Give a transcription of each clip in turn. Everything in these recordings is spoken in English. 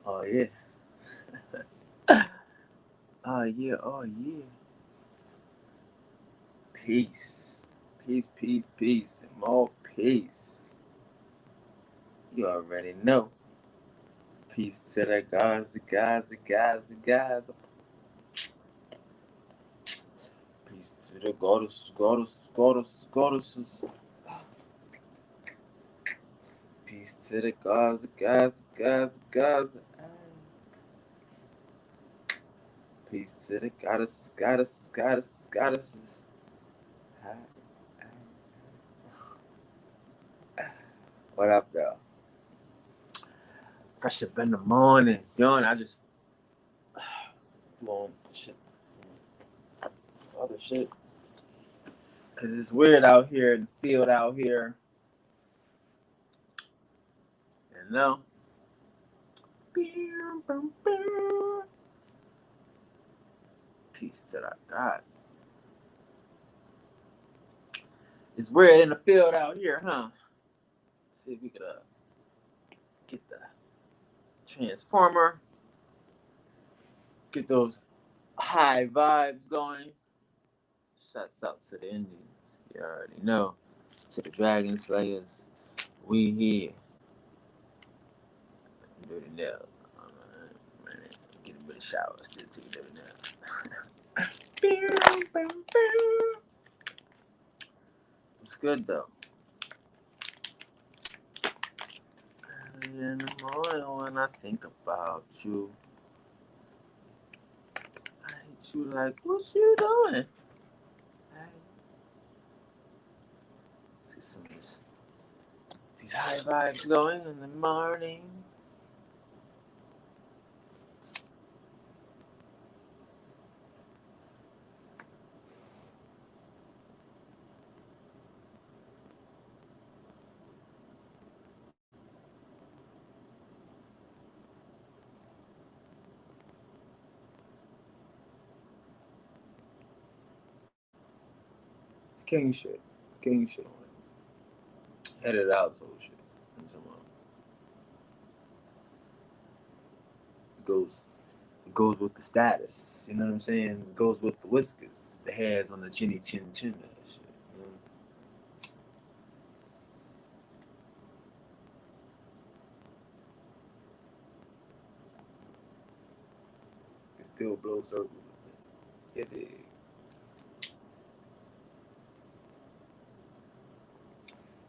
Oh yeah. Oh yeah. Oh yeah. Peace. Peace, peace, peace. And more peace. You already know. Peace to the gods, the gods, the gods, the gods. Peace to the goddesses, goddesses, goddesses, goddesses. Peace to the gods, the gods, the gods, the gods. Peace to the goddesses, goddesses, goddesses, goddesses. What up, though? Fresh up in the morning. Yo, and I just doing shit, other shit. Cause it's weird out here in the field out here. You know? Peace to the gods. It's weird in the field out here, huh? Let's see if we could get the transformer, get those high vibes going. Shouts out to the Indians. You already know. To the Dragon Slayers. We here. Dirty nails. Man, get a bit of shower. Still take dirty nails. It's good though. Early in the morning when I think about you, I hate you like, what you doing? Hey. See some of these high vibes going in the morning. It's king shit. King shit on it. Headed out, so shit. I'm talking about. It goes with the status. You know what I'm saying? It goes with the whiskers, the hairs on the chinny chin chin. That shit. You know? It still blows circles with it. Yeah, dig.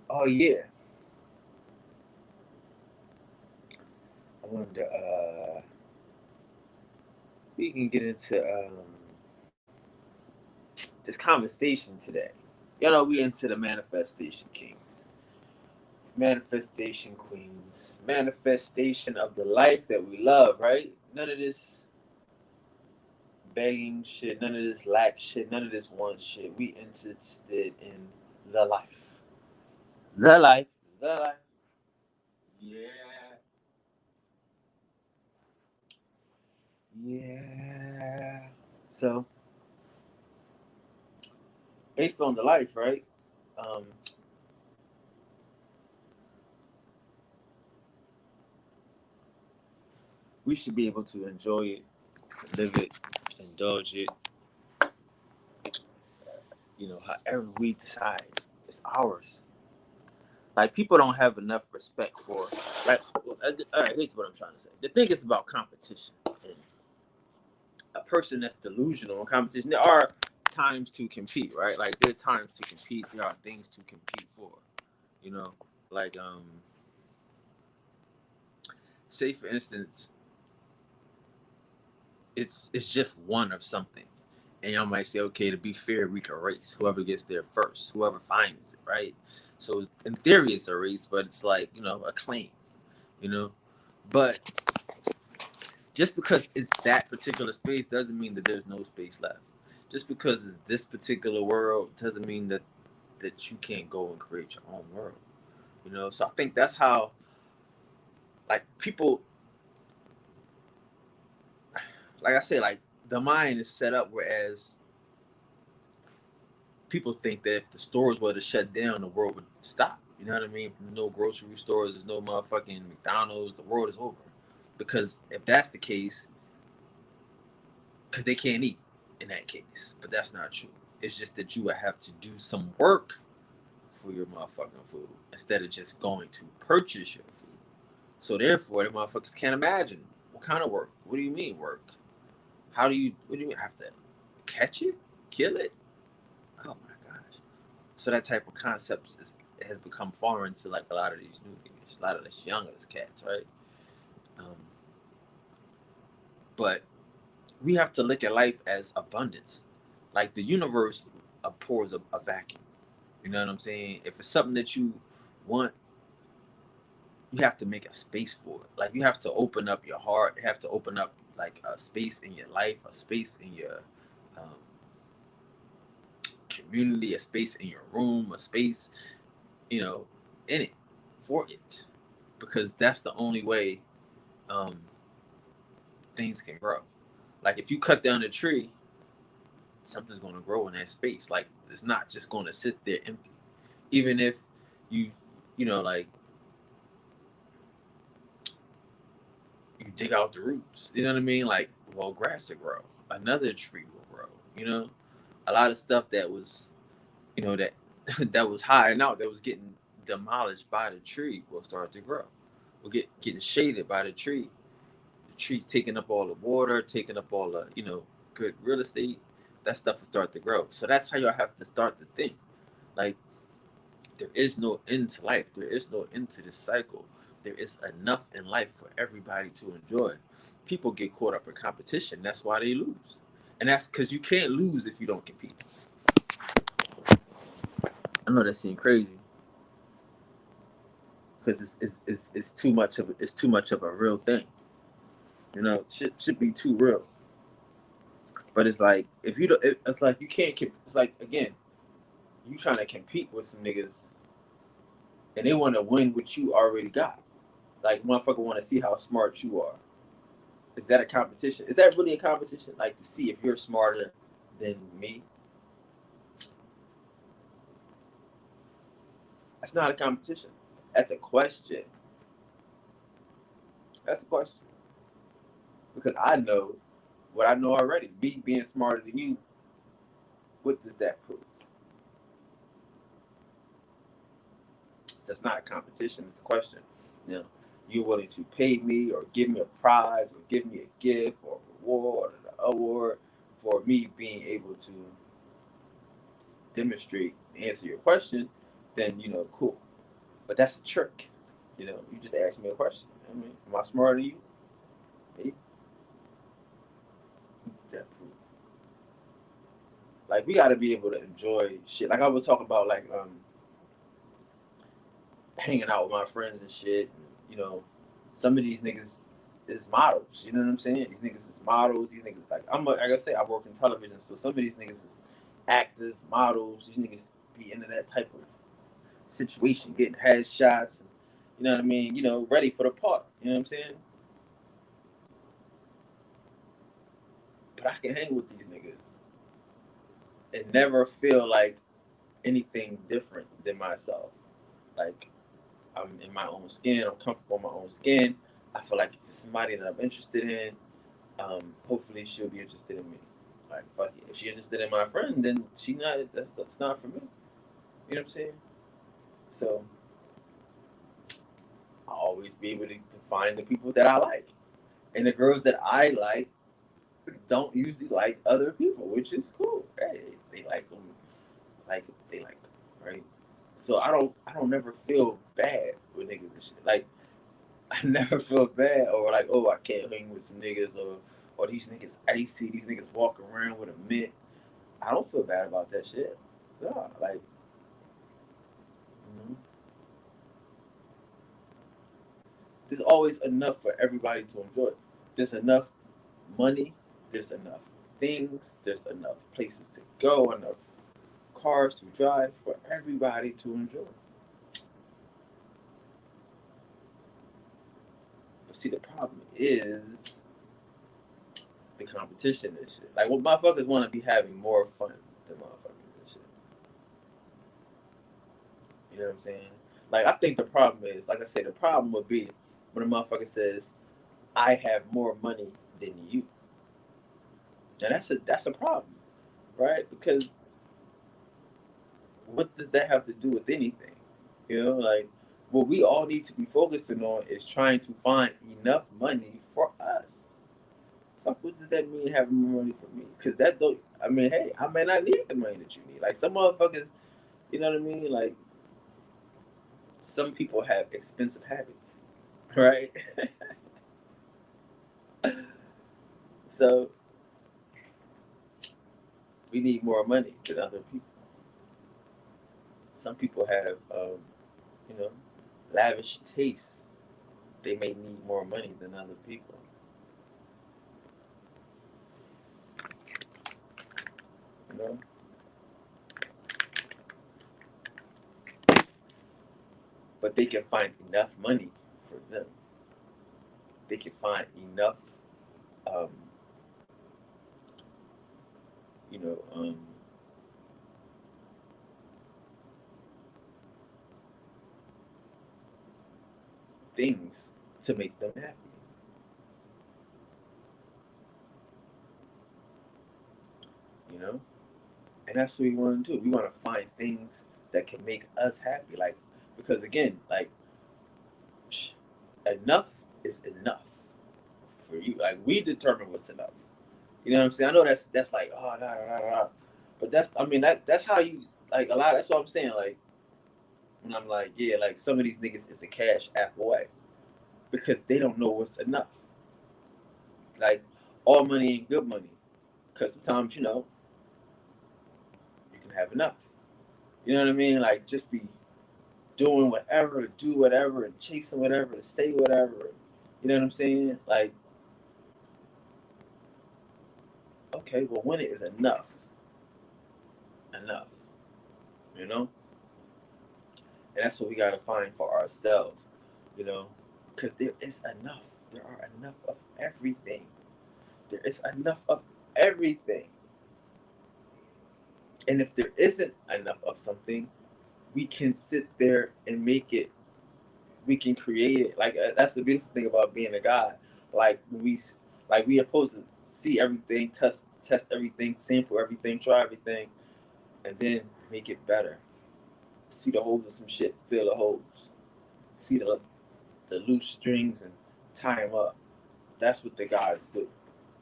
Oh yeah. I wonder. We can get into this conversation today. You know, we into the manifestation kings, manifestation queens, manifestation of the life that we love. Right? None of this begging shit, none of this lack shit, none of this want shit. We interested in the life. The life. The life. Yeah. Yeah. So, based on the life, right? Um, we should be able to enjoy it, live it, indulge it, however we decide. It's ours. Like, people don't have enough respect for, like, all right, here's what I'm trying to say. The thing is about competition. And a person that's delusional in competition, there are times to compete, right? Like, there are times to compete, there are things to compete for, you know? Like, say for instance, it's just one of something. And y'all might say, okay, to be fair, we can race. Whoever gets there first, whoever finds it, right? So in theory, it's a race, but it's like, a claim, you know. But just because it's that particular space doesn't mean that there's no space left. Just because it's this particular world doesn't mean that you can't go and create your own world, you know. So I think that's how, like, people, like I said, like, the mind is set up, whereas people think that if the stores were to shut down, the world would stop. You know what I mean? No grocery stores, there's no motherfucking McDonald's. The world is over. Because if that's the case, because they can't eat in that case. But that's not true. It's just that you would have to do some work for your motherfucking food instead of just going to purchase your food. So therefore, the motherfuckers can't imagine what kind of work. What do you mean work? How do you? What do you mean have to catch it, kill it? Oh my gosh! So that type of concept has become foreign to like a lot of these new niggas, a lot of these younger cats, right? Um, but we have to look at life as abundance. Like the universe abhors a vacuum. You know what I'm saying? If it's something that you want, you have to make a space for it. Like you have to open up your heart. You have to open up like a space in your life, a space in your um, community, a space in your room, a space, you know, in it for it, because that's the only way um, things can grow. Like if you cut down a tree, something's going to grow in that space. Like it's not just going to sit there empty. Even if you, like you dig out the roots. You know what I mean? Like, well, grass will grow. Another tree will grow. A lot of stuff that was, that that was high out, that was getting demolished by the tree will start to grow. Will getting shaded by the tree. The tree's taking up all the water, taking up all the, good real estate. That stuff will start to grow. So that's how y'all have to start to think. Like, there is no end to life. There is no end to this cycle. There is enough in life for everybody to enjoy. People get caught up in competition. That's why they lose. And that's because you can't lose if you don't compete. I know that seems crazy because it's too much of a real thing. Should be too real. But it's like if you don't, it's like you can't. It's like again, you trying to compete with some niggas, and they want to win what you already got. Like motherfucker want to see how smart you are. Is that a competition? Is that really a competition? Like to see if you're smarter than me? That's not a competition. That's a question. That's a question. Because I know what I know already. Me being smarter than you, what does that prove? So it's not a competition. It's a question. You're willing to pay me or give me a prize or give me a gift or a reward or an award for me being able to demonstrate and answer your question, then cool. But that's a trick. You just asked me a question. Am I smarter than you? Maybe. That proof. Like we got to be able to enjoy shit. Like I would talk about like hanging out with my friends and shit. And, some of these niggas is models. You know what I'm saying? These niggas is models. These niggas like like I say, I work in television, so some of these niggas is actors, models. These niggas be into that type of situation, getting headshots. And, you know what I mean? Ready for the part. You know what I'm saying? But I can hang with these niggas and never feel like anything different than myself. Like I'm in my own skin. I'm comfortable in my own skin. I feel like if it's somebody that I'm interested in, hopefully she'll be interested in me. Like fuck it. If she's interested in my friend, then that's not for me. You know what I'm saying? So I'll always be able to find the people that I like. And the girls that I like don't usually like other people, which is cool. Hey, they like them, like they like them, right? So I don't never feel bad with niggas and shit. Like I never feel bad or like, oh, I can't hang with some niggas or these niggas icy, these niggas walk around with a mitt. I don't feel bad about that shit. No, like, you know, there's always enough for everybody to enjoy. There's enough money, there's enough things, there's enough places to go, enough cars to drive for everybody to enjoy. But see, the problem is the competition and shit. Like, what motherfuckers want to be having more fun than motherfuckers and shit. You know what I'm saying? Like, I think the problem is, like I say, the problem would be when a motherfucker says, I have more money than you. And that's a problem, right? Because what does that have to do with anything? You know, like what we all need to be focusing on is trying to find enough money for us. Fuck, what does that mean having more money for me? Because that don't. I mean, hey, I may not need the money that you need. Like some motherfuckers, you know what I mean? Like some people have expensive habits, right? So we need more money than other people. Some people have, you know, lavish tastes. They may need more money than other people. You know, but they can find enough money for them. They can find enough, um, you know, things to make them happy. You know, and that's what we want to do. We want to find things that can make us happy. Like because again, like enough is enough for you. Like we determine what's enough. You know what I'm saying? I know that's like oh nah, nah, nah, nah. But that's I mean that's how you like a lot. That's what I'm saying. Like when I'm like yeah, like some of these niggas is the cash app away because they don't know what's enough. Like all money ain't good money because sometimes you know you can have enough. You know what I mean? Like just be doing whatever to do whatever and chasing whatever to say whatever. You know what I'm saying? Like okay, well when it is enough, enough. You know, and that's what we gotta find for ourselves. You know, because there is enough. There are enough of everything. There is enough of everything. And if there isn't enough of something, we can sit there and make it. We can create it. Like that's the beautiful thing about being a God. Like we are supposed to see everything, test everything, sample everything, try everything, and then make it better. See the holes in some shit, fill the holes. See the loose strings and tie them up. That's what the guys do.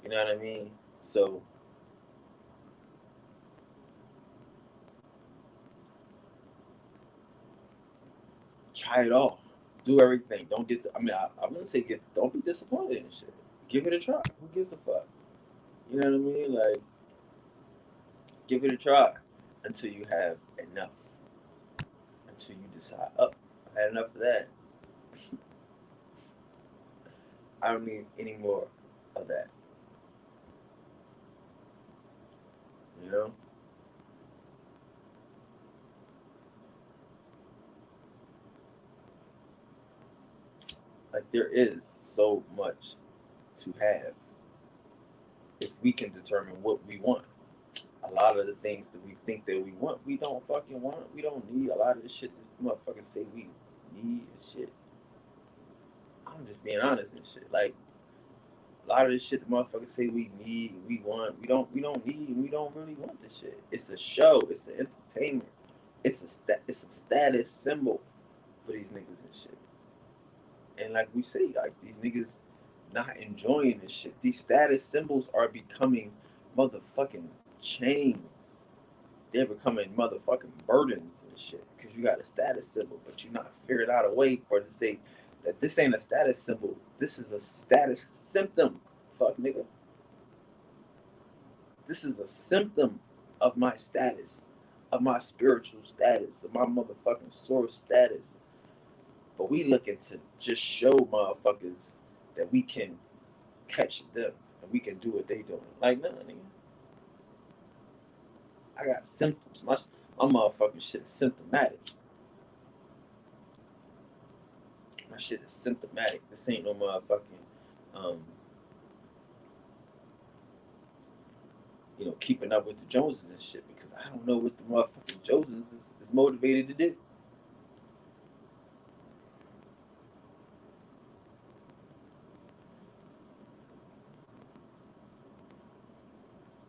You know what I mean? So try it all. Do everything. Don't get. I mean, I wouldn't say get. Don't be disappointed in shit. Give it a try. Who gives a fuck? You know what I mean? Like, give it a try until you have enough. Until you decide, oh, I had enough of that. I don't need any more of that. You know? Like there is so much to have if we can determine what we want. A lot of the things that we think that we want, we don't fucking want. We don't need a lot of the shit that motherfuckers say we need and shit. I'm just being honest and shit. Like a lot of the shit the motherfuckers say we need, we want, we don't need, and we don't really want the shit. It's a show. It's an entertainment. It's a status symbol for these niggas and shit. And like we say, like these niggas not enjoying this shit. These status symbols are becoming motherfucking chains. They're becoming motherfucking burdens and shit. Because you got a status symbol, but you not figured out a way for it to say that this ain't a status symbol. This is a status symptom. Fuck nigga. This is a symptom of my status, of my spiritual status, of my motherfucking source status. But we looking to just show motherfuckers that we can catch them and we can do what they doing. Like, nah, nigga. I got symptoms. My motherfucking shit is symptomatic. My shit is symptomatic. This ain't no motherfucking, um, keeping up with the Joneses and shit because I don't know what the motherfucking Joneses is motivated to do.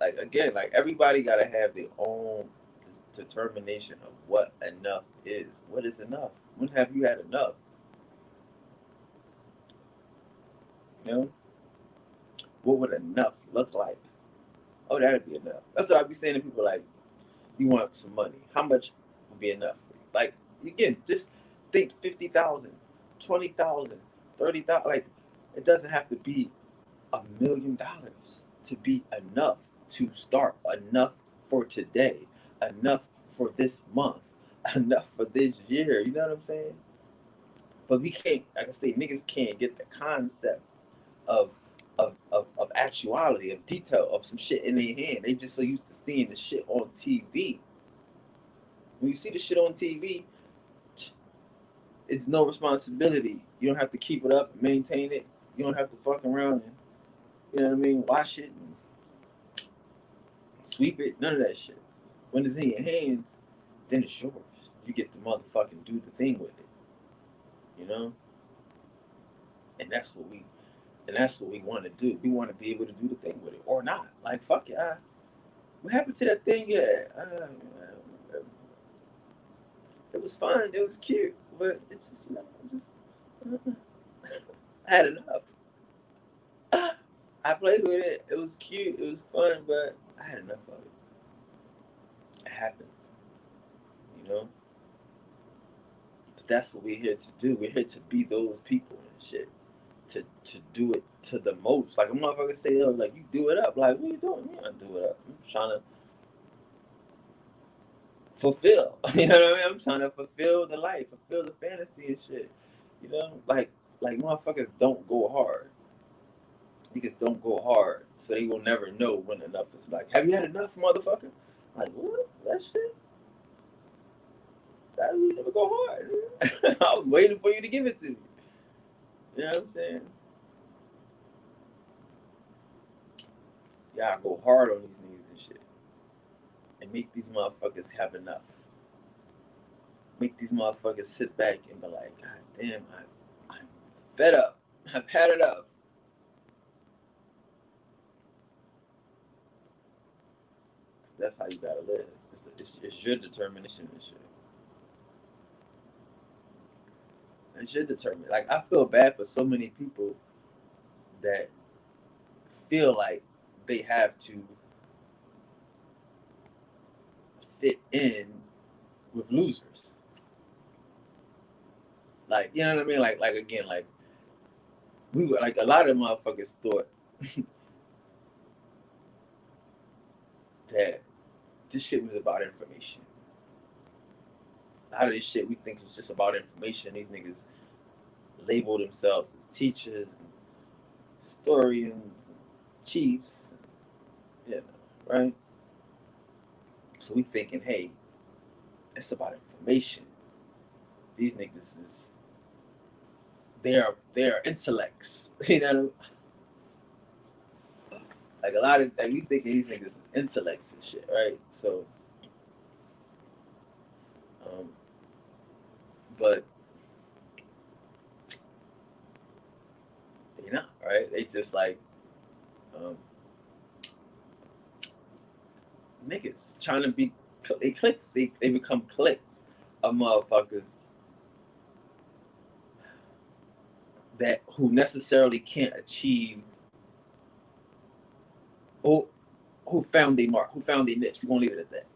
like again, like everybody gotta have their own determination of what enough is. What is enough? When have you had enough? You know, what would enough look like? Oh, that'd be enough. That's what I'd be saying to people like, you want some money. How much would be enough for you? Like, again, just think 50,000, 20,000, 30,000. Like, it doesn't have to be $1 million to be enough to start, enough for today, enough for this month, enough for this year. You know what I'm saying? But we can't, like I say, niggas can't get the concept of of actuality, of detail, of some shit in their hand. They just so used to seeing the shit on TV. When you see the shit on TV, it's no responsibility. You don't have to keep it up and maintain it. You don't have to fuck around and, you know what I mean, wash it and sweep it. None of that shit. When it's in your hands, then it's yours. You get to motherfucking do the thing with it. You know? And that's what we want to do. We want to be able to do the thing with it or not. Like, fuck it. What happened to that thing? Yeah, it was fun. It was cute, but it's just, I had enough. I played with it. It was cute. It was fun, but I had enough of it. It happens, you know. But that's what we're here to do. We're here to be those people and shit. To do it to the most. Like a motherfucker say, oh, like, you do it up. Like, what are you doing? You don't do it up. I'm trying to fulfill. You know what I mean? I'm trying to fulfill the life, fulfill the fantasy and shit. You know, like motherfuckers don't go hard. Niggas don't go hard, so they will never know when enough is. Like, have you had enough, motherfucker? Like, what? That shit? That would never go hard. I was waiting for you to give it to me. You know what I'm saying? Y'all go hard on these niggas and shit. And make these motherfuckers have enough. Make these motherfuckers sit back and be like, God damn, I'm fed up. I've had enough. That's how you gotta live. It's your determination and shit. It's your determination. Like, I feel bad for so many people that feel like they have to fit in with losers. Like, you know what I mean? Like again, like, we were like, a lot of motherfuckers thought that this shit was about information. A lot of this shit we think is just about information. These niggas label themselves as teachers and historians and chiefs, you know, right? So we thinking, hey, it's about information. These niggas is they are intellects. You know, like a lot of like we think these niggas is intellects and shit, right? So, but they're not, right? They just like niggas trying to be they cliques. They become cliques of motherfuckers that who necessarily can't achieve who found their mark, who found their niche. We're gonna leave it at that.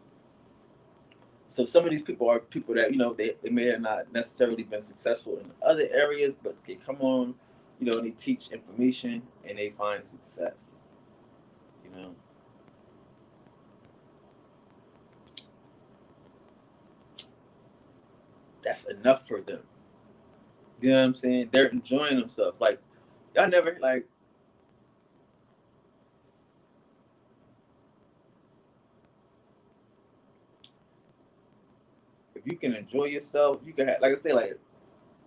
So some of these people are people that, you know, they may have not necessarily been successful in other areas, but they come on, you know, and they teach information and they find success. You know. That's enough for them. You know what I'm saying? They're enjoying themselves. Like, y'all never like if you can enjoy yourself, you can have, like I say, like,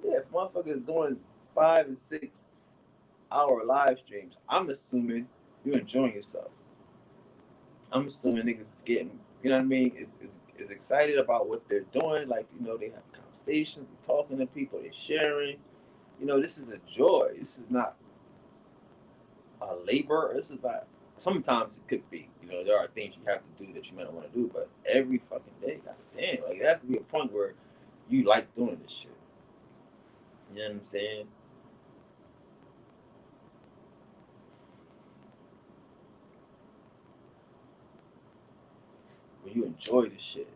yeah, if motherfuckers doing 5 and 6 hour live streams, I'm assuming you're enjoying yourself. I'm assuming niggas is getting, you know what I mean, is excited about what they're doing. Like, you know, they have conversations, they're talking to people, they're sharing. You know, this is a joy. This is not a labor. This is not sometimes it could be, you know, there are things you have to do that you might not want to do, but every fucking day, god damn, like it has to be a point where you like doing this shit. You know what I'm saying? When you enjoy this shit.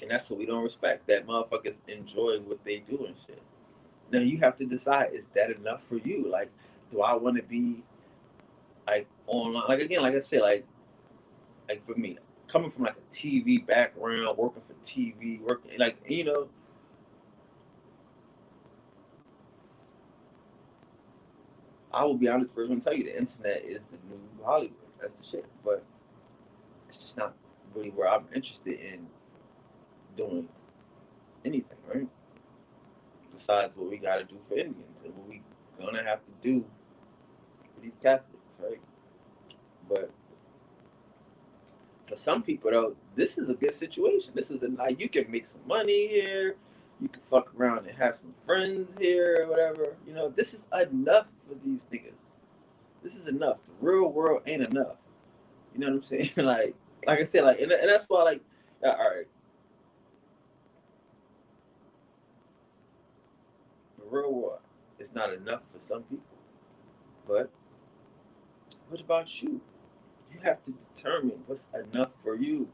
And that's what we don't respect. That motherfuckers enjoy what they do and shit. Now you have to decide, is that enough for you? Like, do I want to be like online? Like again, like I said, like for me, coming from like a TV background, working for TV, working like you know, I will be honest first and tell you the internet is the new Hollywood. That's the shit. But it's just not really where I'm interested in doing anything, right? Besides what we gotta do for Indians and what we gonna have to do for these Catholics, right? But for some people though, this is a good situation. This is a like you can make some money here, you can fuck around and have some friends here or whatever. You know, this is enough for these niggas. This is enough. The real world ain't enough. You know what I'm saying? like I said, like and that's why like all right. The real world is not enough for some people. But what about you? You have to determine what's enough for you.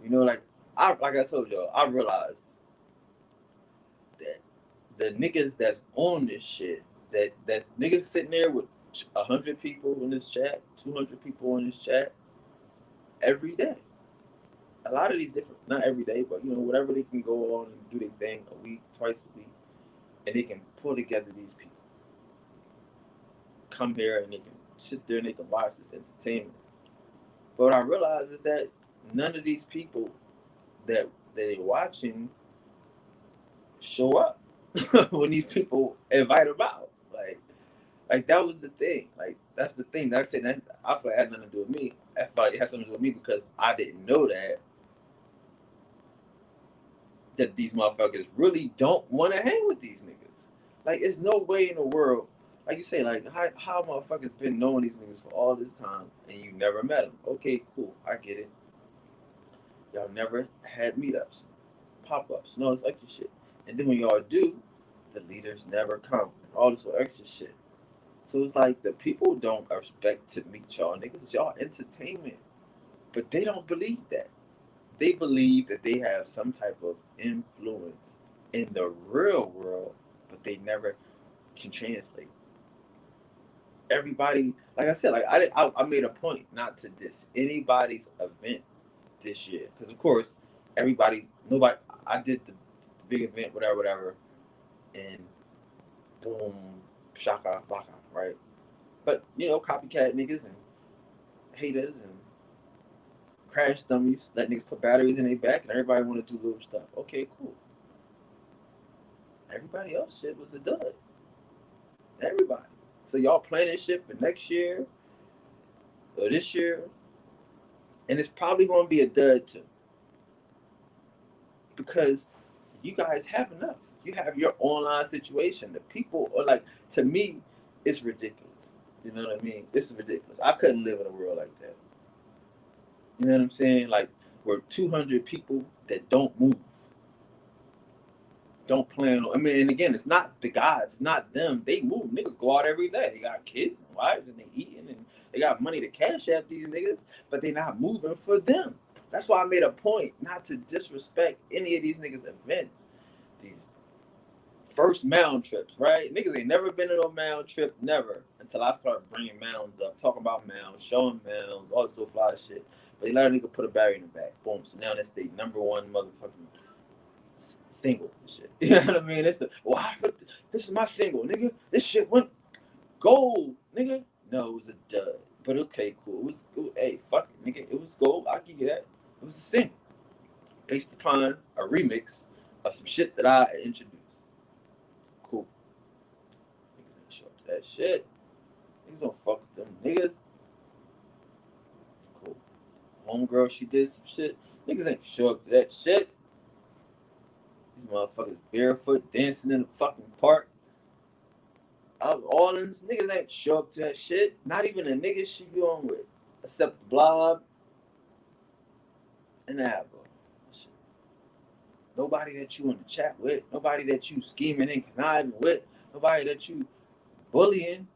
You know, like I told y'all, I realized that the niggas that's on this shit, that niggas sitting there with 100 people in this chat, 200 people in this chat every day. A lot of these different, not every day, but you know, whatever they can go on and do their thing a week, twice a week, and they can pull together these people, come here and they can sit there and they can watch this entertainment. But what I realize is that none of these people that they're watching show up when these people invite them out. Like that was the thing. Like that's the thing. Like I said, that I feel like it had nothing to do with me. I felt like it had something to do with me because I didn't know that these motherfuckers really don't want to hang with these niggas. Like, it's no way in the world. Like you say, like how motherfuckers been knowing these niggas for all this time and you never met them? Okay, cool, I get it. Y'all never had meetups, pop ups, no this extra shit. And then when y'all do, the leaders never come. All this extra shit. So it's like the people don't expect to meet y'all niggas. Y'all entertainment. But they don't believe that. They believe that they have some type of influence in the real world, but they never can translate. Everybody, like I said, like I made a point not to diss anybody's event this year because of course nobody. I did the big event, whatever, and boom, shaka baka, right? But you know, copycat niggas and haters and crash dummies, let niggas put batteries in their back, and everybody want to do little stuff. Okay, cool. Everybody else shit was a dud. Everybody. So y'all planning shit for next year or this year, and it's probably going to be a dud too, because you guys have enough. You have your online situation. The people are like, to me, it's ridiculous. You know what I mean? It's ridiculous. I couldn't live in a world like that. You know what I'm saying? Like, we're 200 people that don't move, don't plan on. I mean, and again, it's not the guys, it's not them. They move. Niggas go out every day. They got kids and wives and they eating and they got money to cash out these niggas, but they not moving for them. That's why I made a point not to disrespect any of these niggas' events. These first mound trips, right? Niggas ain't never been on a mound trip, never, until I start bringing mounds up, talking about mounds, showing mounds, all this so fly shit. But they let a nigga put a barrier in the back. Boom. So now that's the number one motherfucking single shit. You know what I mean? It's the this is my single, nigga. This shit went gold, nigga. No, it was a dud. But okay, cool. It was hey, fuck it, nigga. It was gold. I'll give you that. It was a single. Based upon a remix of some shit that I introduced. Cool. Niggas ain't show up to that shit. Niggas don't fuck with them niggas. Cool. Homegirl, she did some shit. Niggas ain't show up to that shit. These motherfuckers barefoot dancing in the fucking park. All these niggas ain't show up to that shit. Not even the niggas she going with, except Blob and Abba. Nobody that you in the chat with, nobody that you scheming and conniving with, nobody that you bullying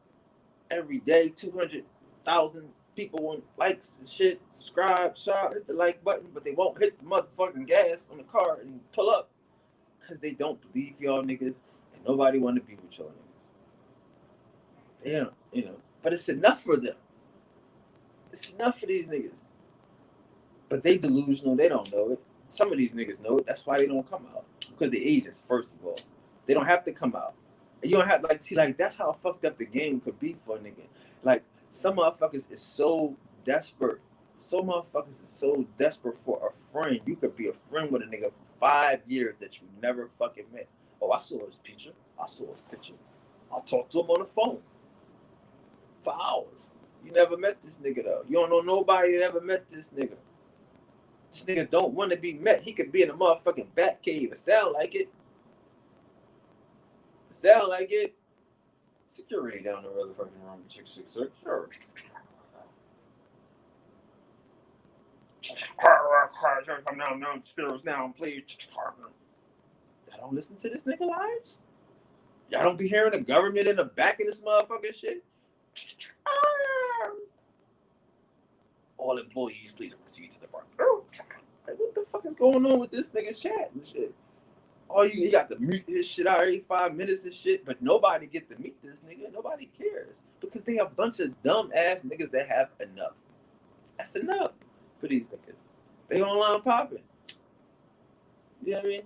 every day. 200,000 people want likes and shit, subscribe, shout, hit the like button, but they won't hit the motherfucking gas on the car and pull up because they don't believe y'all niggas and nobody want to be with y'all niggas. They don't, but it's enough for them. It's enough for these niggas. But they delusional, they don't know it. Some of these niggas know it. That's why they don't come out. Because they're agents, first of all. They don't have to come out. And you don't have that's how fucked up the game could be for a nigga. Like, some motherfuckers is so desperate. Some motherfuckers is so desperate for a friend. You could be a friend with a nigga for 5 years that you never fucking met. Oh, I saw his picture. I talked to him on the phone for hours. You never met this nigga though. You don't know nobody that ever met this nigga. This nigga don't want to be met. He could be in a motherfucking bat cave. It sound like it. Security down the motherfucking room. 666. Sure. Come downstairs now and play. Y'all don't listen to this nigga lives? Y'all don't be hearing the government in the back of this motherfucking shit? All employees, please proceed to the front. Like, what the fuck is going on with this nigga chat and shit? Oh, you got to mute his shit out every 5 minutes and shit, but nobody get to meet this nigga. Nobody cares because they a bunch of dumb ass niggas that have enough. That's enough for these niggas. They online popping. You know what I mean?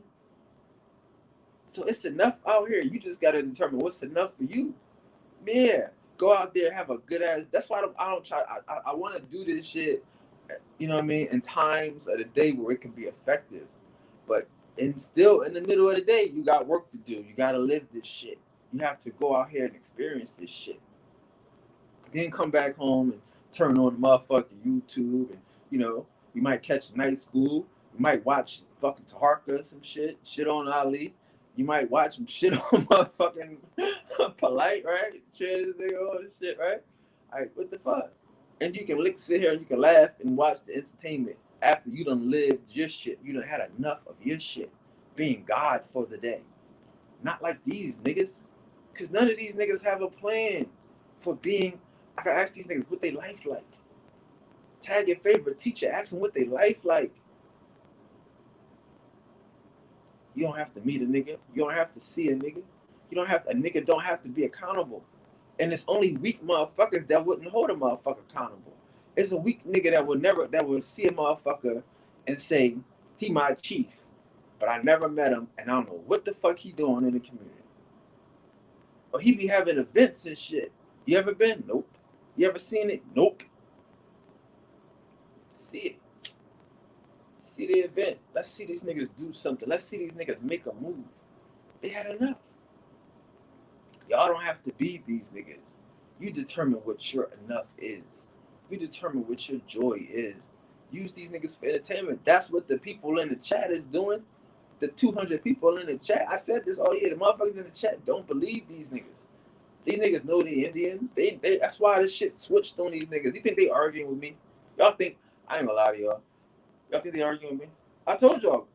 So it's enough out here. You just gotta determine what's enough for you. Yeah. Go out there, have a good ass. That's why I don't try. I want to do this shit, you know what I mean, in times of the day where it can be effective. But still in the middle of the day, you got work to do. You got to live this shit. You have to go out here and experience this shit. Then come back home and turn on the motherfucking YouTube. And, you might catch Night School. You might watch fucking Taharka, some shit on Ali. You might watch some shit on motherfucking Polite, right? Cheer this nigga all this shit, right? All right, what the fuck? And you can sit here and you can laugh and watch the entertainment after you done lived your shit. You done had enough of your shit being God for the day. Not like these niggas. Because none of these niggas have a plan for being. I gotta ask these niggas what they life like. Tag your favorite teacher, ask them what they life like. You don't have to meet a nigga. You don't have to see a nigga. A nigga don't have to be accountable. And it's only weak motherfuckers that wouldn't hold a motherfucker accountable. It's a weak nigga that would see a motherfucker and say, he my chief, but I never met him and I don't know what the fuck he doing in the community. Or he be having events and shit. You ever been? Nope. You ever seen it? Nope. See it. See the event. Let's see these niggas do something. Let's see these niggas make a move. They had enough. Y'all don't have to be these niggas. You determine what your enough is. You determine what your joy is. Use these niggas for entertainment. That's what the people in the chat is doing. The 200 people in the chat. I said this all year. The motherfuckers in the chat don't believe these niggas. These niggas know the Indians. They that's why this shit switched on these niggas. You think they arguing with me? Y'all think, I ain't gonna lie to y'all. Y'all think they arguing with me? I told y'all.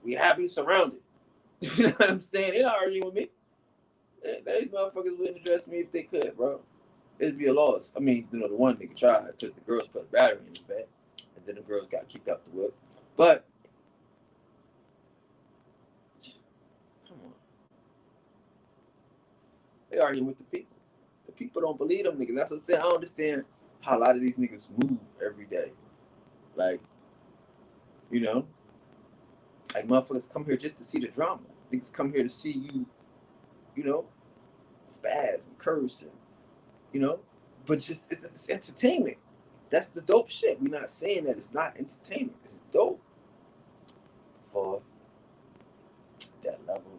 We happy surrounded. You know what I'm saying? They not arguing with me. These motherfuckers wouldn't address me if they could, bro. It'd be a loss. I mean, the one nigga tried because the girls put a battery in his bed. And then the girls got kicked out the whip. But, come on. They arguing with the people. The people don't believe them niggas. That's what I'm saying. I don't understand how a lot of these niggas move every day. Like, like motherfuckers come here just to see the drama. Niggas come here to see you, spaz and curse and, but it's entertainment. That's the dope shit. We're not saying that it's not entertainment. It's dope for that level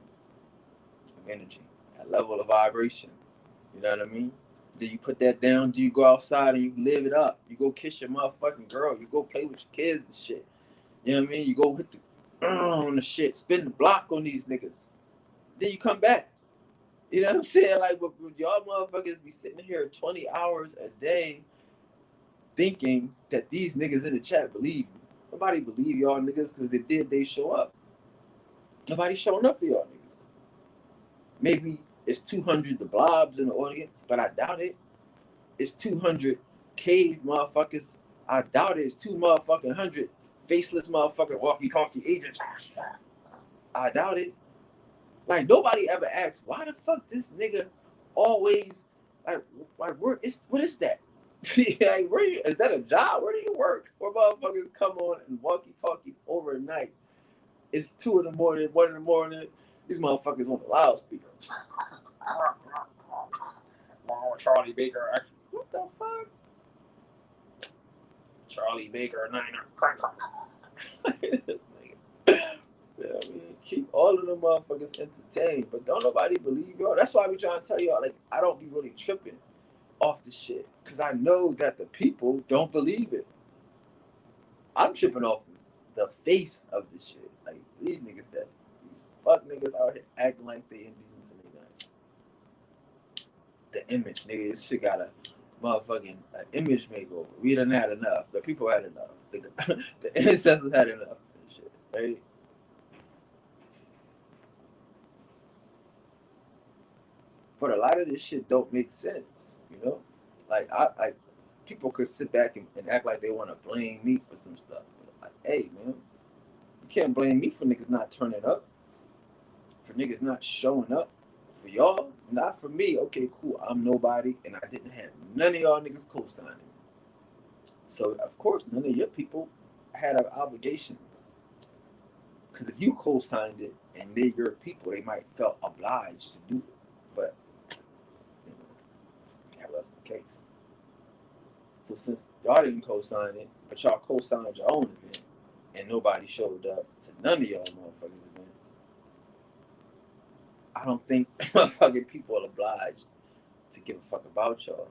of energy, that level of vibration. You know what I mean? Then you put that down. Do you go outside and you live it up? You go kiss your motherfucking girl. You go play with your kids and shit. You know what I mean? You go hit the on the shit, spin the block on these niggas. Then you come back. You know what I'm saying? Like, but y'all motherfuckers be sitting here 20 hours a day thinking that these niggas in the chat believe you. Nobody believe y'all niggas because they show up. Nobody showing up for y'all niggas. Maybe it's 200 the blobs in the audience, but I doubt it. It's 200 cave motherfuckers. I doubt it. It's 200 faceless motherfucking walkie-talkie agents. I doubt it. Like nobody ever asked why the fuck this nigga always like what is that? Like is that a job? Where do you work? Where motherfuckers come on and walkie-talkies overnight? It's 2 in the morning, 1 in the morning. These motherfuckers on the loudspeaker. Charlie Baker. What the fuck? Charlie Baker, Niner. Yeah, I mean, keep all of them motherfuckers entertained, but don't nobody believe y'all. That's why we trying to tell y'all, like, I don't be really tripping off the shit, because I know that the people don't believe it. I'm tripping off the face of the shit. Like, these fuck niggas out here acting like they Indians and they not. The image, nigga, this shit got a motherfucking image makeover. We done had enough. The people had enough. The ancestors had enough and shit, right? But a lot of this shit don't make sense, you know? Like, I people could sit back and act like they want to blame me for some stuff. Like, hey, man, you can't blame me for niggas not turning up, for niggas not showing up. For y'all, not for me. Okay, cool. I'm nobody, and I didn't have none of y'all niggas co-signing. So, of course, none of your people had an obligation. Because if you co-signed it and they're your people, they might felt obliged to do it. But that wasn't the case. So since y'all didn't co-sign it, but y'all co-signed your own event, and nobody showed up to none of y'all motherfuckers events, I don't think motherfucking people are obliged to give a fuck about y'all.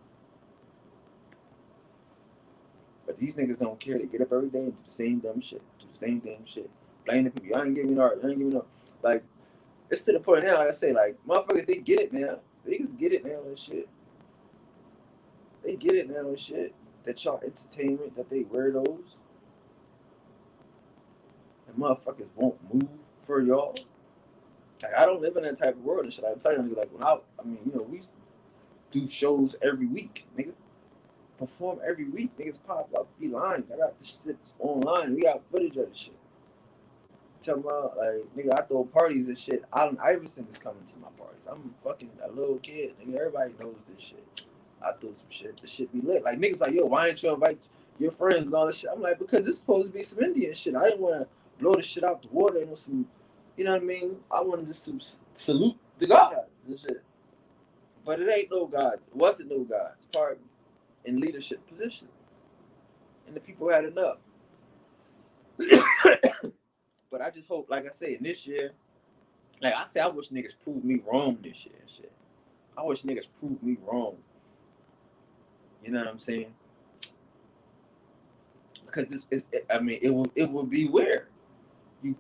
But these niggas don't care. They get up every day and do the same dumb shit. Do the same damn shit. Blame the people. Y'all ain't giving me art. Y'all ain't giving me no. Like, it's to the point now, like I say, like, motherfuckers, they get it now. They just get it now and shit. They get it now and shit. That y'all entertainment, that they weirdos. And motherfuckers won't move for y'all. Like, I don't live in that type of world and shit. I'm telling you, like, I mean, you know, we do shows every week, nigga. Perform every week. Niggas pop up, be lying. I got this shit online. We got footage of this shit. Tell me about, like, nigga, I throw parties and shit. Iverson is coming to my parties. I'm fucking a little kid, nigga. Everybody knows this shit. I throw some shit. The shit be lit. Like, niggas like, yo, why ain't you invite your friends and all this shit? I'm like, because it's supposed to be some Indian shit. I didn't want to blow the shit out the water and some, you know what I mean? I wanted to salute the gods and shit. But it ain't no gods. It wasn't no gods, pardon me, in leadership positions. And the people had enough. But I just hope, like I said, this year, like I said, I wish niggas proved me wrong this year and shit. I wish niggas proved me wrong. You know what I'm saying? Because it will be weird. You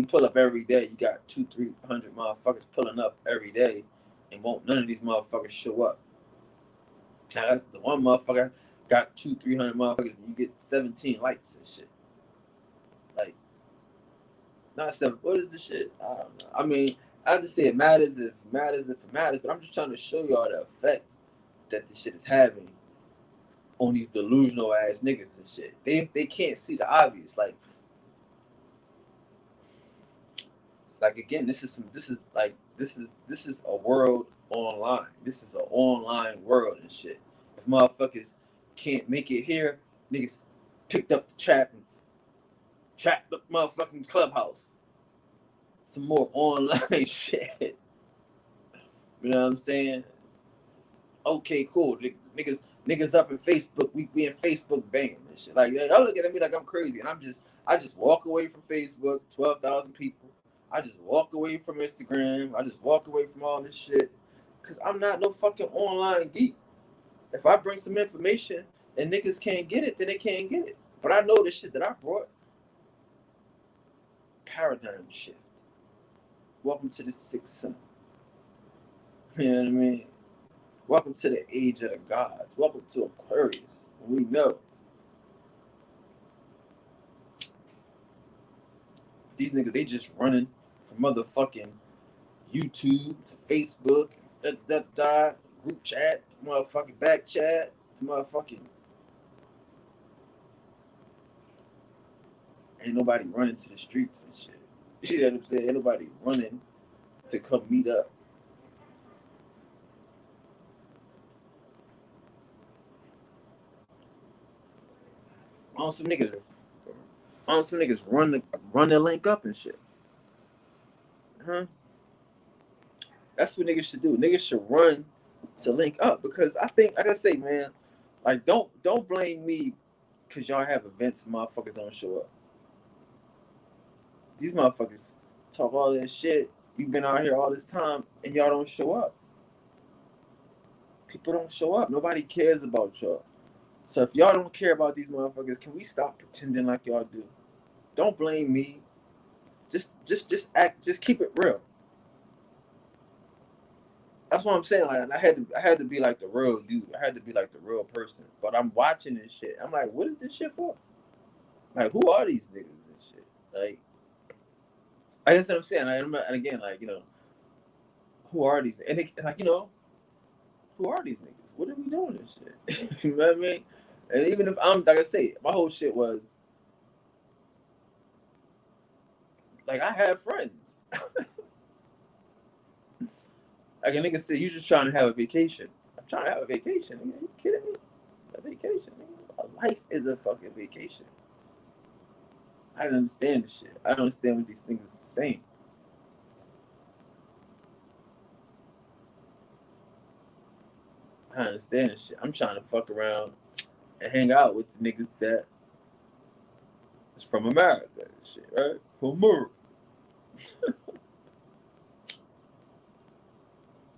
pull up every day. You got 200-300 motherfuckers pulling up every day, and won't none of these motherfuckers show up. Now that's the one motherfucker got 200-300 motherfuckers, and you get 17 likes and shit. Like, not 7. What is the shit? I don't know. I mean, I just say it matters if it matters, but I'm just trying to show y'all the effect that this shit is having on these delusional ass niggas and shit. They can't see the obvious. Like again, this is a world online. This is an online world and shit. If motherfuckers can't make it here, niggas picked up the trap and trapped the motherfucking Clubhouse. Some more online shit. You know what I'm saying? Okay, cool. Niggas up in Facebook. We in Facebook banging and shit. Like, y'all looking at me like I'm crazy, and I just walk away from Facebook. 12,000 people. I just walk away from Instagram. I just walk away from all this shit, cause I'm not no fucking online geek. If I bring some information and niggas can't get it, then they can't get it. But I know the shit that I brought. Paradigm shift. Welcome to the 6th Sun. You know what I mean? Welcome to the age of the gods. Welcome to Aquarius. We know these niggas, they just running from motherfucking YouTube to Facebook, group chat, to motherfucking back chat, to motherfucking. Ain't nobody running to the streets and shit. You know what I'm saying? Ain't nobody running to come meet up. On some niggas run the link up and shit. Huh? That's what niggas should do. Niggas should run to link up, because I think, like I say, man, like don't blame me because y'all have events and motherfuckers don't show up. These motherfuckers talk all this shit. You've been out here all this time and y'all don't show up. People don't show up. Nobody cares about y'all. So if y'all don't care about these motherfuckers, can we stop pretending like y'all do? Don't blame me. Just act. Just keep it real. That's what I'm saying. Like, I had to be like the real dude. I had to be like the real person. But I'm watching this shit. I'm like, what is this shit for? Like, who are these niggas and shit? Like, I guess what I'm saying. And again, like, you know, who are these? And like, you know, who are these niggas? What are we doing this shit? You know what I mean? And even if I'm, like I say, my whole shit was like, I have friends. Like a nigga said, you just trying to have a vacation. I'm trying to have a vacation. Are you kidding me? A vacation. A life is a fucking vacation. I don't understand this shit. I don't understand what these niggas are saying. I understand this shit. I'm trying to fuck around and hang out with the niggas that is from America and shit, right? From America.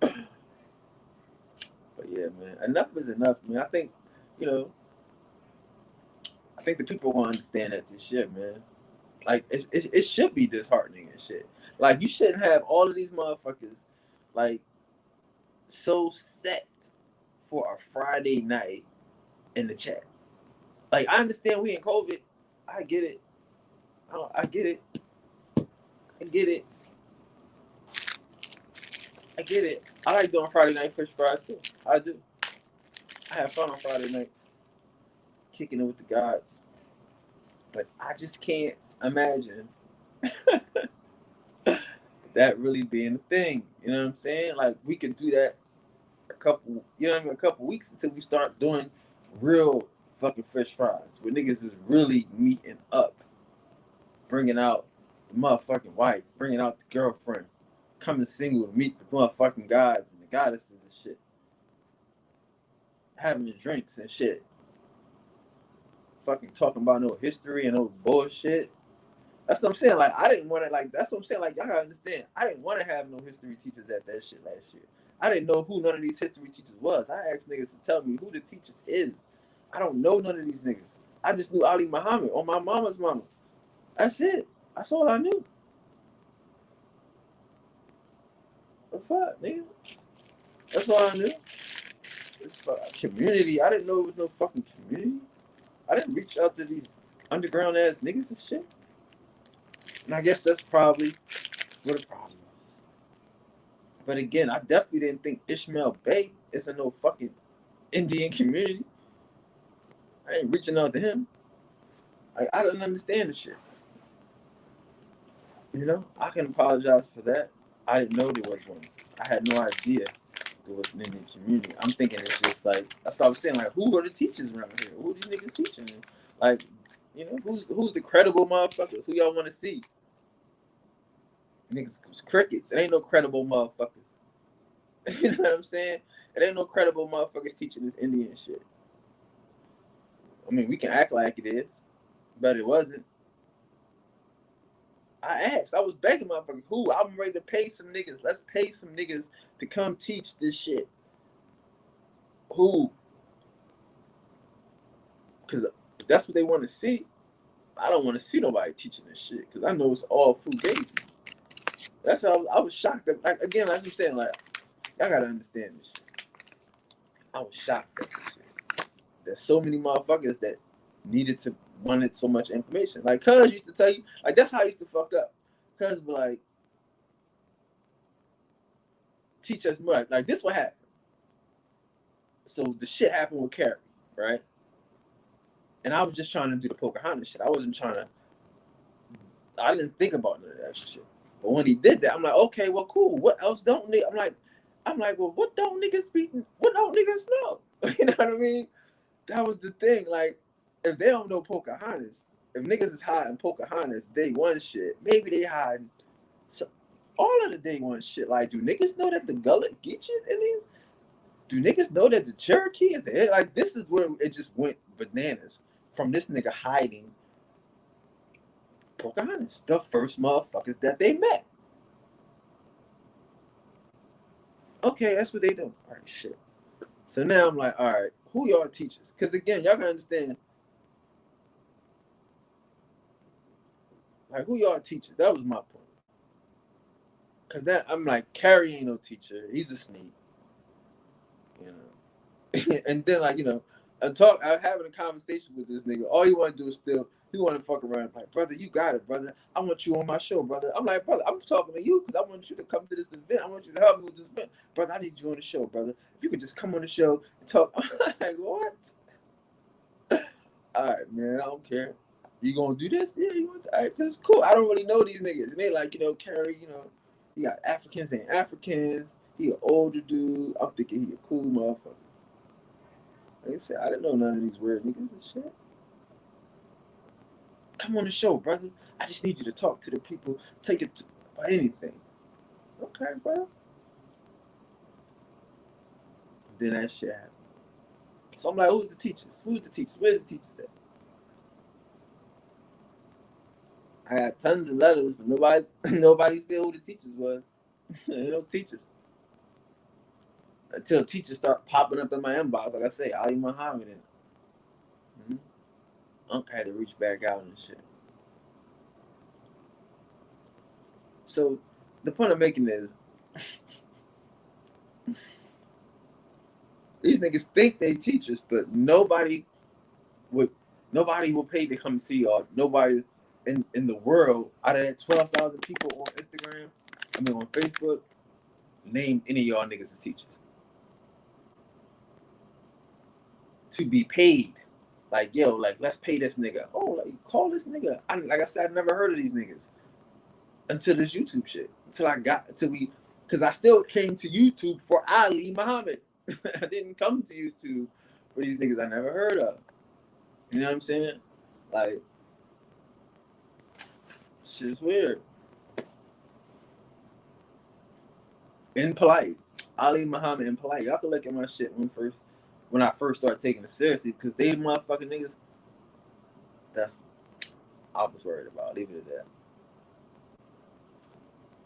But yeah, man, enough is enough, man. I think, you know, I think the people will understand that this shit, man. Like, it should be disheartening and shit. Like, you shouldn't have all of these motherfuckers, like, so set for a Friday night in the chat. Like, I understand we in COVID. I get it. I get it. I get it. I get it. I like doing Friday night fish fries too. I do. I have fun on Friday nights, kicking it with the gods. But I just can't imagine that really being a thing. You know what I'm saying? Like, we could do that a couple weeks until we start doing real fucking fish fries, where niggas is really meeting up, bringing out the motherfucking wife, bringing out the girlfriend, coming single to meet the motherfucking gods and the goddesses and shit, having drinks and shit, fucking talking about no history and no bullshit. That's what I'm saying. Like, I didn't want to, like, that's what I'm saying. Like, y'all gotta understand. I didn't want to have no history teachers at that shit last year. I didn't know who none of these history teachers was. I asked niggas to tell me who the teachers is. I don't know none of these niggas. I just knew Ali Muhammad or my mama's mama. That's it. That's all I knew. The fuck, nigga? That's all I knew. It's community. I didn't know it was no fucking community. I didn't reach out to these underground ass niggas and shit. And I guess that's probably what the problem is. But again, I definitely didn't think Ishmael Bey is in no fucking Indian community. I ain't reaching out to him. I don't understand the shit. You know, I can apologize for that. I didn't know there was one. I had no idea there was an Indian community. I'm thinking it's just like, that's what I was saying. Like, who are the teachers around here? Who are these niggas teaching? Like, you know, who's the credible motherfuckers? Who y'all want to see? Niggas was crickets. It ain't no credible motherfuckers. You know what I'm saying? It ain't no credible motherfuckers teaching this Indian shit. I mean, we can act like it is, but it wasn't. I asked. I was begging motherfuckers. Who? I'm ready to pay some niggas. Let's pay some niggas to come teach this shit. Who? Because if that's what they want to see, I don't want to see nobody teaching this shit, because I know it's all fugazi. That's how I was shocked. Like, again, like I'm saying, like, Y'all gotta understand this shit. I was shocked at this shit. There's so many motherfuckers that wanted so much information. Like, cuz used to tell you, like, that's how I used to fuck up. Cuz be like, teach us more. Like this what happened. So the shit happened with Carrie, right? And I was just trying to do the Pocahontas shit. I didn't think about none of that shit. But when he did that, I'm like, okay, well, cool. What else don't niggas? I'm like, well, what don't niggas know? You know what I mean? That was the thing. Like, if they don't know Pocahontas, if niggas is hiding Pocahontas day one shit, maybe they hiding all of the day one shit. Like, do niggas know that the Gullah Geechees Indians? Do niggas know that the Cherokee is there? Like, this is where it just went bananas from this nigga hiding Pocahontas, the first motherfuckers that they met. Okay, that's what they do. All right, shit. So now I'm like, all right, who y'all teachers? Because again, y'all gotta understand, like, who y'all teachers? That was my point. Because that, I'm like, Carrie ain't no teacher. He's a sneak. You know? And then, like, you know, I'm having a conversation with this nigga. All he want to do is he want to fuck around. I'm like, brother, you got it, brother. I want you on my show, brother. I'm like, brother, I'm talking to you because I want you to come to this event. I want you to help me with this event. Brother, I need you on the show, brother. If you could just come on the show and talk. I'm like, what? All right, man, I don't care. You gonna do this? Yeah, you want to? All right, because it's cool. I don't really know these niggas. And they like, you know, Carrie, you know, he got Africans and Africans. He an older dude. I'm thinking he a cool motherfucker. Like I said, I didn't know none of these weird niggas and shit. Come on the show, brother. I just need you to talk to the people. Take it about anything. Okay, bro. Then that shit happened. So I'm like, who's the teachers? Where's the teachers at? I got tons of letters, but nobody said who the teachers was. Ain't no teachers. Until teachers start popping up in my inbox, like I say, Ali Muhammad and Unc had to reach back out and shit. So the point I'm making is these niggas think they teachers, but nobody will pay to come see y'all. Nobody in the world out of that 12,000 people on Instagram, on Facebook, name any of y'all niggas as teachers. To be paid. Like, yo, like, let's pay this nigga. Oh, like, call this nigga. Like I said, I never heard of these niggas until this YouTube shit. Because I still came to YouTube for Ali Muhammad. I didn't come to YouTube for these niggas I never heard of. You know what I'm saying? Like, shit's weird. Impolite. Ali Muhammad Impolite. Y'all can look at my shit when I first started taking it seriously, because they motherfucking niggas. I was worried about. Leave it at that.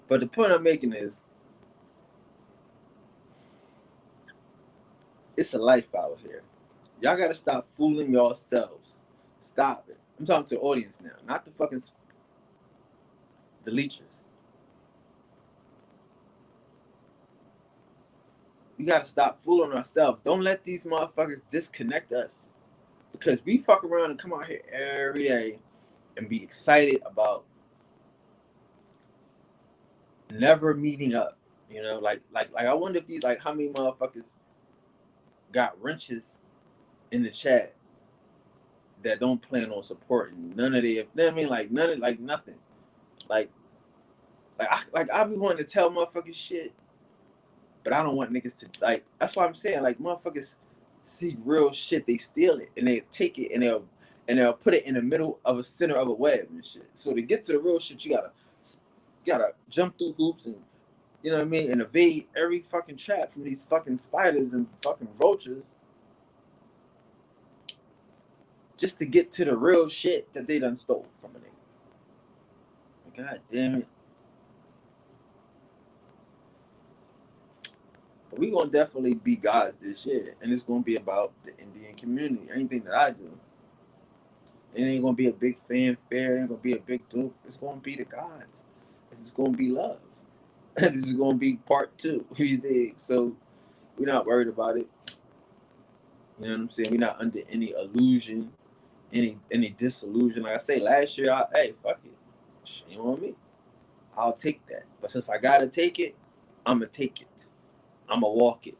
But the point I'm making is, it's a life out here. Y'all gotta stop fooling yourselves. Stop it. I'm talking to the audience now, not the leechers. We gotta stop fooling ourselves. Don't let these motherfuckers disconnect us. Because we fuck around and come out here every day and be excited about never meeting up. You know, like I wonder if these, like, how many motherfuckers got wrenches in the chat that don't plan on supporting none of the, you know what I mean? Like none of, like nothing. Like I be wanting to tell motherfuckers shit, but I don't want niggas to, like, that's why I'm saying, like, motherfuckers see real shit, they steal it and they take it and they'll put it in the middle of a center of a web and shit. So to get to the real shit, you gotta jump through hoops and, you know what I mean, and evade every fucking trap from these fucking spiders and fucking vultures just to get to the real shit that they done stole from a nigga. God damn it. But we gonna definitely be gods this year, and it's gonna be about the Indian community. Anything that I do, it ain't gonna be a big fanfare. It ain't gonna be a big duke. It's gonna be the gods. It's gonna be love. This is gonna be part two. You dig? So we're not worried about it. You know what I'm saying? We're not under any illusion, any disillusion. Like I say, last year, hey, fuck it, shame on me. I'll take that. But since I gotta take it, I'ma take it. I'ma walk it.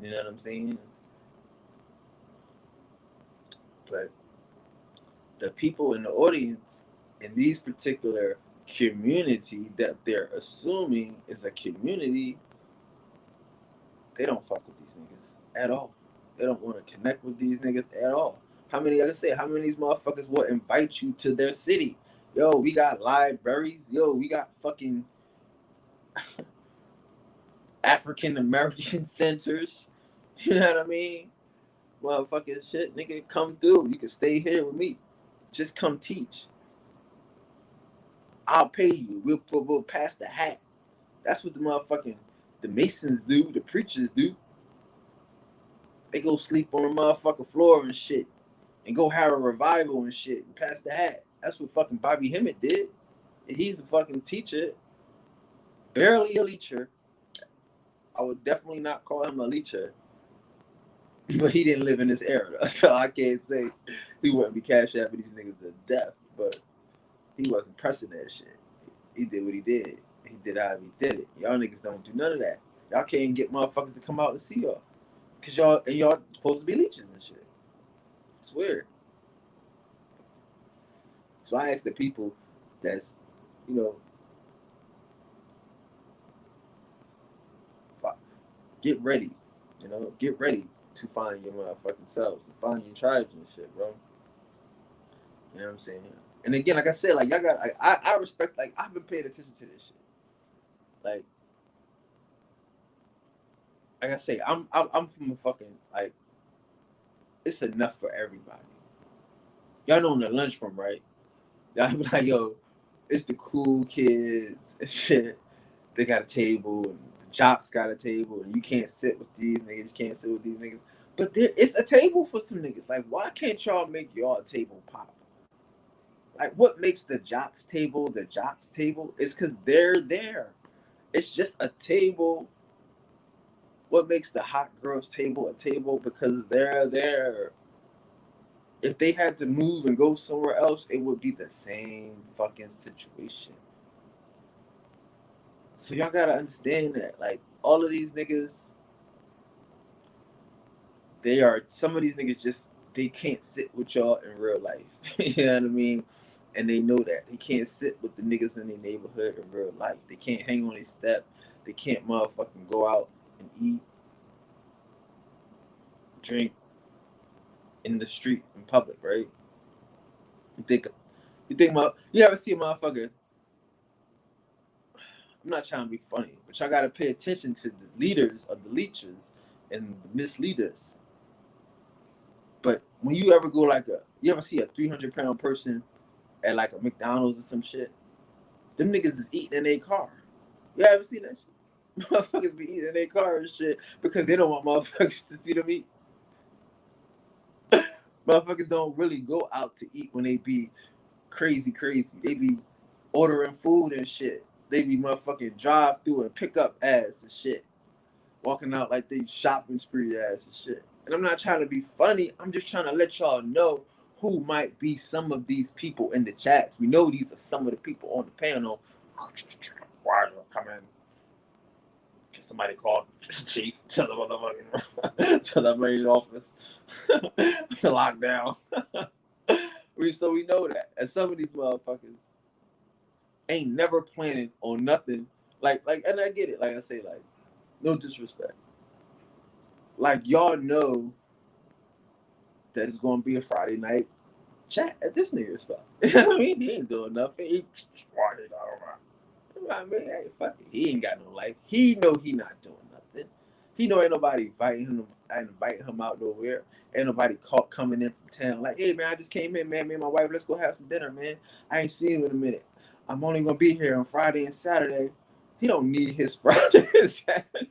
You know what I'm saying? But the people in the audience in these particular community that they're assuming is a community, they don't fuck with these niggas at all. They don't want to connect with these niggas at all. How many, like I said, how many of these motherfuckers will invite you to their city? Yo, we got libraries. Yo, we got fucking African American centers. You know what I mean? Motherfucking shit, nigga, come through. You can stay here with me. Just come teach. I'll pay you. We'll pass the hat. That's what the Masons do. The preachers do. They go sleep on the motherfucking floor and shit, and go have a revival and shit, and pass the hat. That's what fucking Bobby Hemmett did. He's a fucking teacher, barely a leecher. I would definitely not call him a leecher, but he didn't live in this era, though, so I can't say he wouldn't be cash apping these niggas to death. But he wasn't pressing that shit. He did what he did. He did how he did it. Y'all niggas don't do none of that. Y'all can't get motherfuckers to come out and see y'all, cause y'all supposed to be leeches and shit. It's weird. So I ask the people that's, you know, get ready. You know, get ready to find your motherfucking selves, to find your tribes and shit, bro. You know what I'm saying? And again, like I said, like y'all got, I respect, like I've been paying attention to this shit. Like I say, I'm from a fucking, like, it's enough for everybody. Y'all know in the lunchroom, right? Y'all be like, yo, it's the cool kids and shit. They got a table, and the jocks got a table, and you can't sit with these niggas. You can't sit with these niggas. But it's a table for some niggas. Like, why can't y'all make y'all a table pop? Like, what makes the jocks table the jocks table? Is because they're there. It's just a table. What makes the hot girls table a table? Because they're there. If they had to move and go somewhere else, it would be the same fucking situation. So y'all gotta understand that, like, all of these niggas, some of these niggas just, they can't sit with y'all in real life. You know what I mean? And they know that. They can't sit with the niggas in their neighborhood in real life. They can't hang on their step. They can't motherfucking go out and eat, drink in the street, in public, right? You ever see a motherfucker, I'm not trying to be funny, but y'all gotta pay attention to the leaders of the leechers and the misleaders. But when you ever go you ever see a 300-pound person at like a McDonald's or some shit? Them niggas is eating in their car. You ever see that shit? Motherfuckers be eating in their car and shit because they don't want motherfuckers to see them eat. Motherfuckers don't really go out to eat when they be crazy. They be ordering food and shit. They be motherfucking drive through and pick up ass and shit. Walking out like they shopping spree ass and shit. And I'm not trying to be funny. I'm just trying to let y'all know who might be some of these people in the chats. We know these are some of the people on the panel. Why do I come in? Somebody called chief to the motherfucking to the main office. Lockdown. So we know that. And some of these motherfuckers ain't never planning on nothing. Like, and I get it. Like I say, like, no disrespect. Like, y'all know that it's gonna be a Friday night chat at this nigga's spot. You know what I mean? He ain't doing nothing. I mean, hey, fuck it. He ain't got no life. He know he not doing nothing. He know ain't nobody inviting him out nowhere. Ain't nobody coming in from town. Like, hey man, I just came in, man. Me and my wife, let's go have some dinner, man. I ain't seen him in a minute. I'm only gonna be here on Friday and Saturday. He don't need his Friday and Saturday.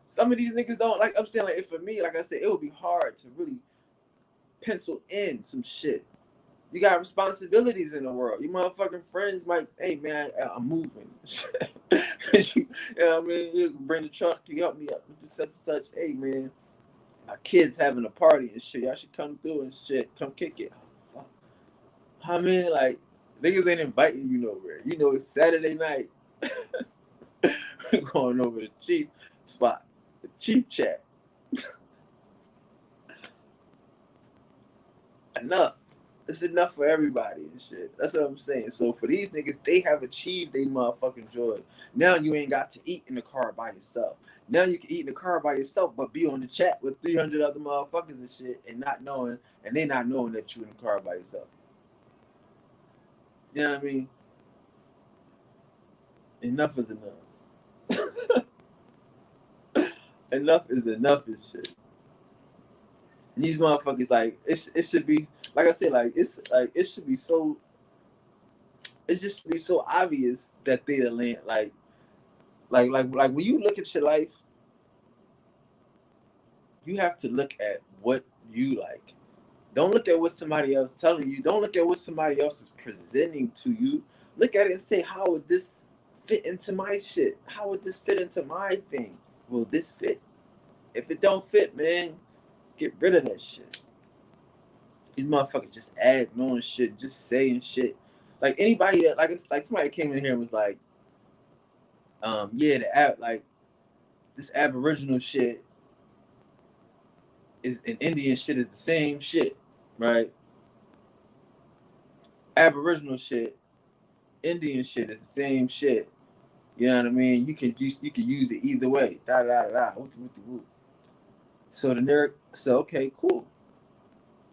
Some of these niggas don't, like, I'm saying, like, if for me, like I said, it would be hard to really pencil in some shit You got responsibilities in the world. You motherfucking friends might, hey man, I'm moving. You know what I mean? You bring the truck, you help me up with such. Hey man, my kids having a party and shit. Y'all should come through and shit. Come kick it. I mean, like, niggas ain't inviting you nowhere. You know, it's Saturday night. We're going over the cheap spot, the cheap chat. Enough. It's enough for everybody and shit. That's what I'm saying. So for these niggas, they have achieved their motherfucking joy. Now you ain't got to eat in the car by yourself. Now you can eat in the car by yourself, but be on the chat with 300 other motherfuckers and shit, and they not knowing that you in the car by yourself. You know what I mean? Enough is enough. Enough is enough and shit. And these motherfuckers, like, it should be, like I said, like, it should be so, it just be so obvious that they're land, like when you look at your life, you have to look at what you like. Don't look at what somebody else telling you. Don't look at what somebody else is presenting to you. Look at it and say, how would this fit into my shit? How would this fit into my thing? Will this fit? If it don't fit, man, get rid of that shit. These motherfuckers just add knowing shit, just saying shit. Like anybody that like it's like somebody came in here and was like, yeah, like this Aboriginal shit is and Indian shit is the same shit, right? Aboriginal shit, Indian shit is the same shit. You know what I mean? You can use it either way. Da da da da. So the nerd. So okay, cool.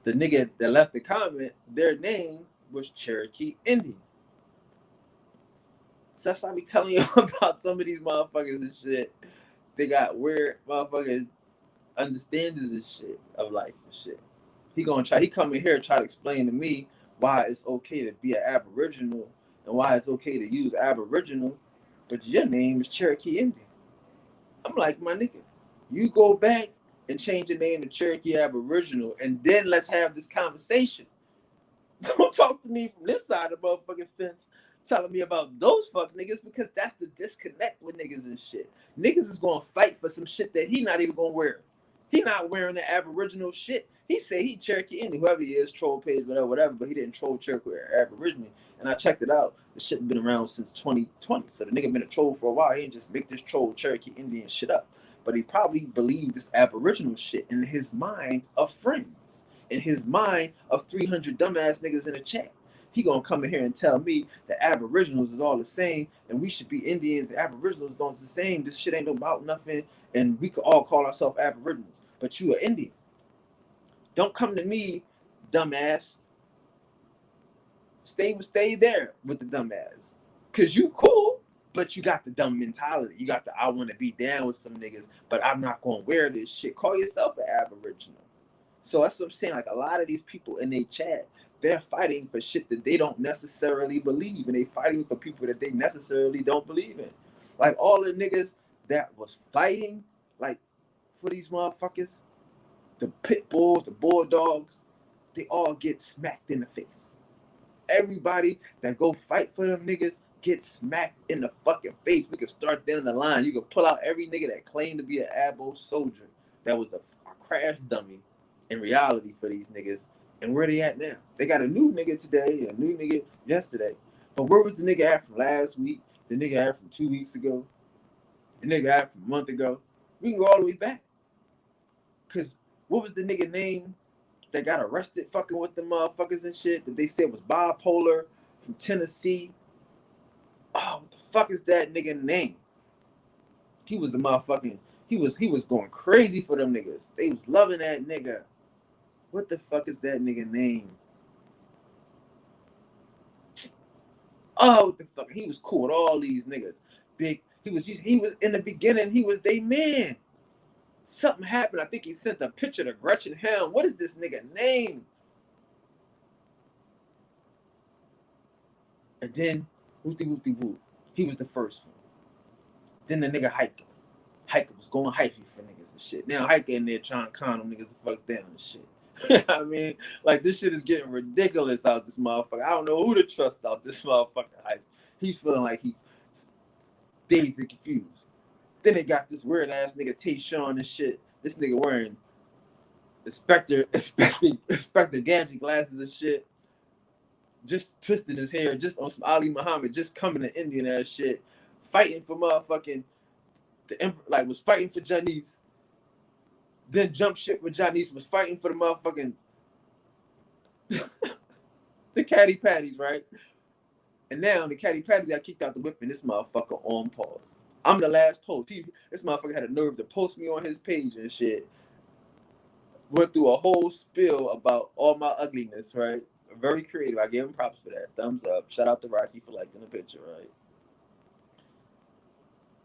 The nigga that left the comment, their name was Cherokee Indian. So that's why I be telling you about some of these motherfuckers and shit. They got weird motherfuckers understandings and shit of life and shit. He come in here and try to explain to me why it's okay to be an Aboriginal and why it's okay to use Aboriginal, but your name is Cherokee Indian. I'm like, my nigga, you go back and change your name to Cherokee Aboriginal, and then let's have this conversation. Don't talk to me from this side of the motherfucking fence telling me about those fuck niggas, because that's the disconnect with niggas and shit. Niggas is gonna fight for some shit that he not even gonna wear. He not wearing the Aboriginal shit. He say he Cherokee Indian, whoever he is, troll page, whatever, but he didn't troll Cherokee or Aboriginal. And I checked it out. The shit been around since 2020. So the nigga been a troll for a while. He didn't just make this troll Cherokee Indian shit up. But he probably believed this Aboriginal shit in his mind of friends. In his mind of 300 dumbass niggas in a chat. He gonna come in here and tell me that Aboriginals is all the same and we should be Indians. Aboriginals don't the same. This shit ain't about nothing. And we could all call ourselves Aboriginals. But you are Indian. Don't come to me, dumbass. Stay there with the dumbass. Cause you cool, but you got the dumb mentality. You got the I want to be down with some niggas, but I'm not gonna wear this shit. Call yourself an Aboriginal. So that's what I'm saying. Like a lot of these people in their chat, they're fighting for shit that they don't necessarily believe, and they fighting for people that they necessarily don't believe in. Like all the niggas that was fighting, like for these motherfuckers, the pit bulls, the bulldogs, they all get smacked in the face. Everybody that go fight for them niggas get smacked in the fucking face. We can start down the line. You can pull out every nigga that claimed to be an Abo soldier that was a crash dummy in reality for these niggas. And where they at now? They got a new nigga today, a new nigga yesterday. But where was the nigga at from last week? The nigga at from 2 weeks ago? The nigga at from a month ago? We can go all the way back. Because what was the nigga name that got arrested fucking with the motherfuckers and shit that they said was bipolar from Tennessee? Oh, what the fuck is that nigga name? He was a motherfucking, he was going crazy for them niggas. They was loving that nigga. What the fuck is that nigga name? Oh, what the fuck? He was cool with all these niggas. Big, he was in the beginning, he was they man. Something happened. I think he sent a picture to Gretchen Helm. What is this nigga name? And then, whoop-de-whoop-de-whoop. He was the first one. Then the nigga Hiker was going hypey for niggas and shit. Now Hiker in there trying to con them niggas the fuck down and shit. I mean, like this shit is getting ridiculous out this motherfucker. I don't know who to trust out this motherfucker. Like, he's feeling like he's dazed and confused. Then they got this weird ass nigga Tayshawn and shit. This nigga wearing Inspector Gadget glasses and shit. Just twisting his hair, just on some Ali Muhammad, just coming to Indian ass shit, fighting for motherfucking like was fighting for Janice. Then jump ship with Janice, was fighting for the motherfucking the Caddy Patties, right? And now the Caddy Patties got kicked out the whip and this motherfucker on pause. I'm the last post. This motherfucker had a nerve to post me on his page and shit. Went through a whole spiel about all my ugliness, right? Very creative. I gave him props for that. Thumbs up. Shout out to Rocky for liking the picture, right?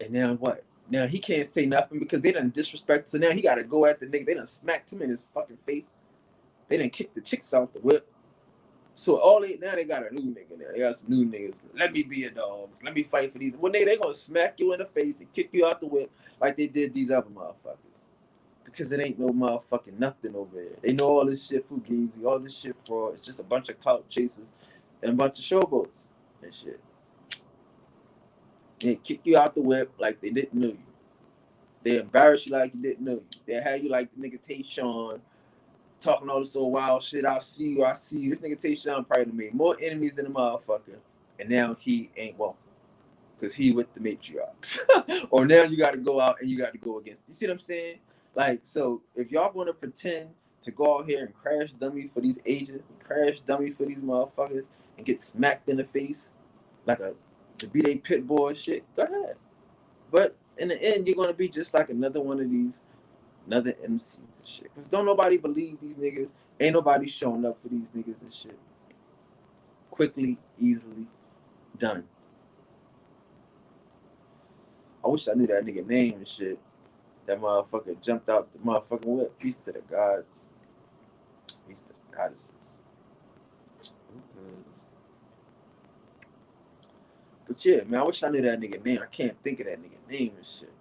And now what? Now he can't say nothing because they done disrespect. So now he got to go at the nigga. They done smacked him in his fucking face. They done kicked the chicks out the whip. So now they got a new nigga now. They got some new niggas. Let me be a dog. Let me fight for these. One day they gonna smack you in the face and kick you out the whip like they did these other motherfuckers. Because it ain't no motherfucking nothing over there. They know all this shit fugazi, all this shit fraud. It's just a bunch of clout chasers and a bunch of showboats and shit. They kick you out the whip like they didn't know you. They embarrass you like you didn't know you. They had you like the nigga Tayshawn talking all this old wild shit. I see you. This nigga Tayshawn probably made more enemies than a motherfucker. And now he ain't welcome. Because he with the matriarchs. Or now you got to go out and you got to go against. You see what I'm saying? Like, so if y'all want to pretend to go out here and crash dummy for these agents and crash dummy for these motherfuckers and get smacked in the face like to be they pit bull and shit, go ahead. But in the end, you're going to be just like another one of these, another MCs and shit. Because don't nobody believe these niggas. Ain't nobody showing up for these niggas and shit. Quickly, easily, done. I wish I knew that nigga name and shit. That motherfucker jumped out the motherfucking whip. Peace to the gods. Peace to the goddesses. But yeah, man, I wish I knew that nigga name. I can't think of that nigga name and shit.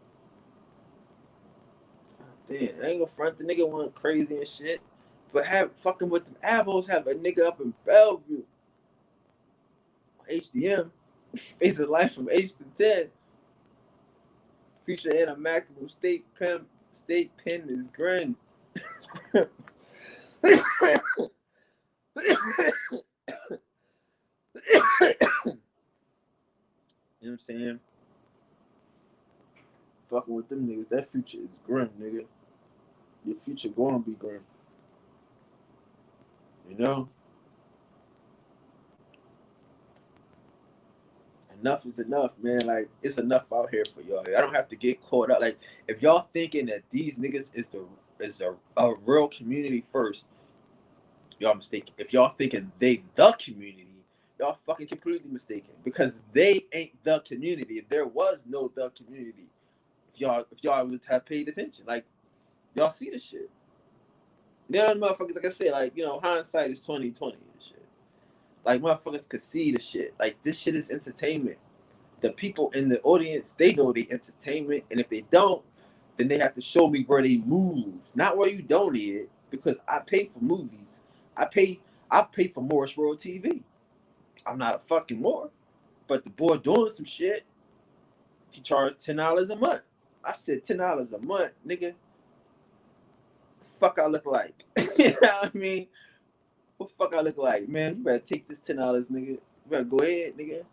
Damn, I ain't gonna front the nigga went crazy and shit. But fucking with them Avos, have a nigga up in Bellevue. HDM. Face of life from H to 10. Feature in a maximum state pen is grin. You know what I'm saying? Fucking with them niggas, that future is grim, nigga. Your future gonna be grim. You know? Enough is enough, man. Like, it's enough out here for y'all. I don't have to get caught up. Like, if y'all thinking that these niggas is a real community first, y'all mistaken. If y'all thinking they the community, y'all fucking completely mistaken. Because they ain't the community. There was no the community. If y'all would have paid attention. Like, y'all see the shit. You know, motherfuckers, like I said, like, you know, hindsight is 20/20 and shit. Like, motherfuckers could see the shit. Like, this shit is entertainment. The people in the audience, they know they entertainment. And if they don't, then they have to show me where they move. Not where you donated. Because I pay for movies. I pay for Morris World TV. I'm not a fucking Moore. But the boy doing some shit, he charged $10 a month. I said $10 a month, nigga. The fuck I look like? You know what I mean? What the fuck I look like, man? You better take this $10, nigga. You better go ahead, nigga.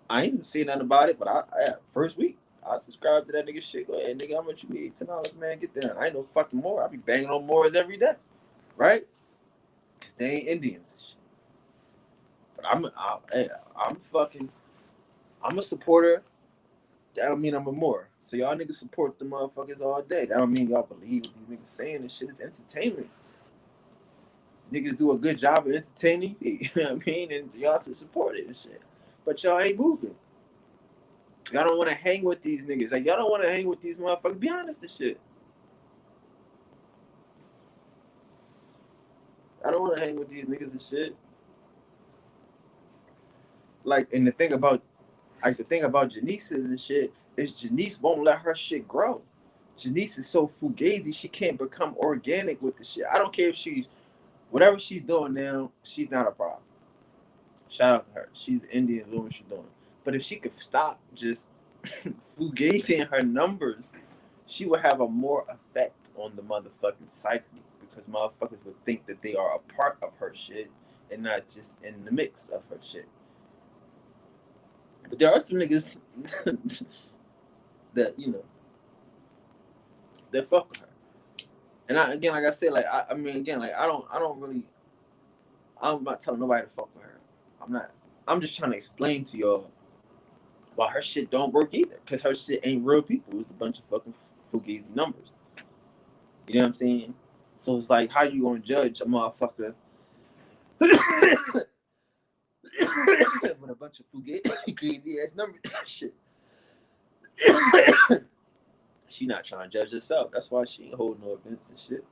I ain't even saying nothing about it, but I first week I subscribed to that nigga shit. Go ahead, nigga. How much you need? $10, man. Get down. I ain't no fucking more. I be banging on Moors every day, right? Cause they ain't Indians and shit. But I'm a supporter. That don't mean I'm a Moor. So y'all niggas support the motherfuckers all day. That don't mean y'all believe what these niggas saying. This shit is entertainment. Niggas do a good job of entertaining, you know what I mean? And y'all should support it and shit. But y'all ain't moving. Y'all don't want to hang with these niggas. Like, y'all don't want to hang with these motherfuckers. Be honest and shit. I don't want to hang with these niggas and shit. Like, and the thing about Janice is and shit is Janice won't let her shit grow. Janice is so fugazi, she can't become organic with the shit. I don't care if she's whatever she's doing now, she's not a problem. Shout out to her. She's Indian doing what she's doing. But if she could stop just fugazing her numbers, she would have a more effect on the motherfucking psyche because motherfuckers would think that they are a part of her shit and not just in the mix of her shit. But there are some niggas that, you know, that fuck with her. And again, like I said, like I mean, again, like I don't really, I'm not telling nobody to fuck with her. I'm not. I'm just trying to explain to y'all why her shit don't work either. Because her shit ain't real people. It's a bunch of fucking fugazi numbers. You know what I'm saying? So it's like, how you gonna judge a motherfucker with a bunch of fugazi ass numbers? Shit. She not trying to judge herself. That's why she ain't holding no events and shit.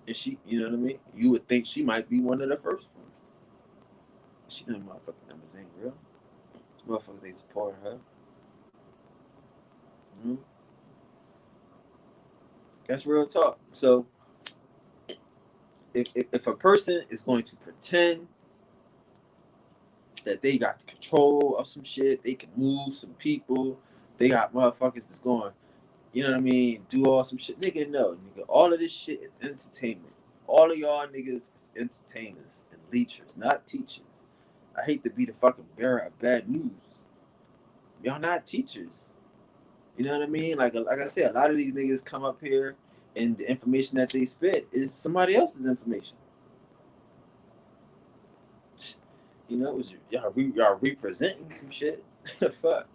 And she, you know what I mean? You would think she might be one of the first ones. She know motherfucking numbers ain't real. These motherfuckers ain't supporting her. Mm-hmm. That's real talk. So if a person is going to pretend that they got the control of some shit, they can move some people, they got motherfuckers that's going, you know what I mean, do all some shit. Nigga, no, nigga. All of this shit is entertainment. All of y'all niggas is entertainers and leechers, not teachers. I hate to be the fucking bearer of bad news. Y'all not teachers. You know what I mean? Like I said, a lot of these niggas come up here and the information that they spit is somebody else's information. You know, y'all representing some shit. Fuck.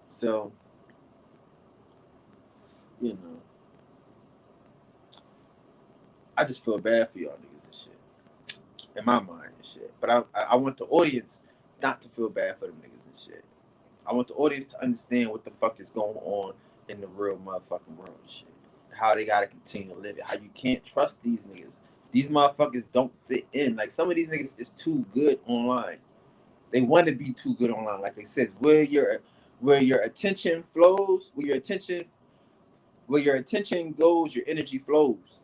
So, you know, I just feel bad for y'all niggas and shit. In my mind and shit. But I want the audience not to feel bad for them niggas and shit. I want the audience to understand what the fuck is going on in the real motherfucking world and shit. How they gotta continue to live it. How you can't trust these niggas. These motherfuckers don't fit in. Like some of these niggas is too good online. They want to be too good online. Like I said, where your attention flows, where your attention goes, your energy flows.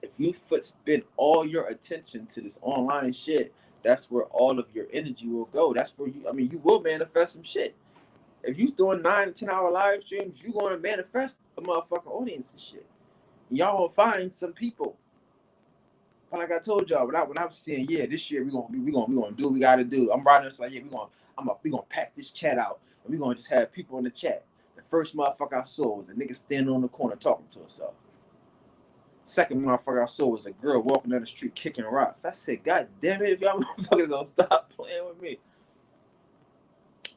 If you spend all your attention to this online shit, that's where all of your energy will go. That's where you will manifest some shit. If you doing 9 to 10 hour live streams, you gonna manifest a motherfucking audience and shit. Y'all gonna find some people. But like I told y'all, when I was saying, yeah, this year we gonna do what we gotta do. I'm riding it's like, yeah, we gonna pack this chat out and we gonna just have people in the chat. The first motherfucker I saw was a nigga standing on the corner talking to herself. Second motherfucker I saw was a girl walking down the street kicking rocks. I said, God damn it, if y'all motherfuckers don't stop playing with me.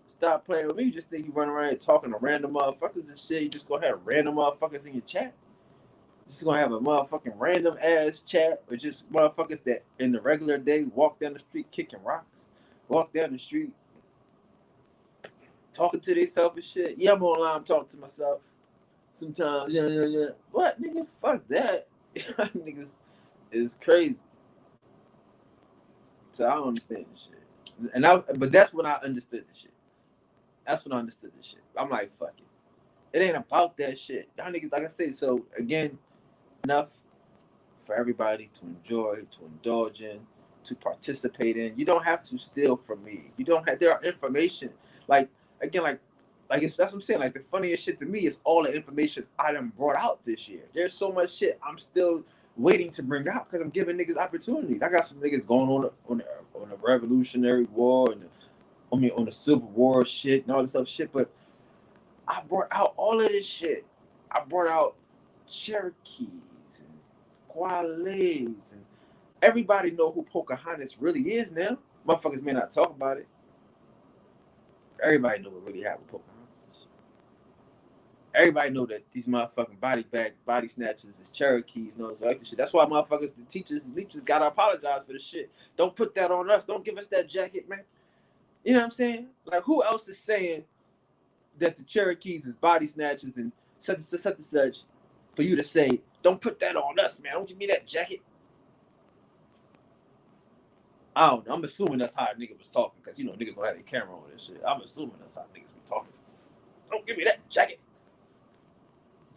Stop playing with me. You just think you run around here talking to random motherfuckers and shit. You just gonna have random motherfuckers in your chat. You just gonna have a motherfucking random ass chat or just motherfuckers that in the regular day walk down the street kicking rocks. Walk down the street talking to themselves and shit. Yeah, I'm online, I'm talking to myself. Sometimes, yeah. What, nigga? Fuck that. Niggas is crazy. So I don't understand this shit. But that's when I understood this shit. That's when I understood this shit. I'm like, fuck it. It ain't about that shit. Y'all niggas, like I say, so again, enough for everybody to enjoy, to indulge in, to participate in. You don't have to steal from me. You don't have, there are information. Like, again, that's what I'm saying. Like, the funniest shit to me is all the information I done brought out this year. There's so much shit I'm still waiting to bring out because I'm giving niggas opportunities. I got some niggas going on the Revolutionary War and on the Civil War shit and all this other shit, but I brought out all of this shit. I brought out Cherokees and Qualays and everybody know who Pocahontas really is now. Motherfuckers may not talk about it. Everybody know what really happened with Pocahontas. Everybody know that these motherfucking body snatchers is Cherokees and all this other shit. That's why motherfuckers, the teachers, the leechers gotta apologize for the shit. Don't put that on us. Don't give us that jacket, man. You know what I'm saying? Like, who else is saying that the Cherokees is body snatchers and such for you to say, don't put that on us, man. Don't give me that jacket. I don't know. I'm assuming that's how a nigga was talking because you know niggas don't have their camera on and shit. I'm assuming that's how niggas be talking. Don't give me that jacket.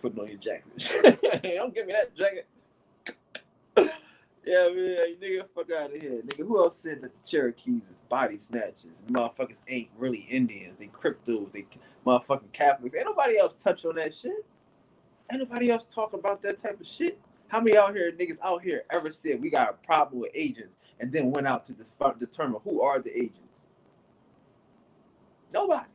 Putting on your jacket. Don't give me that jacket. Yeah, man, nigga, fuck out of here, nigga. Who else said that the Cherokees is body snatchers? Motherfuckers ain't really Indians. They cryptos. They motherfucking Catholics. Ain't nobody else touch on that shit. Ain't nobody else talk about that type of shit. How many niggas out here ever said we got a problem with agents and then went out to determine who are the agents? Nobody.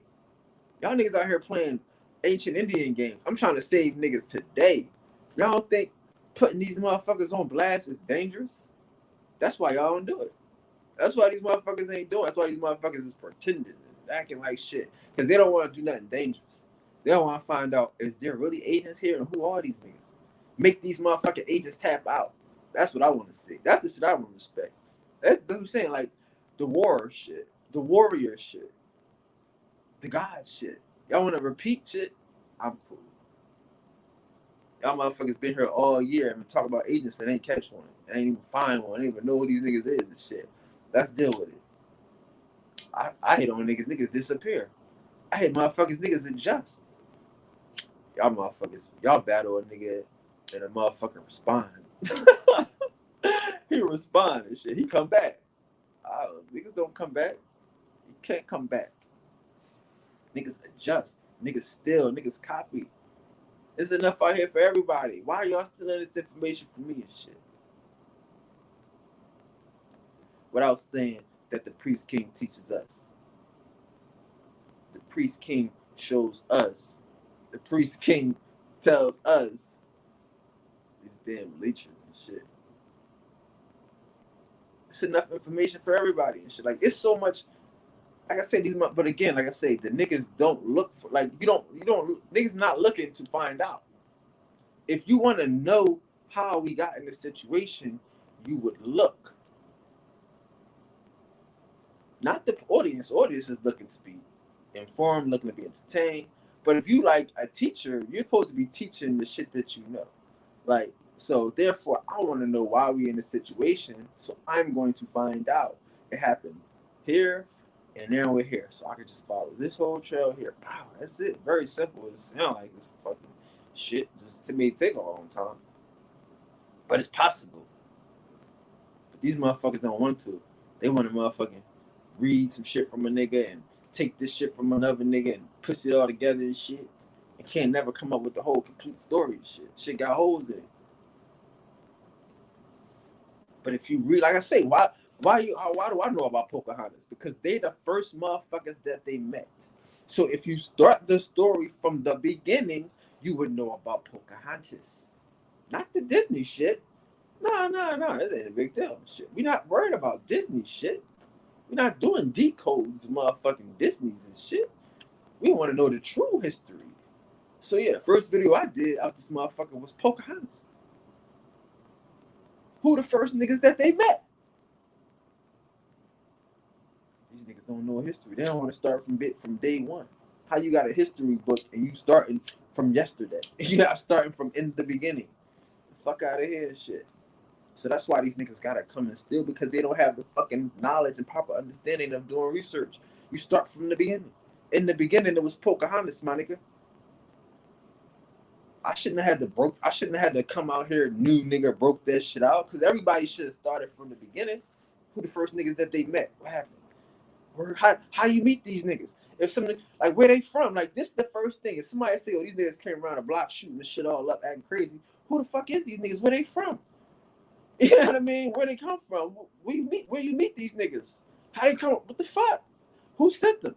Y'all niggas out here playing ancient Indian games. I'm trying to save niggas today. Y'all don't think putting these motherfuckers on blast is dangerous? That's why y'all don't do it. That's why these motherfuckers ain't doing it. That's why these motherfuckers is pretending and acting like shit. Because they don't want to do nothing dangerous. They don't want to find out, is there really agents here and who are these niggas? Make these motherfucking agents tap out. That's what I want to see. That's the shit I want to respect. That's what I'm saying. Like, the war shit. The warrior shit. The God shit. Y'all want to repeat shit? I'm cool. Y'all motherfuckers been here all year and talk about agents and ain't catch one. Ain't even find one. Ain't even know who these niggas is and shit. Let's deal with it. I hate on niggas. Niggas disappear. I hate motherfuckers. Niggas adjust. Y'all motherfuckers. Y'all battle a nigga and a motherfucker respond. He respond and shit. He come back. Niggas don't come back. You can't come back. Niggas adjust. Niggas steal. Niggas copy. There's enough out here for everybody. Why are y'all stealing this information from me and shit? Without saying that the priest king teaches us. The priest king shows us. The priest king tells us. These damn leeches and shit. It's enough information for everybody and shit. Like, it's so much. Like I said, but again, like I say, the niggas don't look for, like, niggas not looking to find out. If you want to know how we got in this situation, you would look. Not the audience. Audience is looking to be informed, looking to be entertained. But if you like a teacher, you're supposed to be teaching the shit that you know. Like, so therefore, I want to know why we in this situation. So I'm going to find out. It happened here. And now we're here, so I can just follow this whole trail here. Wow, that's it. Very simple. It sounds like this fucking shit. Just to me, take a long time, but it's possible. But these motherfuckers don't want to. They want to motherfucking read some shit from a nigga and take this shit from another nigga and push it all together and shit. And can't never come up with the whole complete story and shit. Shit got holes in it. But if you read, like I say, why do I know about Pocahontas? Because they the first motherfuckers that they met. So if you start the story from the beginning, you would know about Pocahontas. Not the Disney shit. No. That ain't a big deal. Shit. We're not worried about Disney shit. We're not doing decodes, motherfucking Disney's and shit. We want to know the true history. So yeah, the first video I did out this motherfucker was Pocahontas. Who the first niggas that they met? These niggas don't know history. They don't want to start from day one. How you got a history book and you starting from yesterday? You're not starting from in the beginning. The fuck out of here and shit. So that's why these niggas gotta come and steal, because they don't have the fucking knowledge and proper understanding of doing research. You start from the beginning. In the beginning, it was Pocahontas, my nigga. I shouldn't have had to come out here new nigga broke that shit out, because everybody should have started from the beginning. Who the first niggas that they met? What happened? Or how you meet these niggas? If somebody, like, where they from? Like, this is the first thing. If somebody say, oh, these niggas came around the block shooting this shit all up, acting crazy, who the fuck is these niggas? Where they from? You know what I mean? Where they come from? Where you meet these niggas? How they come? What the fuck? Who sent them?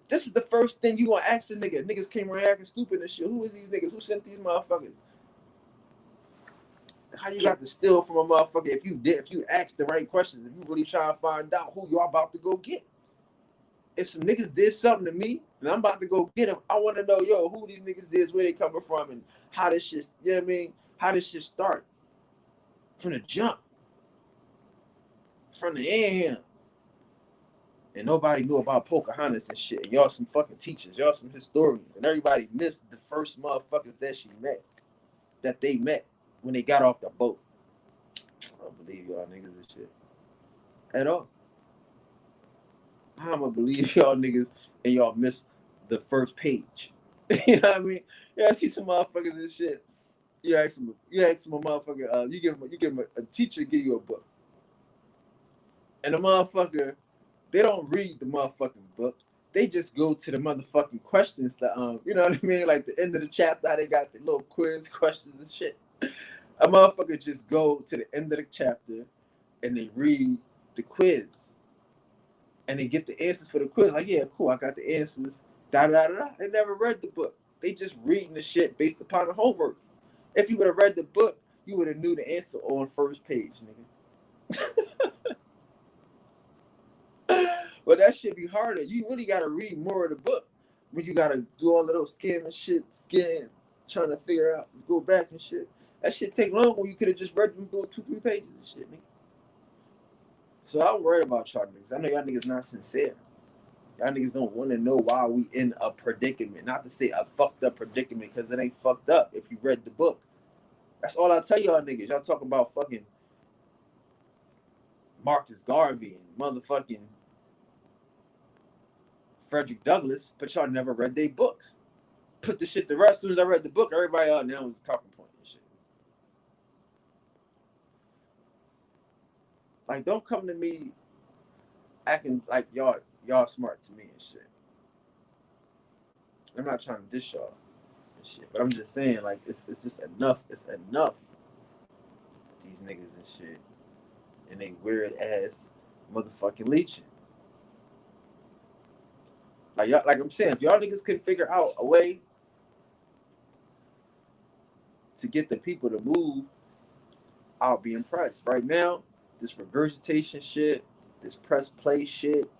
This is the first thing you gonna ask the nigga. Niggas came around acting stupid and shit. Who is these niggas? Who sent these motherfuckers? How you got to steal from a motherfucker if you ask the right questions, if you really trying to find out who y'all about to go get? If some niggas did something to me and I'm about to go get them, I want to know, yo, who these niggas is, where they coming from, and how this shit, you know what I mean? How this shit start from the jump, from the end. And nobody knew about Pocahontas and shit. And y'all some fucking teachers, y'all some historians, and everybody missed the first motherfuckers that they met when they got off the boat. I don't believe y'all niggas and shit at all. How am I believe y'all niggas and y'all miss the first page? You know what I mean? Yeah, I see some motherfuckers and shit. You ask them a motherfucker, you give them a teacher give you a book. And the motherfucker, they don't read the motherfucking book. They just go to the motherfucking questions that you know what I mean? Like the end of the chapter, how they got the little quiz questions and shit. A motherfucker just go to the end of the chapter and they read the quiz. And they get the answers for the quiz. Like, yeah, cool, I got the answers. Da da da da. They never read the book. They just reading the shit based upon the homework. If you would have read the book, you would have knew the answer on first page, nigga. But that shit be harder. You really gotta read more of the book. When you gotta do all of those scamming shit, trying to figure out, go back and shit. That shit take long when you could have just read them through 2-3 pages and shit, nigga. So I'm worried about y'all niggas. I know y'all niggas not sincere. Y'all niggas don't want to know why we in a predicament. Not to say a fucked up predicament, because it ain't fucked up if you read the book. That's all I tell y'all niggas. Y'all talk about fucking Marcus Garvey and motherfucking Frederick Douglass, but y'all never read their books. Put the shit to rest. As soon as I read the book, everybody out now was a talking point and shit. Like, don't come to me acting like y'all smart to me and shit. I'm not trying to dish y'all and shit, but I'm just saying, like, it's just enough. It's enough. These niggas and shit, and they weird ass motherfucking leeching. Like y'all, like I'm saying, if y'all niggas could figure out a way to get the people to move, I'll be impressed. Right now, this regurgitation shit, this press play shit,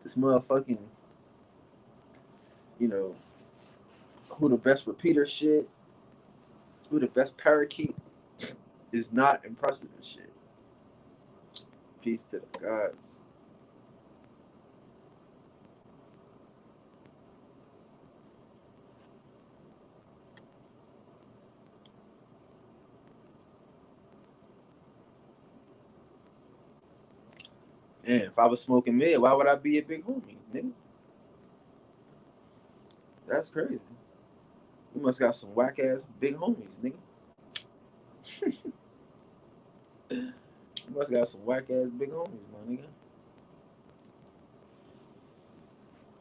this motherfucking, you know, who the best repeater shit, who the best parakeet is not impressive and shit. Peace to the gods. Man, if I was smoking mid, why would I be a big homie, nigga? That's crazy. You must got some whack ass big homies, nigga. You must got some whack ass big homies, my nigga.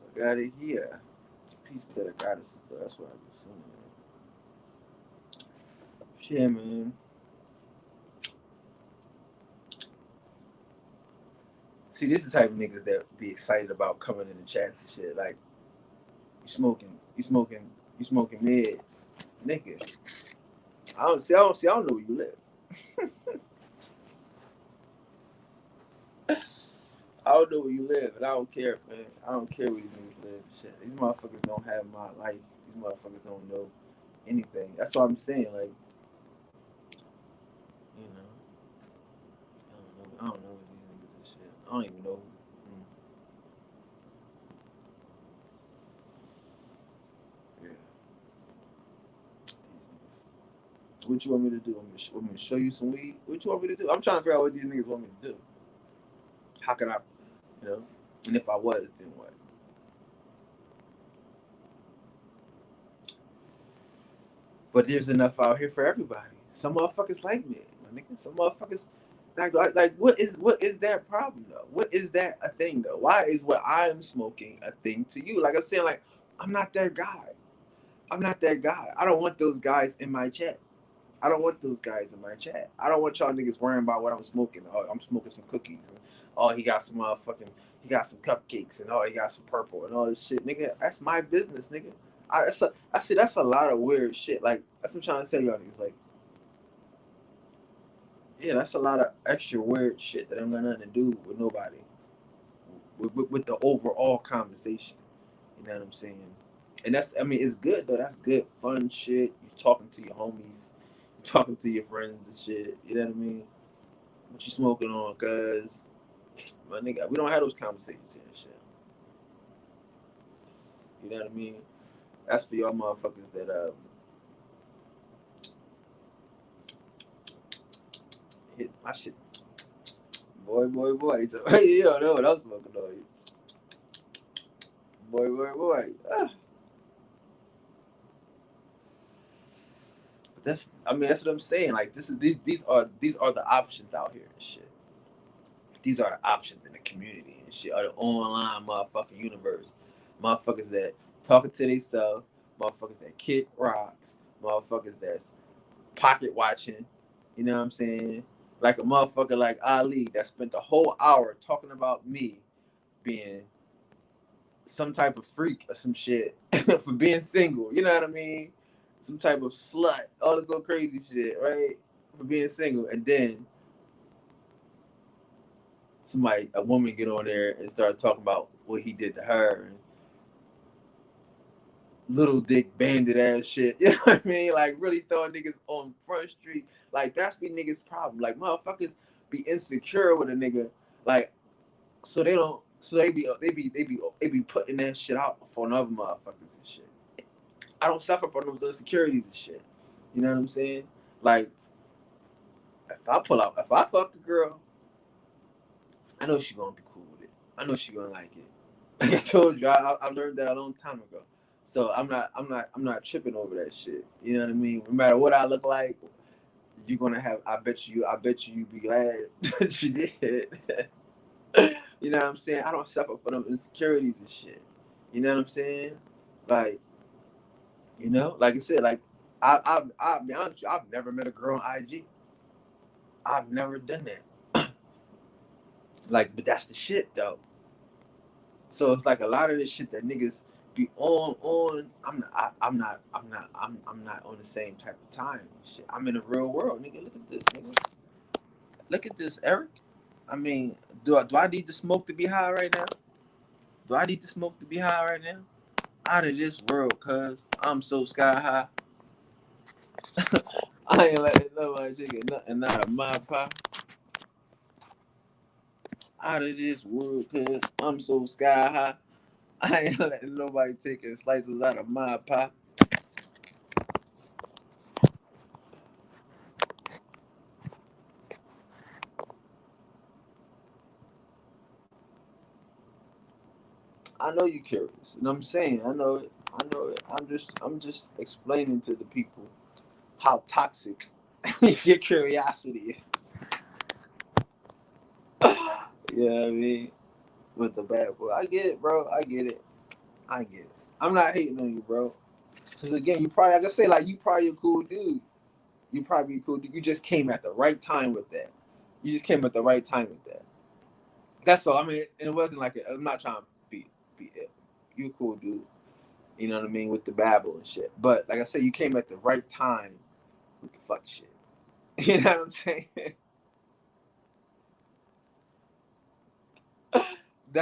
I got it here. Peace to the goddesses, though. That's what I was saying, man. Shit, man. See, this is the type of niggas that be excited about coming in the chats and shit. Like, you smoking mid, nigga. I don't know where you live. I don't know where you live, and I don't care, man. I don't care where these niggas live. Shit, these motherfuckers don't have my life. These motherfuckers don't know anything. That's what I'm saying. Like, you know, I don't know what these niggas and shit. I don't even know. Yeah, these niggas. What you want me to do? Want me to show you some weed? What you want me to do? I'm trying to figure out what these niggas want me to do. How can I, you know? And if I was, then what? But there's enough out here for everybody. Some motherfuckers like me, my nigga. Some motherfuckers like what is that problem though? What is that a thing though? Why is what I'm smoking a thing to you? Like I'm saying, like I'm not that guy. I'm not that guy. I don't want those guys in my chat. I don't want those guys in my chat. I don't want y'all niggas worrying about what I'm smoking. Oh, I'm smoking some cookies. And, oh, he got some he got some cupcakes. And oh, he got some purple and all this shit. Nigga, that's my business, nigga. I see that's a lot of weird shit. Like, that's what I'm trying to tell y'all niggas. Like, yeah, that's a lot of extra weird shit that ain't got nothing to do with nobody. With the overall conversation. You know what I'm saying? And that's, I mean, it's good though. That's good, fun shit. You talking to your homies, you talking to your friends and shit. You know what I mean? What you smoking on? Cause my nigga, we don't have those conversations here and shit. You know what I mean? That's for y'all motherfuckers that hit my shit. Boy. You don't know what I'm smoking on. boy. But that's what I'm saying. Like these are the options out here and shit. These are the options in the community and shit. Or the online motherfucking universe. Motherfuckers that talking to themselves, motherfuckers that kick rocks, motherfuckers that's pocket watching, you know what I'm saying? Like a motherfucker like Ali that spent the whole hour talking about me being some type of freak or some shit for being single, you know what I mean? Some type of slut, all this little crazy shit, right? For being single. And then a woman get on there and start talking about what he did to her and little dick bandit ass shit. You know what I mean? Like really throwing niggas on Front Street. Like that's be niggas' problem. Like motherfuckers be insecure with a nigga. Like so they be putting that shit out for other motherfuckers and shit. I don't suffer from those insecurities and shit. You know what I'm saying? Like if I fuck a girl, I know she gonna be cool with it. I know she gonna like it. Like I told you, I learned that a long time ago. So I'm not tripping over that shit. You know what I mean? No matter what I look like, you're gonna have. I bet you be glad that you did. You know what I'm saying? I don't suffer from them insecurities and shit. You know what I'm saying? Like, like I said, like I'll be honest with you, I've never met a girl on IG. I've never done that. Like, but that's the shit though. So it's like a lot of this shit that niggas be on. I'm not on the same type of time. Shit. I'm in the real world, nigga. Look at this, nigga. Look at this, Eric. I mean, do I need to smoke to be high right now? Do I need to smoke to be high right now? Out of this world, cuz I'm so sky high. I ain't letting nobody take nothing out of my pie. Out of this world, cuz I'm so sky high. I ain't letting nobody taking slices out of my pie. I know you're curious, and I'm saying I know it. I know it. I'm just explaining to the people how toxic your curiosity is. You know what I mean? With the bad boy, I get it, bro. I get it. I'm not hating on you, bro. Because again, you probably, like I say, like you probably a cool dude. You probably a cool dude. You just came at the right time with that. You just came at the right time with that. That's all. I mean, and it wasn't like I'm not trying to be it. You a cool dude. You know what I mean, with the babble and shit. But like I said, you came at the right time with the fuck shit. You know what I'm saying?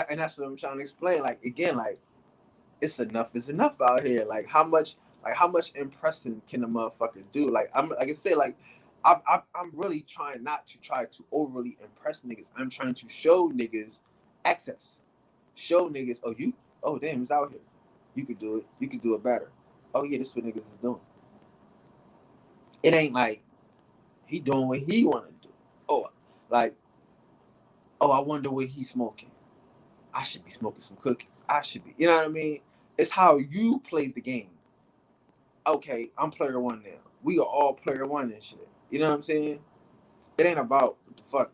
And that's what I'm trying to explain. Like again, like it's enough is enough out here. How much impressing can a motherfucker do? Like like I say, like I'm really trying not to try to overly impress niggas. I'm trying to show niggas access. Show niggas, oh damn, it's out here. You could do it. You could do it better. Oh yeah, this is what niggas is doing. It ain't like he doing what he want to do. Oh, like, I wonder what he's smoking. I should be smoking some cookies. I should be. You know what I mean? It's how you play the game. Okay, I'm player one now. We are all player one and shit. You know what I'm saying? It ain't about what the fuck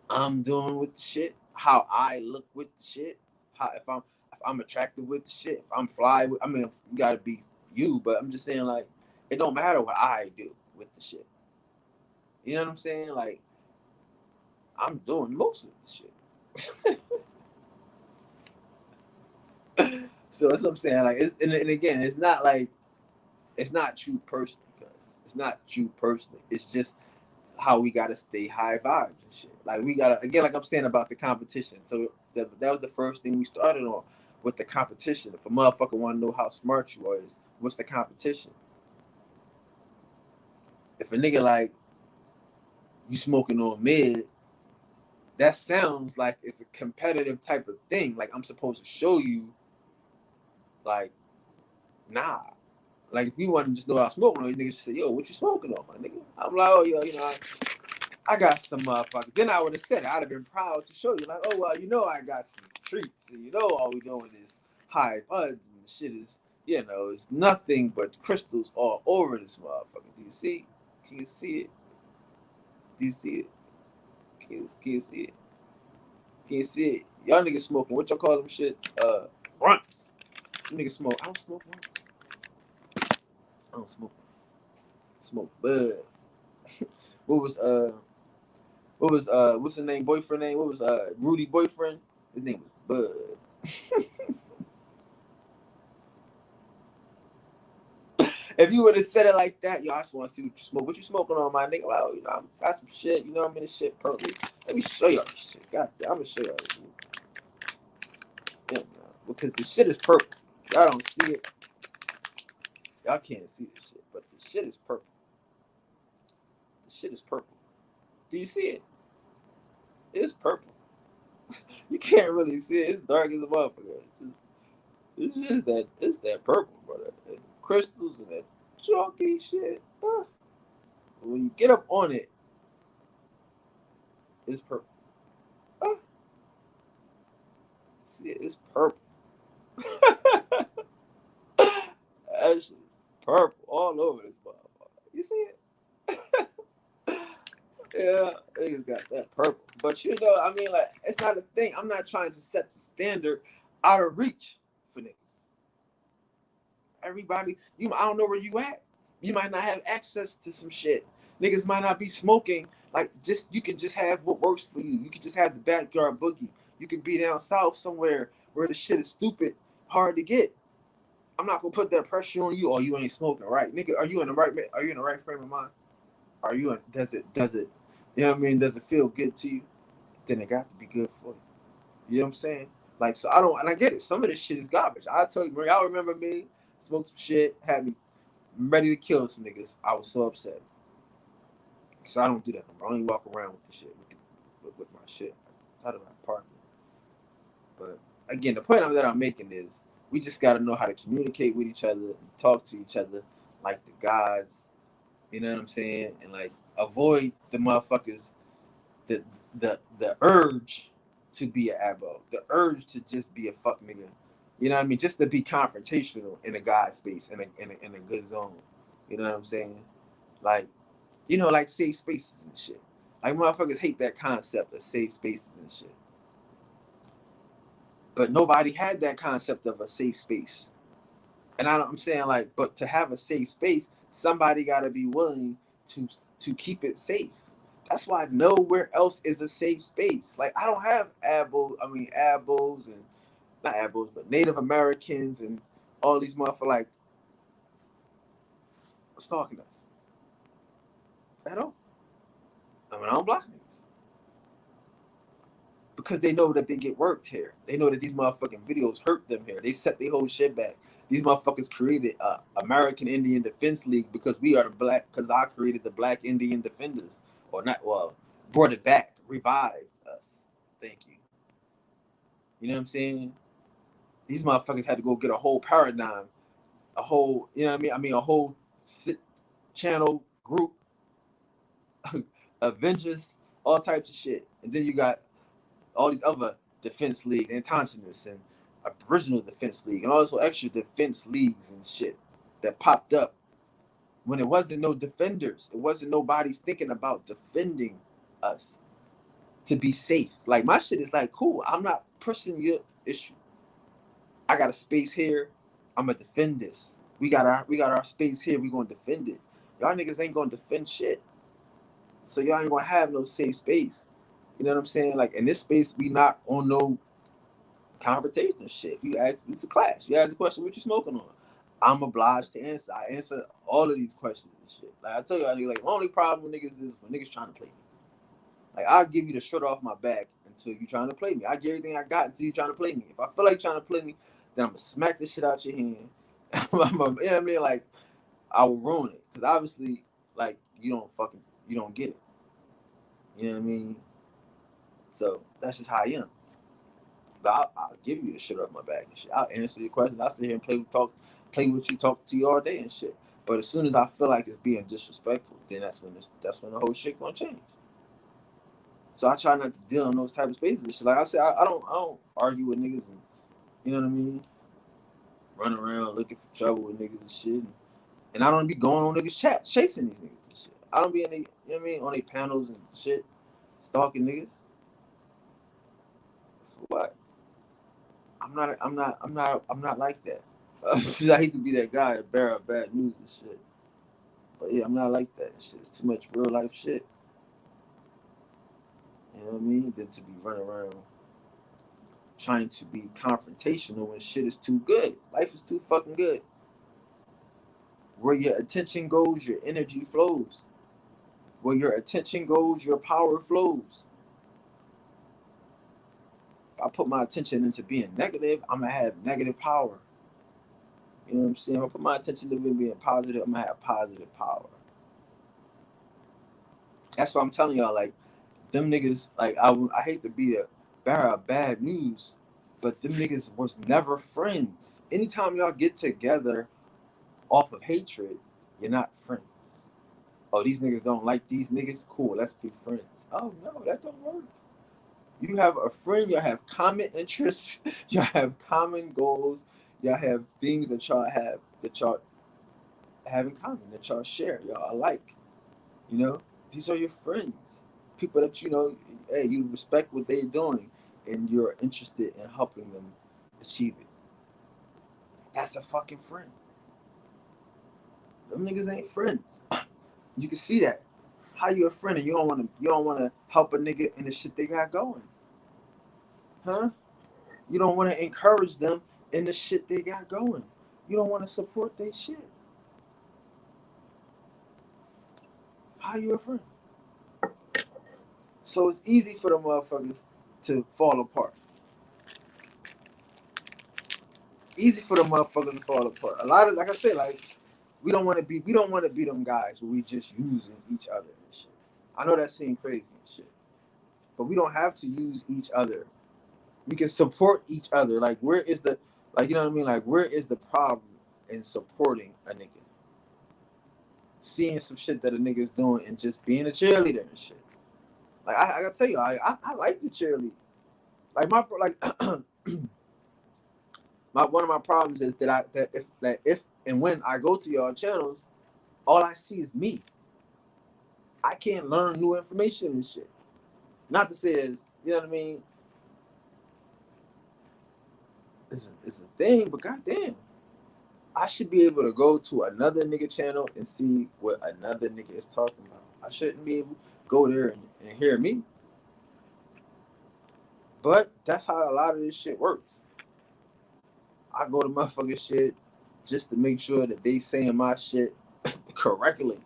I'm doing with the shit, how I look with the shit, how if I'm attractive with the shit, if I'm fly with. I mean, you gotta be you, but I'm just saying like it don't matter what I do with the shit. You know what I'm saying? Like I'm doing most of the shit. So that's what I'm saying. Like it's and again, it's not like it's not you personally, cause it's not you personally. It's just how we gotta stay high vibes and shit. Like we gotta again, like I'm saying about the competition. So that was the first thing we started on with the competition. If a motherfucker want to know how smart you are, is what's the competition? If a nigga like you smoking on mid, that sounds like it's a competitive type of thing. Like I'm supposed to show you, like, nah. Like if you want to just know what I'm smoking on, you niggas say, yo, what you smoking on, my nigga? I'm like, oh, yo, I got some motherfucker. Then I would have said it. I'd have been proud to show you, like, oh well, I got some streets. And you know, all we doing is high buds and shit is, you know, it's nothing but crystals all over this motherfucker. Do you see? Can you see it? Do you see it? Can you see it? Can you see it? Y'all niggas smoking. What y'all call them shits? Blunts. Niggas smoke. I don't smoke blunts. I don't smoke. Smoke bud. what was what's the name? Boyfriend name? What was Rudy boyfriend? His name was Bud. If you would have said it like that, yo, I just want to see what you smoke. What you smoking on, my nigga? Well, you know, I'm got some shit. You know, I'm in this shit perfect. Let me show y'all this shit. God damn, I'm gonna show y'all this. Yeah, because the shit is purple. Y'all don't see it. Y'all can't see this shit, but the shit is purple. The shit is purple. Do you see it? It's purple. You can't really see it. It's dark as a motherfucker. It's that purple, brother. And crystals and that chalky shit. When you get up on it, it's purple. See it? It's purple. That shit purple all over this motherfucker. You see it? Yeah, niggas got that purple. But you know, I mean, like, it's not a thing. I'm not trying to set the standard out of reach for niggas. Everybody, I don't know where you at. You might not have access to some shit. Niggas might not be smoking. Like, you can just have what works for you. You can just have the backyard boogie. You can be down south somewhere where the shit is stupid, hard to get. I'm not gonna put that pressure on you. Oh, you ain't smoking, right, nigga? Are you in the right frame of mind? Does it, you know what I mean? Does it feel good to you? Then it got to be good for you. You know what I'm saying? Like, so and I get it. Some of this shit is garbage. I tell you, y'all remember me, smoked some shit, had me ready to kill some niggas. I was so upset. So I don't do that no more. I only walk around with the shit, with my shit out of my apartment. But again, the point that I'm making is we just got to know how to communicate with each other and talk to each other like the gods. You know what I'm saying? And like avoid the motherfuckers, the urge to be an abo, the urge to just be a fuck nigga. You know what I mean? Just to be confrontational in a God space, in a good zone. You know what I'm saying? Like, you know, like safe spaces and shit. Like motherfuckers hate that concept of safe spaces and shit. But nobody had that concept of a safe space. And I'm saying, like, but to have a safe space, somebody got to be willing to keep it safe. That's why nowhere else is a safe space. Like, I don't have abos and not abos, but Native Americans and all these motherfuckers like stalking us at all. I mean, I don't block niggas because they know that they get worked here. They know that these motherfucking videos hurt them here. They set their whole shit back. These motherfuckers created American Indian Defense League because because I created the Black Indian Defenders, or not, well, brought it back, revived us. Thank you. You know what I'm saying? These motherfuckers had to go get a whole paradigm, a whole, you know what I mean? I mean, a whole channel group, Avengers, all types of shit. And then you got all these other Defense League, Indigenous and Aboriginal Defense League, and also extra defense leagues and shit that popped up when it wasn't no defenders. It wasn't nobody's thinking about defending us to be safe. Like, my shit is like, cool, I'm not pushing your issue. I got a space here. I'm gonna defend this. We got our space here. We gonna defend it. Y'all niggas ain't gonna defend shit. So y'all ain't gonna have no safe space. You know what I'm saying? Like, in this space, we not on no confrontation shit. If you ask, it's a class. You ask the question, what you smoking on? I'm obliged to answer. I answer all of these questions and shit. Like, I tell you, like, my only problem with niggas is when niggas trying to play me. Like, I'll give you the shirt off my back until you trying to play me. I give everything I got until you trying to play me. If I feel like trying to play me, then I'm gonna smack this shit out your hand. You know what I mean? Like, I will ruin it. Because obviously, like, you don't get it. You know what I mean? So that's just how I am. But I'll give you the shit off my back and shit. I'll answer your questions. I'll sit here and play with you, talk to you all day and shit. But as soon as I feel like it's being disrespectful, then that's when the whole shit gonna change. So I try not to deal in those type of spaces and shit. Like I said, I don't argue with niggas and you know what I mean? Run around looking for trouble with niggas and shit. And I don't be going on niggas chats, chasing these niggas and shit. I don't be in the, you know what I mean, on their panels and shit, stalking niggas. For what? I'm not like that. I hate to be that guy that bear up bad news and shit. But yeah, I'm not like that shit. It's too much real life shit. You know what I mean? Than to be running around trying to be confrontational when shit is too good. Life is too fucking good. Where your attention goes, your energy flows. Where your attention goes, your power flows. If I put my attention into being negative, I'm gonna have negative power. You know what I'm saying? If I put my attention to being positive, I'm gonna have positive power. That's what I'm telling y'all. Like them niggas, like I hate to be a bearer of bad news, but them niggas was never friends. Anytime y'all get together off of hatred, you're not friends. Oh, these niggas don't like these niggas? Cool, let's be friends. Oh no, that don't work. You have a friend, y'all have common interests, y'all have common goals, y'all have things that y'all have in common, that y'all share, y'all alike. You know, these are your friends. People that you know, hey, you respect what they're doing and you're interested in helping them achieve it. That's a fucking friend. Them niggas ain't friends. You can see that. How you a friend and you don't wanna help a nigga in the shit they got going? Huh? You don't wanna encourage them in the shit they got going. You don't wanna support their shit. How you a friend? So it's easy for the motherfuckers to fall apart. Easy for the motherfuckers to fall apart. A lot of, like I said, like we don't want to be them guys where we just using each other and shit. I know that seems crazy and shit, but we don't have to use each other. We can support each other. Like where is the, like you know what I mean? Like where is the problem in supporting a nigga? Seeing some shit that a nigga's doing and just being a cheerleader and shit. Like I gotta tell you, I like the cheerlead. Like my one of my problems is that if and when I go to y'all channels, all I see is me. I can't learn new information and shit. Not to say it's, you know what I mean? It's a thing, but goddamn, I should be able to go to another nigga channel and see what another nigga is talking about. I shouldn't be able to go there and hear me. But that's how a lot of this shit works. I go to motherfucking shit just to make sure that they saying my shit correctly.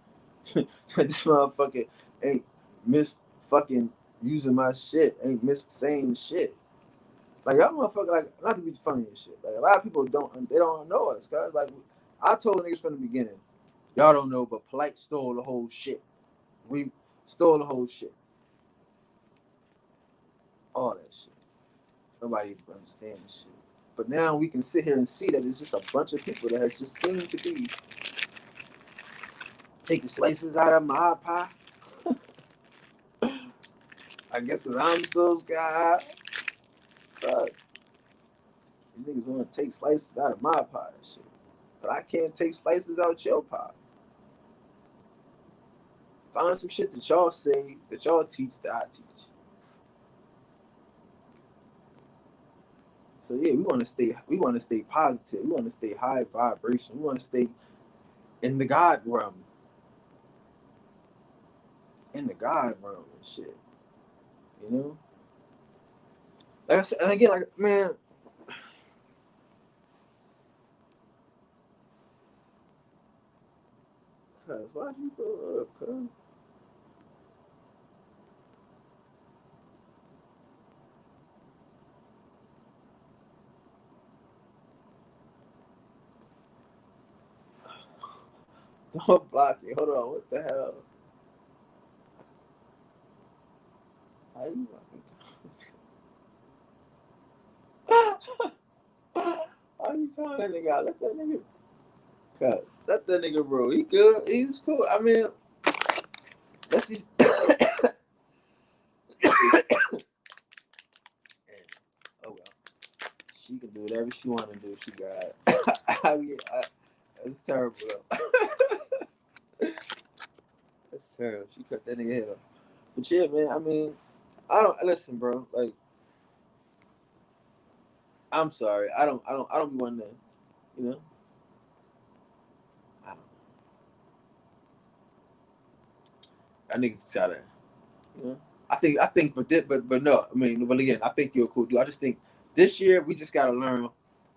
This motherfucker ain't miss fucking using my shit, ain't miss saying shit. Like y'all motherfucker, like not to be funny and shit. Like a lot of people don't know us, cause like I told niggas from the beginning, y'all don't know, but Polite stole the whole shit. We stole the whole shit. All that shit. Nobody even understand this shit. But now we can sit here and see that it's just a bunch of people that has just seemed to be taking slices out of my pie. I guess because I'm so sky. Fuck. These niggas want to take slices out of my pie and shit. But I can't take slices out your pie. Find some shit that y'all say, that y'all teach, that I teach. So yeah, we want to stay positive. We want to stay high vibration. We want to stay in the God realm. In the God realm and shit. You know? Like I said, and again, like, man, cuz, why'd you grow up, cuz? Don't block me. Hold on. What the hell? How you How you telling that nigga out? Let that nigga cut. Let that nigga bro. He good. He was cool. I mean, let these do whatever she want to do. She got. It's terrible though. That's terrible. She cut that nigga head off. But yeah, man. I mean, I don't listen, bro. Like, I'm sorry. I don't be one to, you know. I don't. I niggas gotta, you know. But no. I mean, but again, I think you're a cool dude. I just think this year we just gotta learn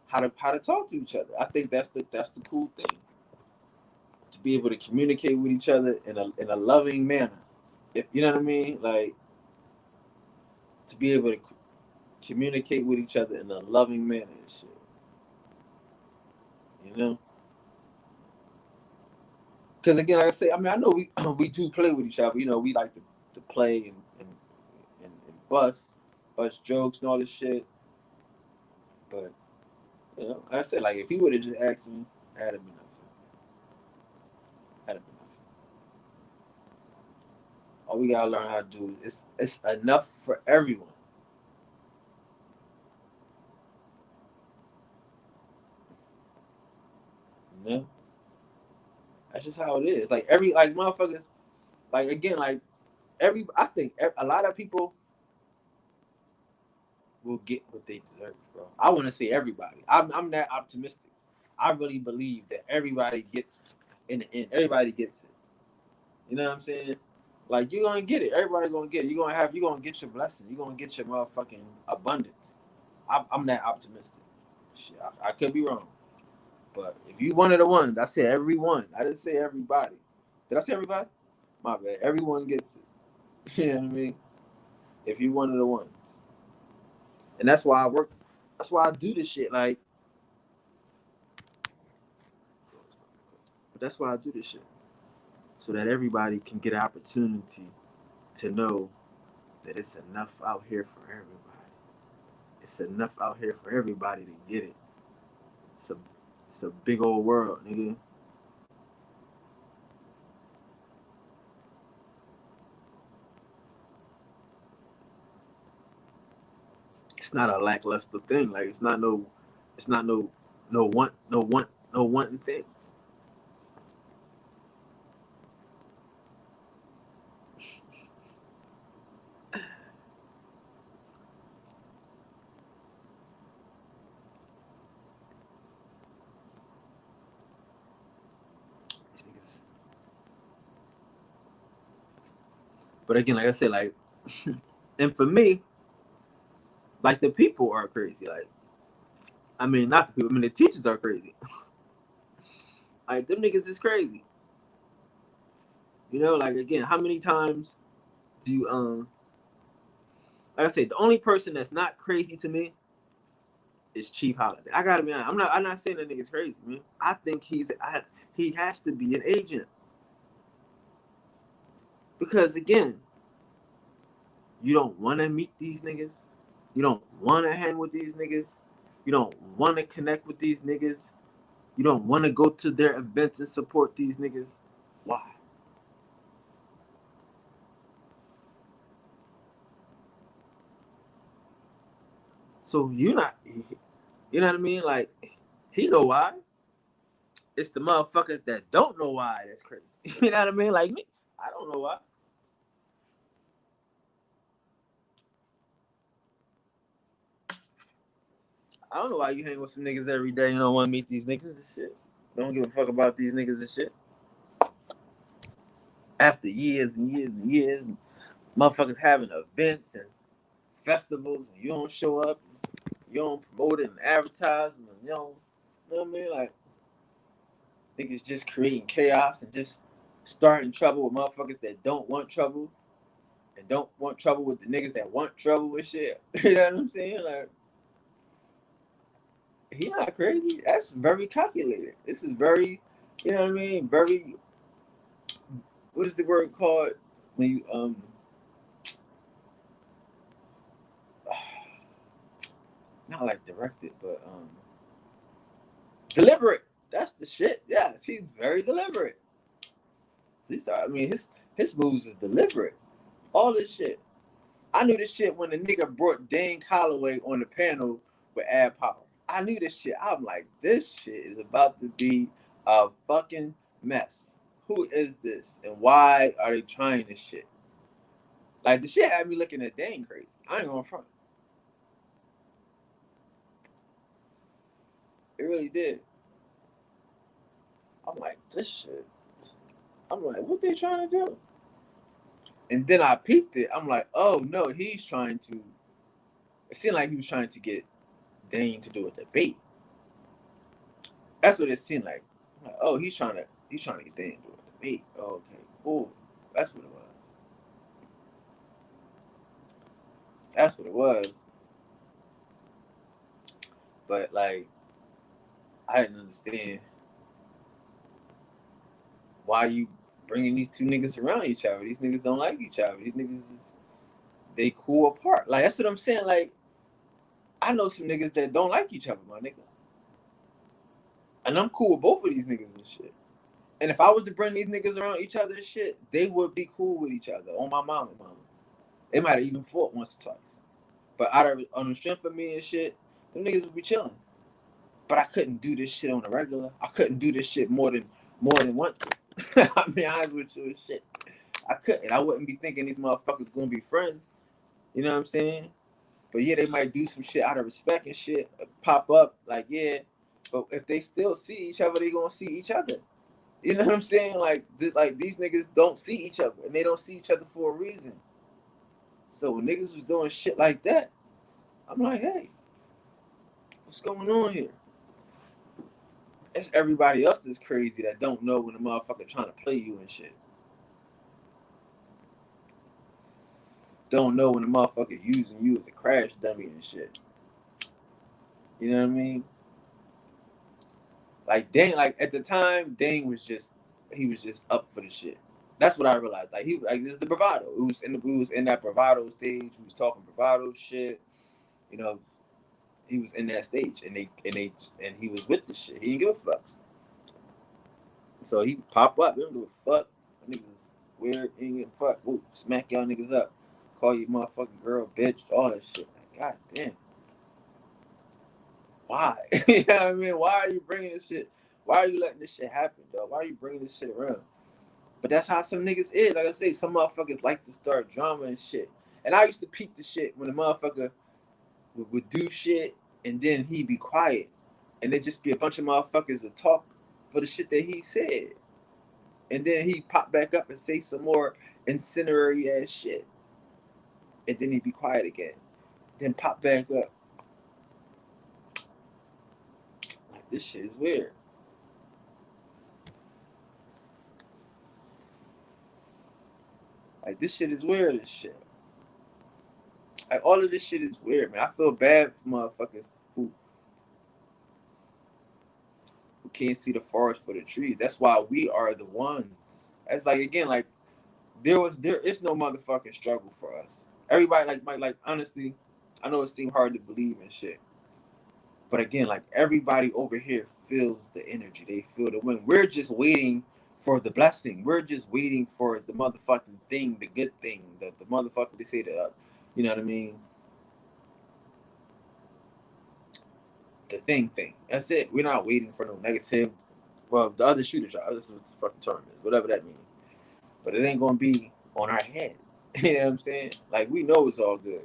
how to talk to each other. I think that's the cool thing. To be able to communicate with each other in a loving manner. If you know what I mean, like to be able to communicate with each other in a loving manner and shit. You know, because again, like I say, I mean, I know we we do play with each other. You know, we like to play and bust jokes and all this shit. But you know, like I said, like if he would have just asked me, that'd have been enough. That'd have been enough. All we gotta learn how to do is it's enough for everyone. You know? That's just how it is. Like like motherfuckers, like again, like I think a lot of people will get what they deserve, bro. I want to say everybody. I'm that optimistic. I really believe that everybody gets in the end. Everybody gets it. You know what I'm saying? Like you're gonna get it. Everybody's gonna get it. You're gonna get your blessing. You're gonna get your motherfucking abundance. I'm that optimistic. Shit, I could be wrong. But if you one of the ones, I said everyone. I didn't say everybody. Did I say everybody? My bad. Everyone gets it. You know what I mean? If you one of the ones. And that's why I work. That's why I do this shit. Like, but that's why I do this shit. So that everybody can get an opportunity to know that it's enough out here for everybody. It's enough out here for everybody to get it. It's a big old world, nigga. It's not a lackluster thing. Like it's not no wanting thing. But again, like I said, like, and for me, like the people are crazy. Like, I mean, not the people. I mean, the teachers are crazy. Like them niggas is crazy. You know, like again, how many times do you like I said, the only person that's not crazy to me is Chief Holiday. I gotta be honest. I'm not saying that nigga's crazy, man. I think he has to be an agent. Because again, you don't want to meet these niggas. You don't want to hang with these niggas. You don't want to connect with these niggas. You don't want to go to their events and support these niggas. Why? So you know what I mean? Like, he know why. It's the motherfuckers that don't know why that's crazy. You know what I mean? Like me, I don't know why. I don't know why you hang with some niggas every day. You don't want to meet these niggas and shit. Don't give a fuck about these niggas and shit. After years and years and years, and motherfuckers having events and festivals, and you don't show up, you don't promote it and advertise, and you don't, you know what I mean? Like, niggas just creating chaos and just starting trouble with motherfuckers that don't want trouble and don't want trouble with the niggas that want trouble and shit. You know what I'm saying? Like, he not crazy. That's very calculated. This is very, you know what I mean? Very, what is the word called when you not like directed, but deliberate. That's the shit. Yes, he's very deliberate. I mean, his moves is deliberate. All this shit. I knew this shit when the nigga brought Dane Calloway on the panel with Ad Power. I knew this shit. I'm like, this shit is about to be a fucking mess. Who is this? And why are they trying this shit? Like, the shit had me looking at Dane crazy. I ain't gonna front. It really did. I'm like, this shit. I'm like, what they trying to do? And then I peeped it. I'm like, oh no, he's trying to. It seemed like he was trying to get Dane to do a debate. That's what it seemed like. I'm like, oh, he's trying to get Dane to do a debate. Oh, okay, cool. That's what it was. That's what it was. But like, I didn't understand why you bringing these two niggas around each other. These niggas don't like each other. These niggas is they cool apart. Like, that's what I'm saying. Like, I know some niggas that don't like each other, my nigga. And I'm cool with both of these niggas and shit. And if I was to bring these niggas around each other and shit, they would be cool with each other. On my mama. They might have even fought once or twice. But on the strength of me and shit, them niggas would be chilling. But I couldn't do this shit on the regular. I couldn't do this shit more than once. I'll be honest with you and shit. I couldn't. I wouldn't be thinking these motherfuckers gonna be friends. You know what I'm saying? But yeah, they might do some shit out of respect and shit. Pop up, like, yeah. But if they still see each other, they gonna see each other. You know what I'm saying? Like these niggas don't see each other. And they don't see each other for a reason. So when niggas was doing shit like that, I'm like, hey, what's going on here? It's everybody else that's crazy that don't know when the motherfucker trying to play you and shit. Don't know when the motherfucker using you as a crash dummy and shit. You know what I mean? Like Dane, like at the time, Dane was just up for the shit. That's what I realized. Like this is the bravado. We was in that bravado stage. We was talking bravado shit. You know, he was in that stage, and he was with the shit. He didn't give a fuck. So he pop up. He don't give a fuck. Niggas weird. He didn't give a fuck. Ooh, smack y'all niggas up. Call you motherfucking girl, bitch. All that shit. Like, god damn. Why? You know what I mean? Why are you bringing this shit? Why are you letting this shit happen, dog? Why are you bringing this shit around? But that's how some niggas is. Like I say, some motherfuckers like to start drama and shit. And I used to peep the shit when the motherfucker would do shit and then he'd be quiet. And there'd just be a bunch of motherfuckers to talk for the shit that he said. And then he'd pop back up and say some more incendiary ass shit. And then he'd be quiet again. Then pop back up. Like, this shit is weird. Like, this shit is weird as shit. Like, all of this shit is weird, man. I feel bad for motherfuckers who can't see the forest for the trees. That's why we are the ones. That's like, again, like, there is no motherfucking struggle for us. Everybody, like honestly, I know it seemed hard to believe and shit. But again, like, everybody over here feels the energy. They feel the wind. We're just waiting for the blessing. We're just waiting for the motherfucking thing, the good thing, the motherfucker they say you know what I mean? The thing. That's it. We're not waiting for no negative. Well, the other shooter shot. This is what the fucking term is. Whatever that means. But it ain't gonna be on our head. You know what I'm saying? Like, we know it's all good.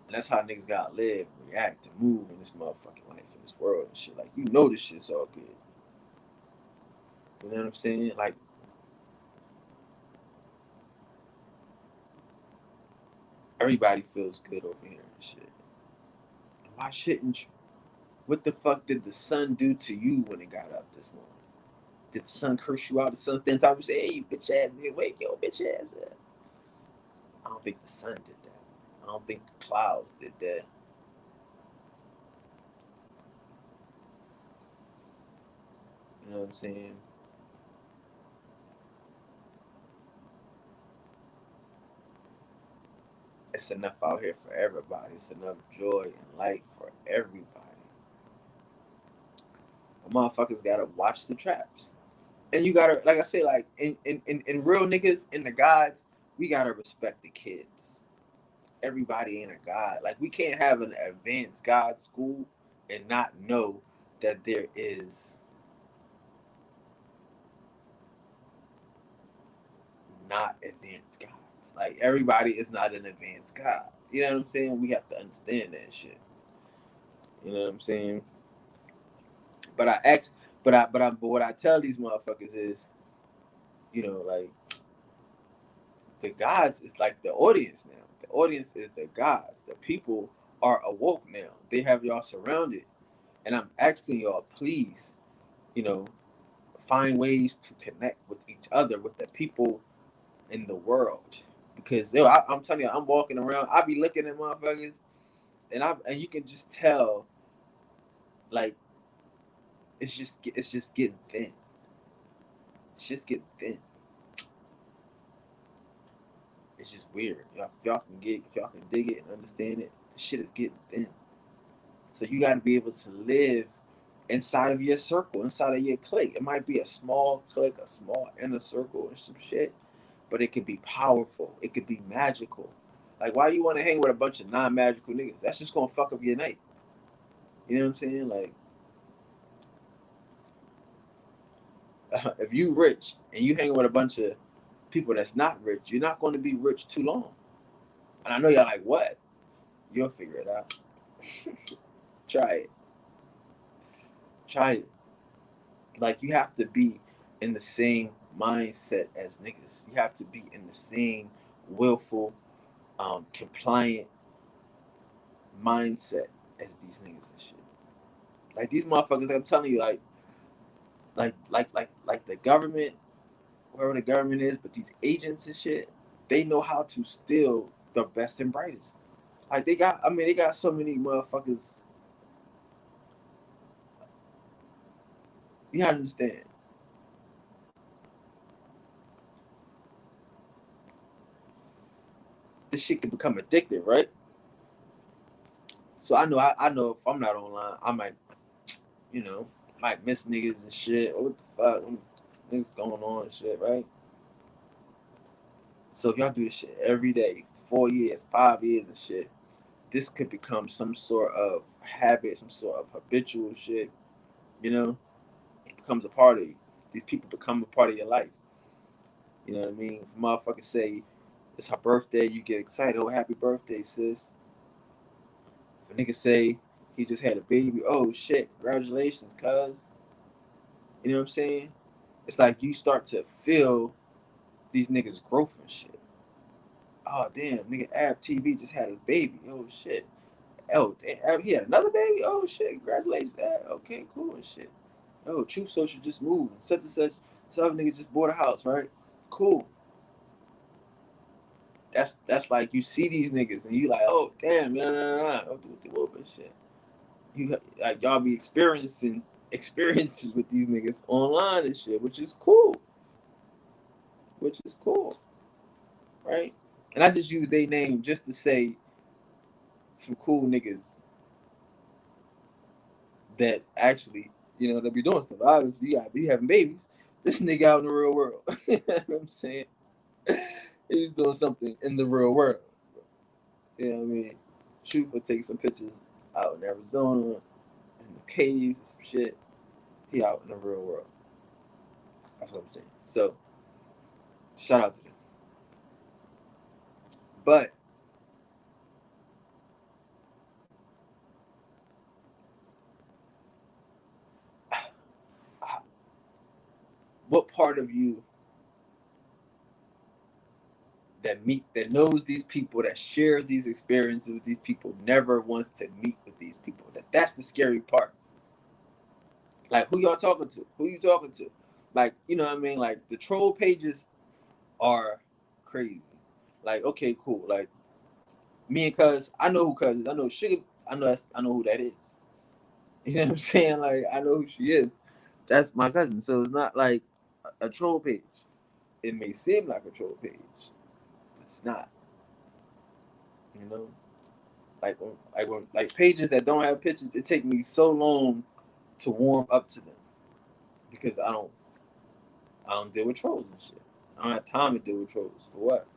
And that's how niggas gotta live, react, and move in this motherfucking life, in this world and shit. Like, you know this shit's all good. You know what I'm saying? Like, everybody feels good over here and shit. Why shouldn't you? What the fuck did the sun do to you when it got up this morning? Did the sun curse you out? The sun stand top and say, hey, you bitch ass nigga, wake your bitch ass up. I don't think the sun did that. I don't think the clouds did that. You know what I'm saying? It's enough out here for everybody. It's enough joy and light for everybody. The motherfuckers gotta watch the traps. And you gotta, like I say, like in real niggas, in the gods, we gotta respect the kids. everybody ain't a god. Like we can't have an advanced God school and not know that there is not advanced gods. Like everybody is not an advanced god. You know what I'm saying? We have to understand that shit. You know what I'm saying? But I ask, but what I tell these motherfuckers is, you know, like the gods is like the audience now. The audience is the gods. The people are awoke now. They have y'all surrounded, and I'm asking y'all, please, you know, find ways to connect with each other, with the people in the world. Because yo, I'm telling you, I'm walking around, I be looking at motherfuckers, and you can just tell, like, it's just getting thin. It's just getting thin. It's just weird. If y'all can dig it and understand it, the shit is getting thin. So you got to be able to live inside of your circle, inside of your clique. It might be a small clique, a small inner circle, and some shit, but it could be powerful. It could be magical. Like, why you want to hang with a bunch of non-magical niggas? That's just gonna fuck up your night. You know what I'm saying? Like, if you rich and you hang with a bunch of people that's not rich, you're not going to be rich too long. And I know y'all like, what? You'll figure it out. Try it. Try it. Like, you have to be in the same mindset as niggas. You have to be in the same willful, compliant mindset as these niggas and shit. Like these motherfuckers, I'm telling you, like the government, wherever the government is, but these agents and shit, they know how to steal the best and brightest. Like they got so many motherfuckers. You gotta understand. This shit can become addictive, right? So I know if I'm not online, I might, you know, might miss niggas and shit. What the fuck? Niggas going on and shit, right? So if y'all do this shit every day, 4 years, 5 years and shit, this could become some sort of habit, some sort of habitual shit, you know? It becomes a part of you. These people become a part of your life. You know what I mean? If motherfuckers say it's her birthday, you get excited. Oh, happy birthday, sis. If a nigga say he just had a baby, oh shit, congratulations, cuz. You know what I'm saying? It's like you start to feel these niggas' growth and shit. Oh damn, nigga Ab TV just had a baby. Oh shit. Oh damn, he had another baby. Oh shit, congratulations, Ab. Okay, cool and shit. Oh, Truth Social just moved. Such and such. Some nigga just bought a house, right? Cool. That's like you see these niggas and you like, oh damn, nah. Don't do with the whoop and shit. You like y'all be experiencing experiences with these niggas online and shit, which is cool. Which is cool, right? And I just use their name just to say some cool niggas that actually, you know, they be doing stuff. Obviously, you gotta be having babies. This nigga out in the real world. You know what I'm saying? He's doing something in the real world. You know what I mean? Shoot for take some pictures out in Arizona, in the caves, and some shit. He out in the real world. That's what I'm saying. So, shout out to them. But what part of you that knows these people, that shares these experiences with these people, never wants to meet with these people? That's the scary part. Like, who y'all talking to? Who you talking to? Like, you know what I mean? Like, the troll pages are crazy. Like, okay, cool. Like, me and Cuz, I know who Cuz is. I know Sugar. I know who that is. You know what I'm saying? Like, I know who she is. That's my cousin. So it's not like a troll page. It may seem like a troll page, but it's not. You know, like pages that don't have pictures. It takes me so long to warm up to them because I don't deal with trolls and shit. I don't have time to deal with trolls for what?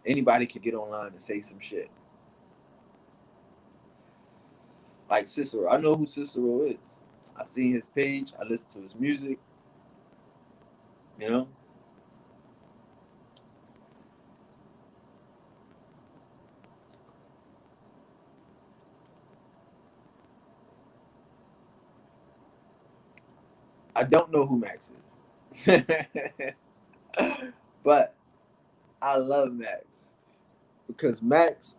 Anybody could get online and say some shit. Like Cicero. I know who Cicero is. I seen his page. I listen to his music. You know? I don't know who Max is. But I love Max. Because Max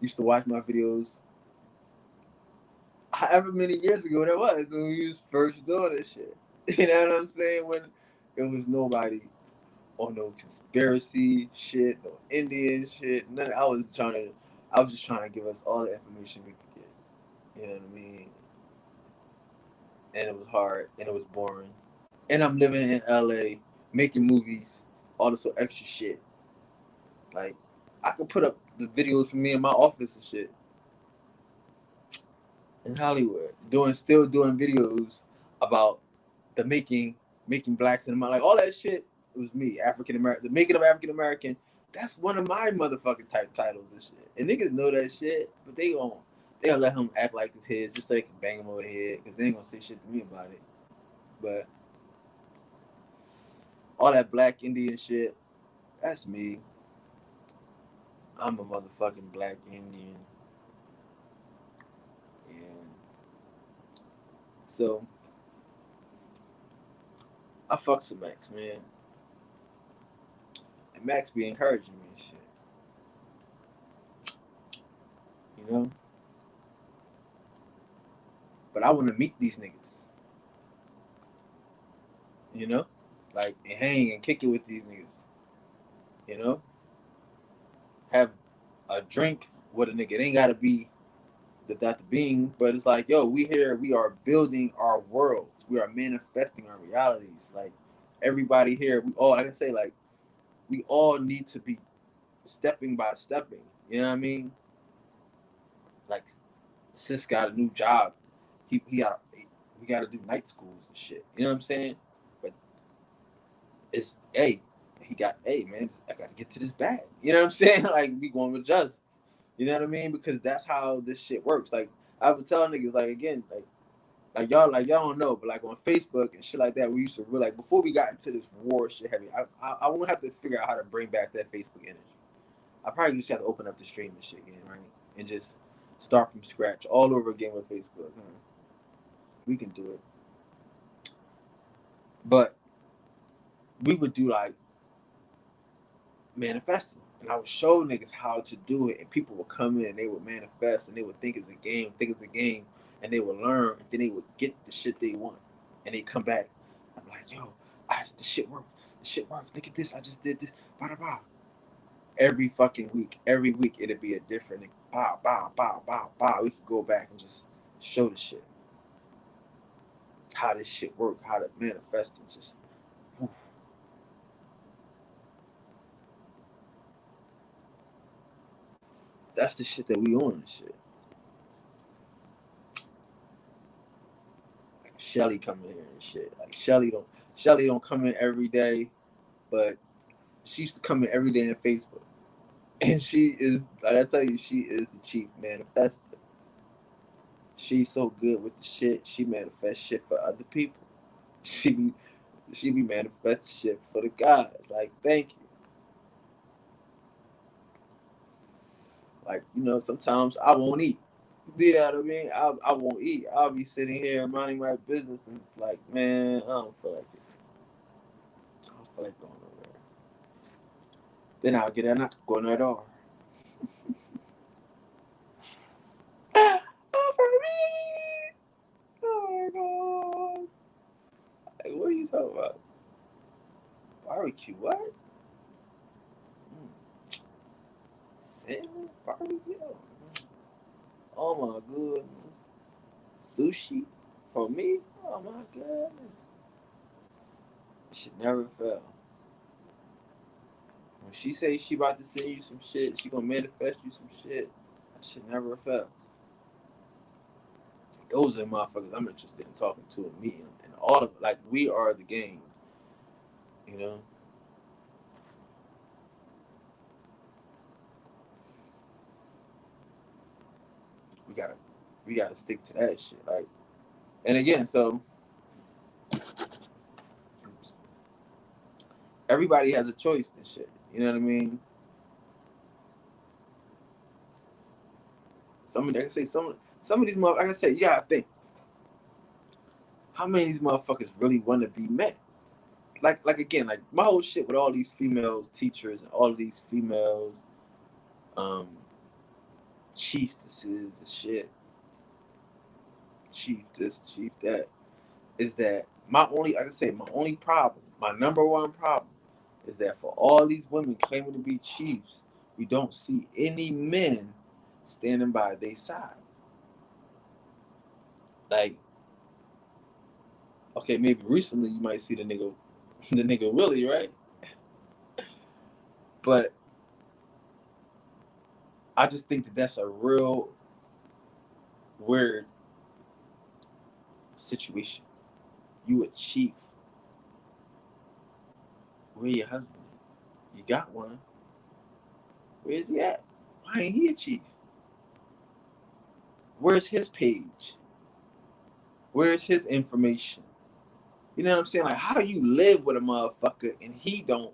used to watch my videos however many years ago that was when we was first doing this shit. You know what I'm saying? When it was nobody on no conspiracy shit, no Indian shit. None. I was just trying to give us all the information we could get. You know what I mean? And it was hard and it was boring. And I'm living in LA, making movies, all this extra shit. Like I could put up the videos from me in my office and shit. In Hollywood, still doing videos about the making blacks in my like all that shit. It was me, African American, the making of African American. That's one of my motherfucking type titles and shit. And niggas know that shit, but they'll let him act like his head just so they can bang him over the head because they ain't gonna say shit to me about it. But all that black Indian shit, that's me. I'm a motherfucking black Indian. Yeah. So I fucks with Max, man. And Max be encouraging me and shit. You know? But I wanna meet these niggas. You know? Like and hang and kick it with these niggas. You know? Have a drink with a nigga. It ain't gotta be the Dr. Being, but it's like, yo, we are building our worlds. We are manifesting our realities. Like everybody here, we all, like I say, like we all need to be stepping by stepping. You know what I mean? Like, Sis got a new job. We gotta do night schools and shit. You know what I'm saying? But it's man, I gotta get to this bag. You know what I'm saying? Like we going to adjust. You know what I mean? Because that's how this shit works. Like I would tell niggas, like again, like y'all don't know, but like on Facebook and shit like that, we used to really like before we got into this war shit heavy. I won't have to figure out how to bring back that Facebook energy. I probably just have to open up the stream and shit again, right? And just start from scratch all over again with Facebook. We can do it. But we would do like manifesting. And I would show niggas how to do it, and people would come in and they would manifest and they would think it's a game, and they would learn, and then they would get the shit they want. And they come back. I'm like, yo, the shit worked. Look at this. I just did this. Blah, blah, blah. Every fucking week. Every week it'd be a different nigga. Bow, bow, bow, bow, bow. We could go back and just show the shit. How this shit work, how to manifest and just oof. That's the shit that we on and shit. Like Shelly coming here and shit. Like Shelly don't come in every day, but she used to come in every day in Facebook. And she is, like I tell you, she is the chief manifester. She's so good with the shit. She manifests shit for other people. She be manifesting shit for the guys. Like, thank you. Like, you know, sometimes I won't eat. You know what I mean? I won't eat. I'll be sitting here minding my business and like, man, I don't feel like it. I don't feel like going nowhere. Then I'll get an go no door. Oh, for me! Oh my god! Like, what are you talking about? Barbecue? What? Salmon barbecue? Oh my goodness! Sushi for me? Oh my goodness! It should never fail. When she say she about to send you some shit, she gonna manifest you some shit. That shit never fails. Those are motherfuckers I'm interested in talking to and meeting, and all of like we are the game, you know. we gotta stick to that shit. Like, and again, so everybody has a choice and shit. You know what I mean? Some of these motherfuckers, like I said, you gotta think. How many of these motherfuckers really want to be met? Like again, like my whole shit with all these female teachers and all of these females, chiefesses and shit, chief this, chief that, is that my only problem, my number one problem, is that for all these women claiming to be chiefs, we don't see any men standing by their side. Like, okay, maybe recently you might see the nigga Willie, right? But I just think that that's a real weird situation. You a chief. Where your husband? You got one. Where is he at? Why ain't he a chief? Where's his page? Where's his information? You know what I'm saying? Like, how do you live with a motherfucker and he don't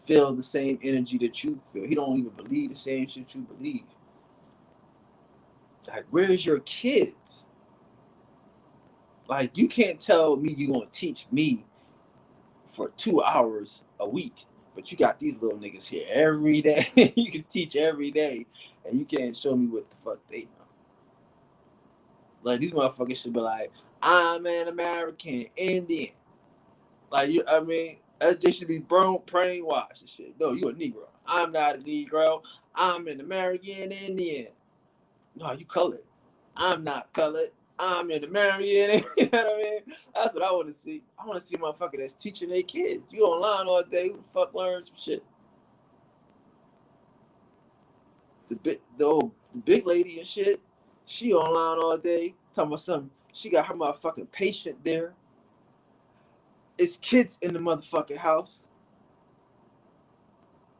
feel the same energy that you feel? He don't even believe the same shit you believe. Like, where's your kids? Like, you can't tell me you're gonna teach me for 2 hours a week, but you got these little niggas here every day. You can teach every day, and you can't show me what the fuck they know. Like, these motherfuckers should be like, I'm an American Indian. Like, they should be brainwashed and shit. No, you a Negro. I'm not a Negro. I'm an American Indian. No, you colored. I'm not colored. I'm an American. You know what I mean? That's what I want to see. I want to see a motherfucker that's teaching their kids. You online all day. Who the fuck learns some shit? The big lady and shit. She online all day talking about something. She got her motherfucking patient there. It's kids in the motherfucking house.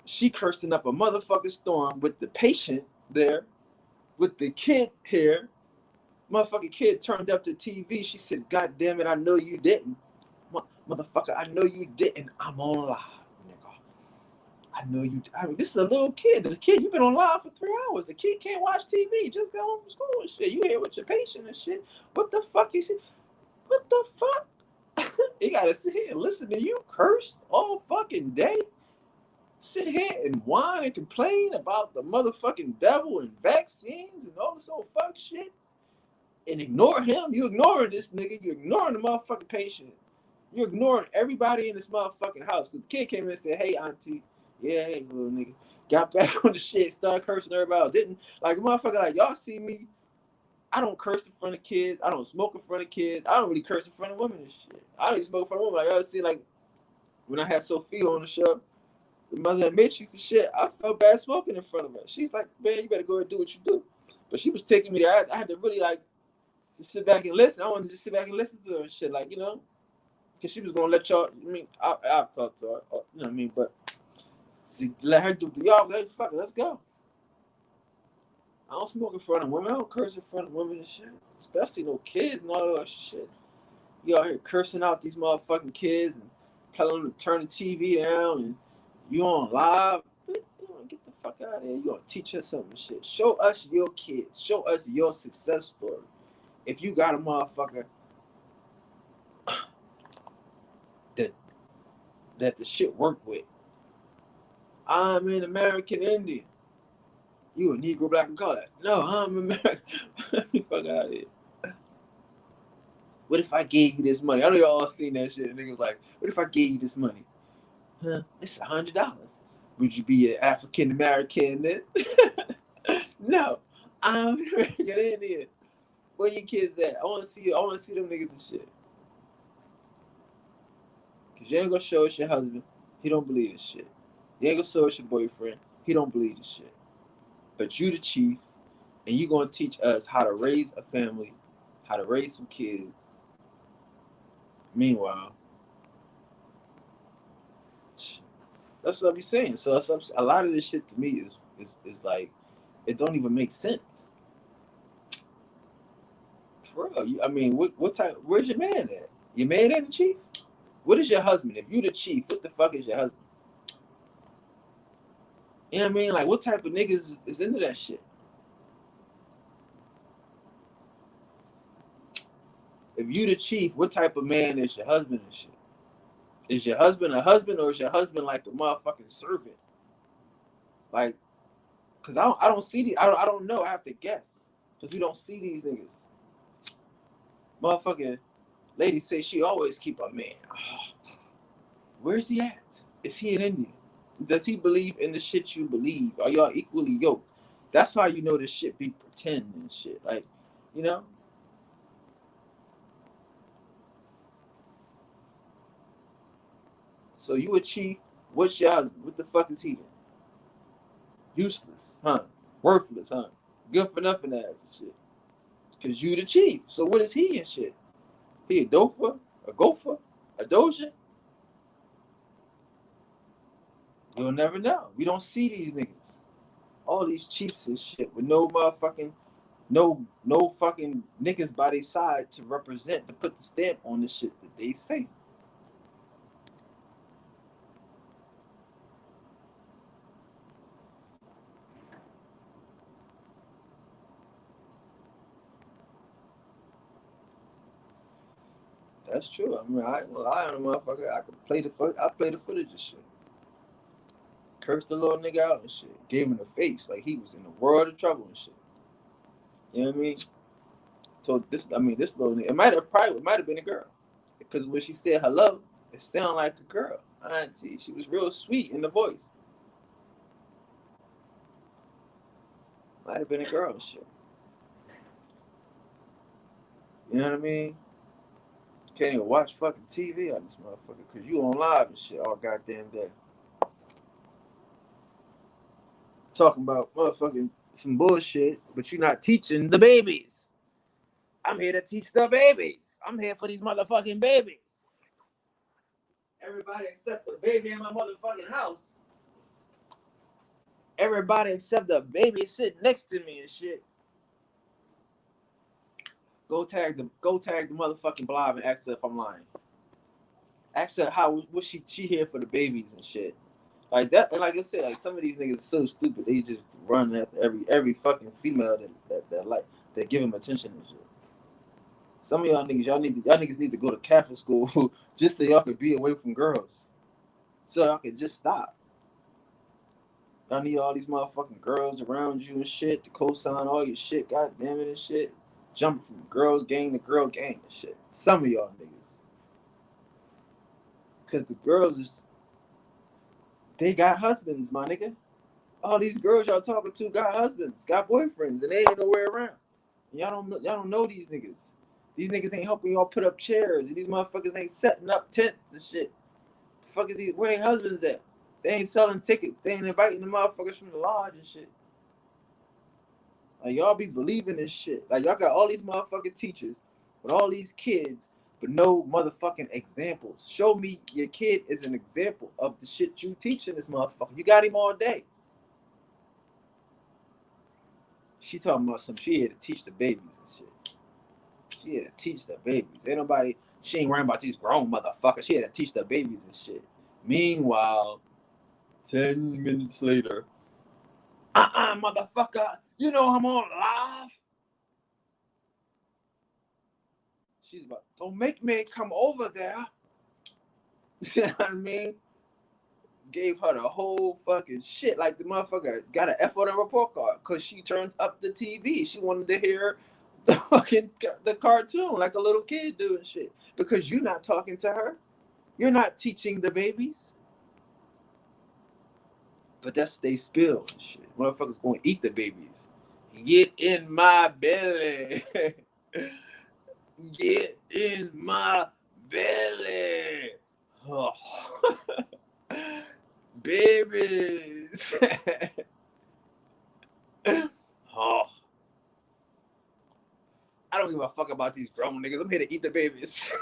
She cursing up a motherfucking storm with the patient there, with the kid here. Motherfucking kid turned up the TV. She said, God damn it, I know you didn't. Motherfucker, I know you didn't. I'm on live, nigga. I know you. This is a little kid. The kid, you've been on live for 3 hours. The kid can't watch TV. Just go home from school and shit. You here with your patient and shit. What the fuck is it? What the fuck? You gotta sit here and listen to you curse all fucking day. Sit here and whine and complain about the motherfucking devil and vaccines and all this old fuck shit. And ignore him. You ignoring this nigga. You ignoring the motherfucking patient. You ignoring everybody in this motherfucking house. Because the kid came in and said, hey, auntie. Yeah, hey, little nigga. Got back on the shit. Started cursing everybody else. Didn't. Like, a motherfucker, like, y'all see me. I don't curse in front of kids. I don't smoke in front of kids. I don't really curse in front of women and shit. I don't even smoke in front of women. Like, I see, like, when I had Sophia on the show, the mother of Matrix and shit, I felt bad smoking in front of her. She's like, man, you better go and do what you do. But she was taking me there. I had to really, like, just sit back and listen. I wanted to just sit back and listen to her and shit, like, you know, because she was gonna let y'all. I mean, I'll talk to her, you know what I mean. But to let her do y'all, like, fuck it, let's go. I don't smoke in front of women. I don't curse in front of women and shit, especially no kids and all that shit. You out here cursing out these motherfucking kids and telling them to turn the TV down, and you on live. You know, get the fuck out of here. You gonna teach us something and shit. Show us your kids. Show us your success story. If you got a motherfucker that the shit worked with, I'm an American Indian. You a Negro, black, and colored. No, I'm American. Fuck out of here. What if I gave you this money? I know y'all seen that shit. And niggas like, what if I gave you this money? Huh? It's $100. Would you be an African American then? No, I'm an American Indian. Where your kids at? I want to see you. I want to see them niggas and shit. Cause you ain't gonna show us your husband. He don't believe this shit. You ain't gonna show us your boyfriend. He don't believe this shit. But you the chief, and you gonna teach us how to raise a family, how to raise some kids. Meanwhile, that's what I'm saying. So a lot of this shit to me is like, it don't even make sense. For real. I mean, what type? Where's your man at? Your man ain't the chief. What is your husband? If you the chief, what the fuck is your husband? You know what I mean? Like, what type of niggas is into that shit? If you the chief, what type of man is your husband and shit? Is your husband a husband, or is your husband like a motherfucking servant? Like, cause I don't see these. I don't know. I have to guess, cause we don't see these niggas. Motherfucking lady say she always keep a man. Where's he at? Is he an Indian? Does he believe in the shit you believe? Are y'all equally yoked? That's how you know this shit be pretend and shit. Like, you know. So you a chief? What's your husband? What the fuck is he then? Useless, huh? Worthless, huh? Good for nothing ass and shit. Cause you the chief. So what is he and shit? He a dofa? A gopher? A doja? You'll never know. We don't see these niggas. All these chiefs and shit with no motherfucking, no fucking niggas by their side to represent, to put the stamp on the shit that they say. That's true. I mean, I ain't gonna lie on a motherfucker. I could play the footage and shit. Cursed the little nigga out and shit. Gave him the face like he was in the world of trouble and shit. You know what I mean? So this little nigga, it might have been a girl. Because when she said hello, it sounded like a girl. Auntie, she was real sweet in the voice. Might have been a girl and shit. You know what I mean? Can't even watch fucking TV on this motherfucker because you on live and shit all goddamn day. Talking about motherfucking some bullshit, but you're not teaching the babies. I'm here to teach the babies. I'm here for these motherfucking babies. Everybody except the baby in my motherfucking house. Everybody except the baby sitting next to me and shit. Go tag the motherfucking blob and ask her if I'm lying. Ask her how was she here for the babies and shit. Like that, and like I said, like some of these niggas are so stupid, they just run after every fucking female that give them attention and shit. Some of y'all niggas need to go to Catholic school just so y'all could be away from girls. So y'all could just stop. Y'all need all these motherfucking girls around you and shit to co-sign all your shit, god damn it and shit. Jumping from girls gang to girl gang and shit. Some of y'all niggas. Cause the girls they got husbands, my nigga. All these girls y'all talking to got husbands, got boyfriends, and they ain't nowhere around. Y'all don't know these niggas. These niggas ain't helping y'all put up chairs. These motherfuckers ain't setting up tents and shit. The fuck is these? Where their husbands at? They ain't selling tickets. They ain't inviting the motherfuckers from the lodge and shit. Like y'all be believing this shit. Like y'all got all these motherfucking teachers with all these kids, but no motherfucking examples. Show me your kid is an example of the shit you teaching this motherfucker. You got him all day. She talking about she had to teach the babies and shit. She had to teach the babies. Ain't nobody, she ain't worrying about these grown motherfuckers. She had to teach the babies and shit. Meanwhile, 10 minutes later, motherfucker, you know I'm on live. She's about, don't make me come over there. You know what I mean? Gave her the whole fucking shit. Like the motherfucker got an F on the report card because she turned up the TV. She wanted to hear the cartoon like a little kid doing shit. Because you're not talking to her. You're not teaching the babies. But that's they spill and shit. Motherfuckers gonna eat the babies. Get in my belly. Get in my belly. Oh. Babies. Oh. I don't give a fuck about these grown niggas. I'm here to eat the babies.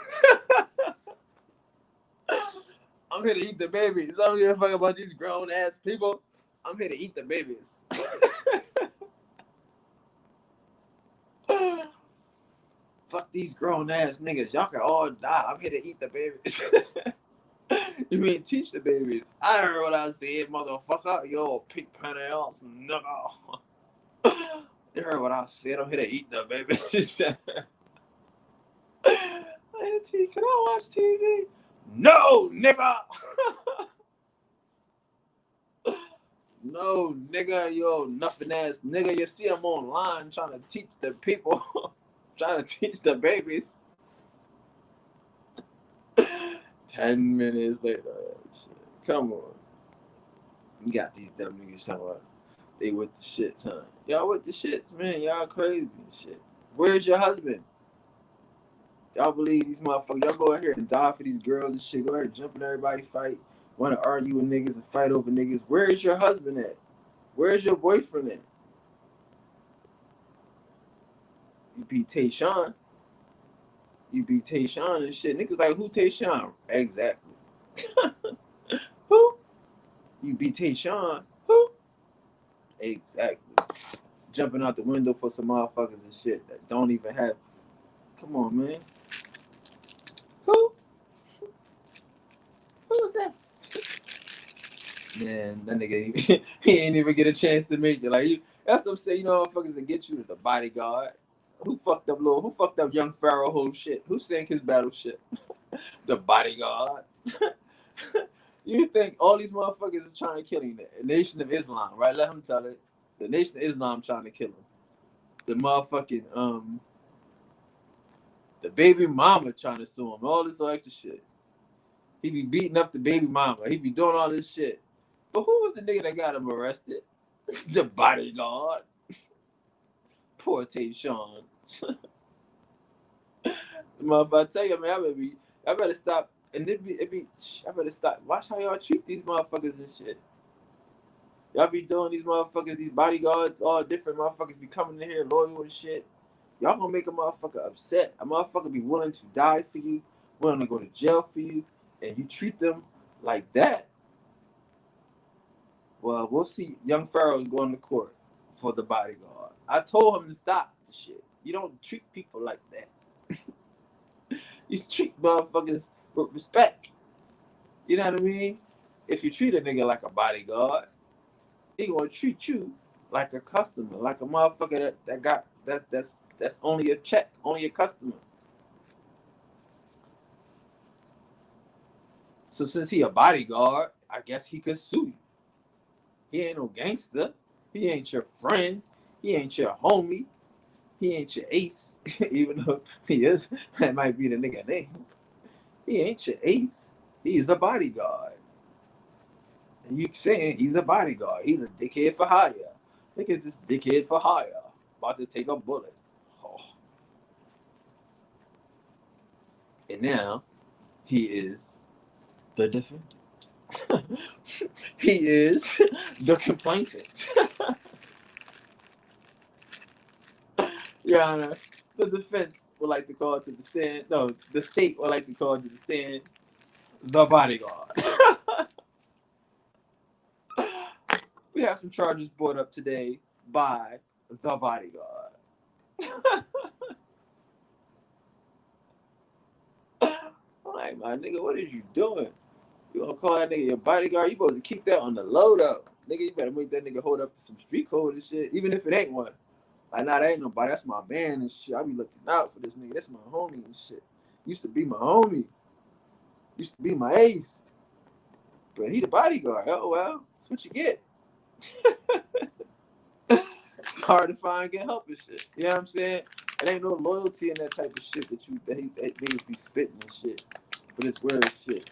I'm here to eat the babies. I don't give a fuck about these grown ass people. I'm here to eat the babies. Fuck these grown ass niggas. Y'all can all die. I'm here to eat the babies. You mean teach the babies? I heard what I said, motherfucker. Yo, pig penny else, nigga. You heard what I said? I'm here to eat the babies. Auntie, can I watch TV? No, nigga. No, nigga, yo, nothing ass nigga. You see him online trying to teach the people, trying to teach the babies. 10 minutes later, shit. Come on. You got these dumb niggas talking about they with the shits, huh? Y'all with the shits, man. Y'all crazy and shit. Where's your husband? Y'all believe these motherfuckers? Y'all go out here and die for these girls and shit. Go ahead and jump in everybody fight. Want to argue with niggas and fight over niggas. Where's your husband at? Where's your boyfriend at? You beat Tayshawn. You beat Tayshawn and shit. Niggas like, who Tayshawn? Exactly. Who? You beat Tayshawn. Who? Exactly. Jumping out the window for some motherfuckers and shit that don't even have. Come on, man. Who? Who was that? Man, that nigga, he ain't even get a chance to make it. Like, that's what I'm saying. You know, motherfuckers that get you is the bodyguard. Who fucked up young Pharaoh whole shit? Who sank his battleship? The bodyguard. You think all these motherfuckers are trying to kill him? The Nation of Islam, right? Let him tell it. The Nation of Islam trying to kill him. The motherfucking the baby mama trying to sue him. All this extra shit. He be beating up the baby mama. He be doing all this shit. But who was the nigga that got him arrested? The bodyguard. Poor Tayshawn. Motherfucker, I tell you, man, I better stop. And I better stop. Watch how y'all treat these motherfuckers and shit. Y'all be doing these motherfuckers, these bodyguards, all different motherfuckers be coming in here loyal and shit. Y'all gonna make a motherfucker upset. A motherfucker be willing to die for you, willing to go to jail for you, and you treat them like that. Well, we'll see. Young Pharaoh's going to court for the bodyguard. I told him to stop the shit. You don't treat people like that. You treat motherfuckers with respect. You know what I mean? If you treat a nigga like a bodyguard, he gonna treat you like a customer, like a motherfucker that's only a check, only a customer. So since he a bodyguard, I guess he could sue you. He ain't no gangster. He ain't your friend. He ain't your homie. He ain't your ace. Even though he is, that might be the nigga name. He ain't your ace. He's a bodyguard. And you saying he's a bodyguard. He's a dickhead for hire. Look at this dickhead for hire. About to take a bullet. Oh. And now he is the defendant. He is the complainant. Your Honor, the defense would like to call to the stand. No, the state would like to call to the stand the bodyguard. We have some charges brought up today by the bodyguard. I'm like, my nigga, what is you doing? You gonna call that nigga your bodyguard? You supposed to keep that on the load up. Nigga, you better make that nigga hold up to some street code and shit, even if it ain't one. Like, nah, that ain't nobody. That's my man and shit. I be looking out for this nigga. That's my homie and shit. Used to be my homie. Used to be my ace. But he the bodyguard. Oh, well, that's what you get. Hard to find, get help and shit. You know what I'm saying? There ain't no loyalty in that type of shit that niggas be spitting and shit for this weird shit.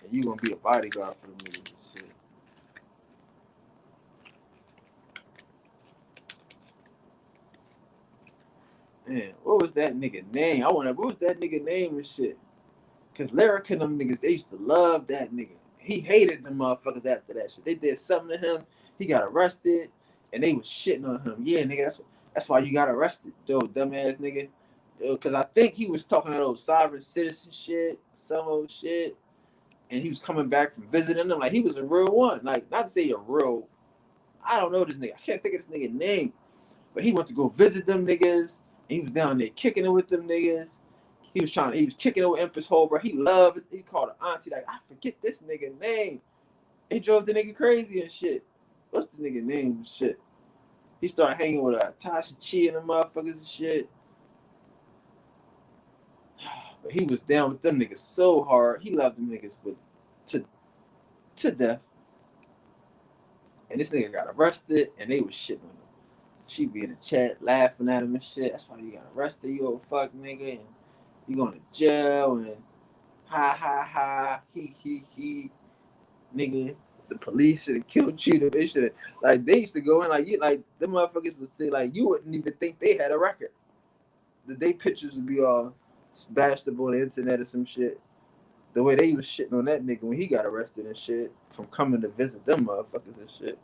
And you gonna be a bodyguard for them niggas and shit. Man, what was that nigga name? What was that nigga name and shit? Cause Lyric and them niggas, they used to love that nigga. He hated them motherfuckers after that shit. They did something to him. He got arrested, and they was shitting on him. Yeah, nigga, that's why you got arrested, yo, dumbass nigga. Yo, cause I think he was talking that old sovereign citizen shit, some old shit, and he was coming back from visiting them like he was a real one. Like, not to say a real, I don't know this nigga. I can't think of this nigga's name, but he went to go visit them niggas. He was down there kicking it with them niggas. He was kicking it with Empress Holbrook. He loved it. He called her auntie, like, I forget this nigga name. He drove the nigga crazy and shit. What's the nigga name and shit? He started hanging with Tasha Chi and the motherfuckers and shit. But he was down with them niggas so hard. He loved them niggas to death. And this nigga got arrested and they was shitting on him. She be in the chat laughing at him and shit. That's why you got arrested, you old fuck nigga, and you going to jail and ha ha ha, he, nigga. The police should have killed you. They should have, like, they used to go in like you, like them motherfuckers would say like you wouldn't even think they had a record. The day pictures would be all bashed up on the internet or some shit. The way they was shitting on that nigga when he got arrested and shit from coming to visit them motherfuckers and shit.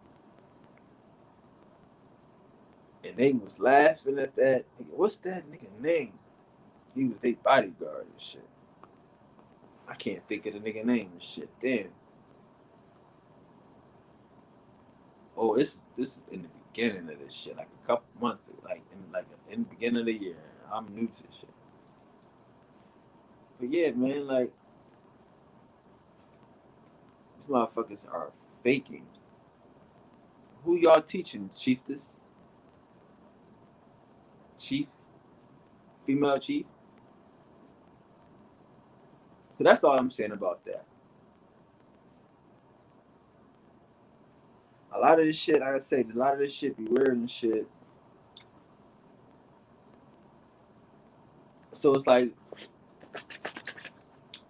And they was laughing at that. What's that nigga name? He was their bodyguard and shit. I can't think of the nigga name and shit. Damn. Oh, this is in the beginning of this shit, like a couple months ago, in the beginning of the year. I'm new to this shit. But yeah, man, like these motherfuckers are faking. Who y'all teaching, Chiefess? Chief? Female chief? So that's all I'm saying about that. A lot of this shit, like I say, a lot of this shit be weird and shit. So it's like,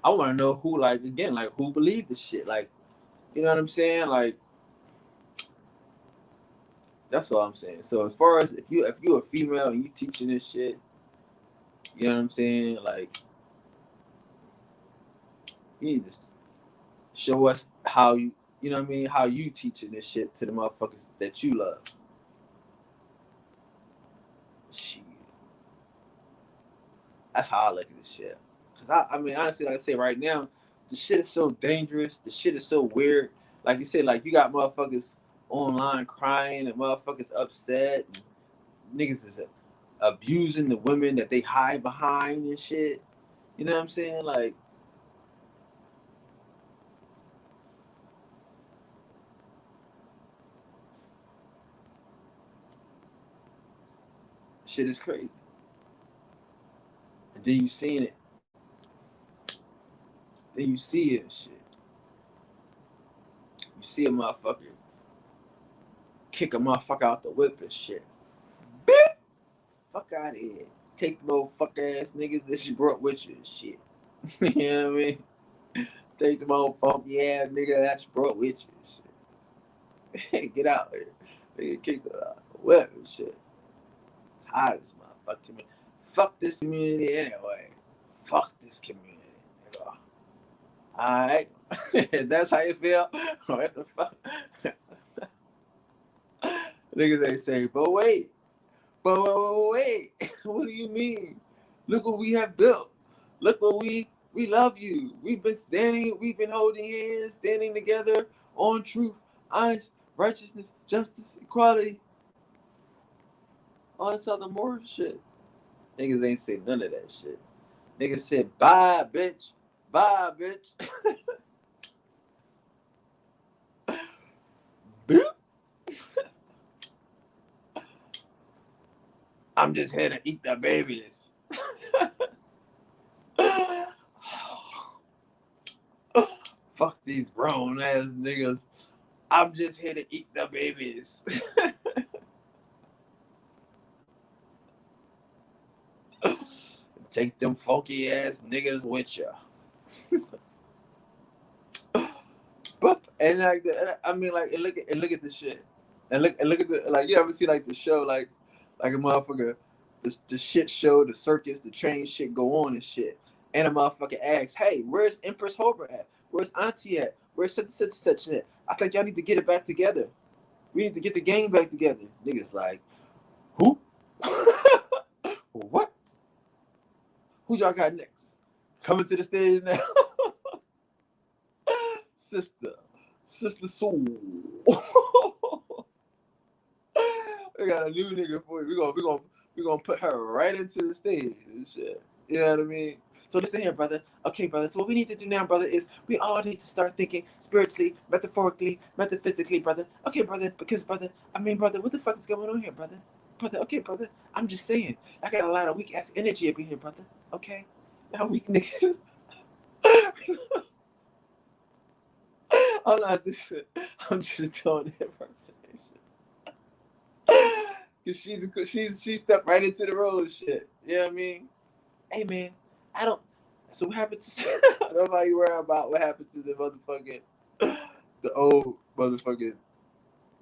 I want to know who, like, again, like, who believed this shit? Like, you know what I'm saying? Like, that's all I'm saying. So as far as if you a female and you teaching this shit, you know what I'm saying? Like, you need to show us how you know what I mean? How you teaching this shit to the motherfuckers that you love. Shit. That's how I look at this shit. Cause I mean, honestly, like I say right now, the shit is so dangerous. The shit is so weird. Like you said, like you got motherfuckers online crying and motherfuckers upset. And niggas is abusing the women that they hide behind and shit. You know what I'm saying? Like, shit is crazy. And then you seeing it. Then you see it and shit. You see a motherfucker kick a motherfucker out the whip and shit. Beep! Fuck out of here. Take the old fuck ass niggas that you brought with you and shit. You know what I mean? Take the old funky ass nigga that you brought with you and shit. Get out here. Nigga kick the whip and shit. Tired of this motherfucker. Fuck this community anyway. Fuck this community. Alright. That's how you feel? What the fuck? Niggas they say, but wait. But wait. What do you mean? Look what we have built. Look what we love you. We've been holding hands, standing together on truth, honest, righteousness, justice, equality. All this other more shit. Niggas ain't say none of that shit. Niggas said, bye, bitch. Bye, bitch. I'm just here to eat the babies. Fuck these grown ass niggas. I'm just here to eat the babies. Take them funky ass niggas with ya. But and like I mean like and look at the shit. And look at the like you ever see like the show like a motherfucker the shit show, the circus, the train shit go on and shit. And a motherfucker asks, hey, where's Empress Holbrook at? Where's Auntie at? Where's such shit? I think y'all need to get it back together. We need to get the game back together. Niggas like, who? What? Who y'all got next? Coming to the stage now. Sister Soul. We got a new nigga for you. We're gonna put her right into the stage and shit. You know what I mean? So listen here, brother. Okay, brother. So what we need to do now, brother, is we all need to start thinking spiritually, metaphorically, metaphysically, brother. Okay, brother. Because, brother, I mean, brother, what the fuck is going on here, brother? Brother, okay, brother. I'm just saying. I got a lot of weak ass energy up in here, brother. Okay? Now weak niggas. I'm not this shit. I'm just doing it for Cause she stepped right into the role and shit. You know what I mean? Hey man, I don't. So what happened to nobody worry about what happened to the motherfucking the old motherfucking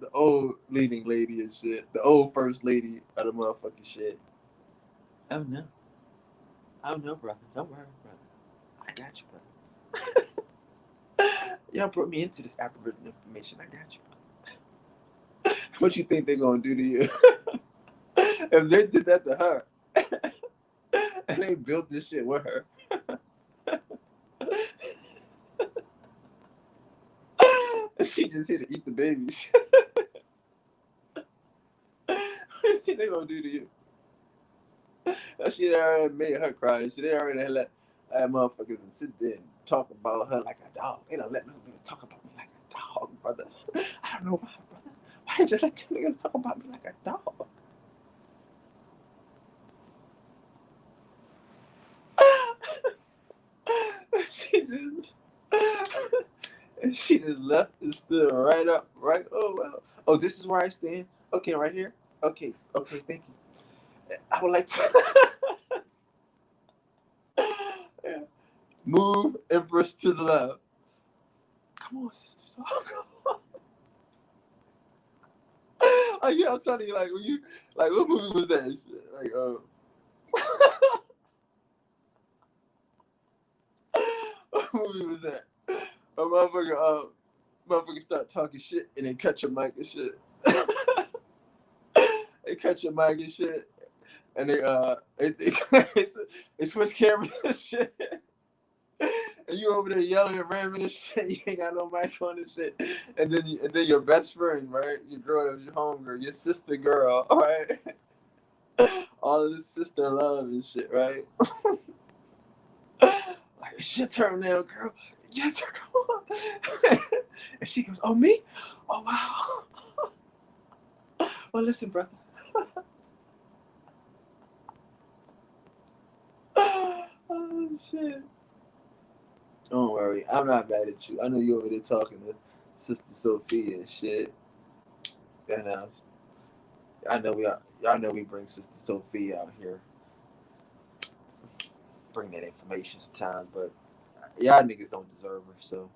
the old leading lady and shit, the old first lady of the motherfucking shit. Oh no, oh no, brother, don't worry, brother. I got you, brother. Y'all brought me into this Aboriginal information. I got you, brother. What you think they're gonna do to you if they did that to her? And they built this shit with her. She just here to eat the babies. What do you think they gonna do to you? That shit already made her cry. She already let motherfuckers and sit there and talk about her like a dog. They don't let no niggas talk about me like a dog, brother. I don't know why, brother. Why did you let them niggas talk about me like a dog? she just left and stood right up, right. Oh well. Oh, this is where I stand. Okay, right here. Okay, okay, thank you. I would like to yeah. Move Empress to the left. Come on, sisters. Oh, yeah, I'm telling you, like when you like what movie was that? Like what movie was that? A motherfucker start talking shit and then cut your mic and shit. They cut your mic and shit, and they switch cameras and shit. And you over there yelling and ramming and shit. You ain't got no mic on and shit. And then your best friend, right? Your girl that was your homegirl, your sister girl, right? All of this sister love and shit, right? Like, it's your turn now, girl. Yes, sir, come on. And she goes, oh, me? Oh, wow. Well, listen, brother. Oh, shit. Don't worry. I'm not mad at you. I know you over there talking to Sister Sophia and shit. And I know we bring Sister Sophia out here. Bring that information sometimes, but y'all niggas don't deserve her, so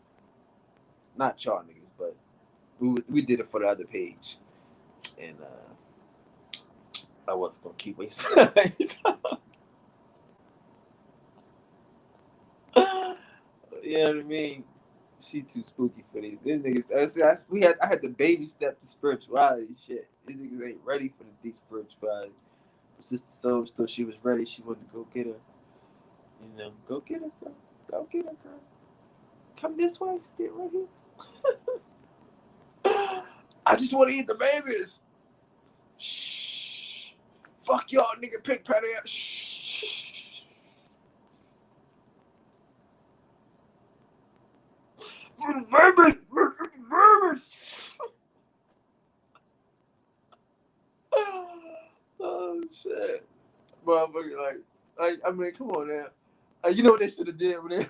not y'all niggas, but we did it for the other page. And I wasn't gonna keep wasting time. You know what I mean? She too spooky for these niggas. I had to baby step to spirituality shit. These niggas ain't ready for the deep spirituality. But Sister Soul still she was ready. She wanted to go get her. You know, go get her, girl. Go get her, girl. Come this way, stay right here. I just want to eat the babies. Shh. Fuck y'all, nigga, pig patty ass. Shh. Babies, babies. Oh shit, motherfucker! Like, I mean, come on now. You know what they should have did when they,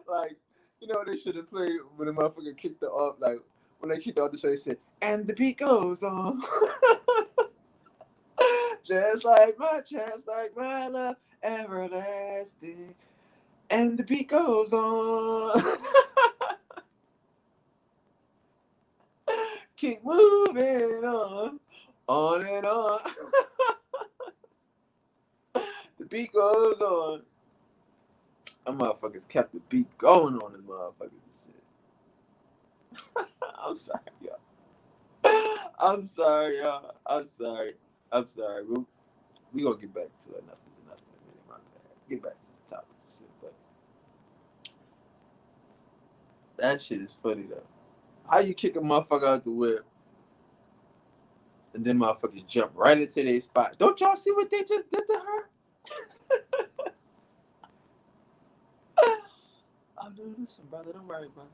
like, you know what they should have played when the motherfucker kicked her off. Like when they kicked her off the show, they said, "And the beat goes on." Just like my love, everlasting. And the beat goes on. Keep moving on and on. The beat goes on. Them motherfuckers kept the beat going on them motherfuckers and shit. I'm sorry, y'all. I'm sorry, y'all. I'm sorry. I'm sorry. We gonna get back to enough is enough in a minute, my bad. Get back to the topic and shit, but that shit is funny though. How you kick a motherfucker out the whip And then motherfuckers jump right into their spot. Don't y'all see what they just did to her? Oh, no, listen, brother. Don't worry, brother.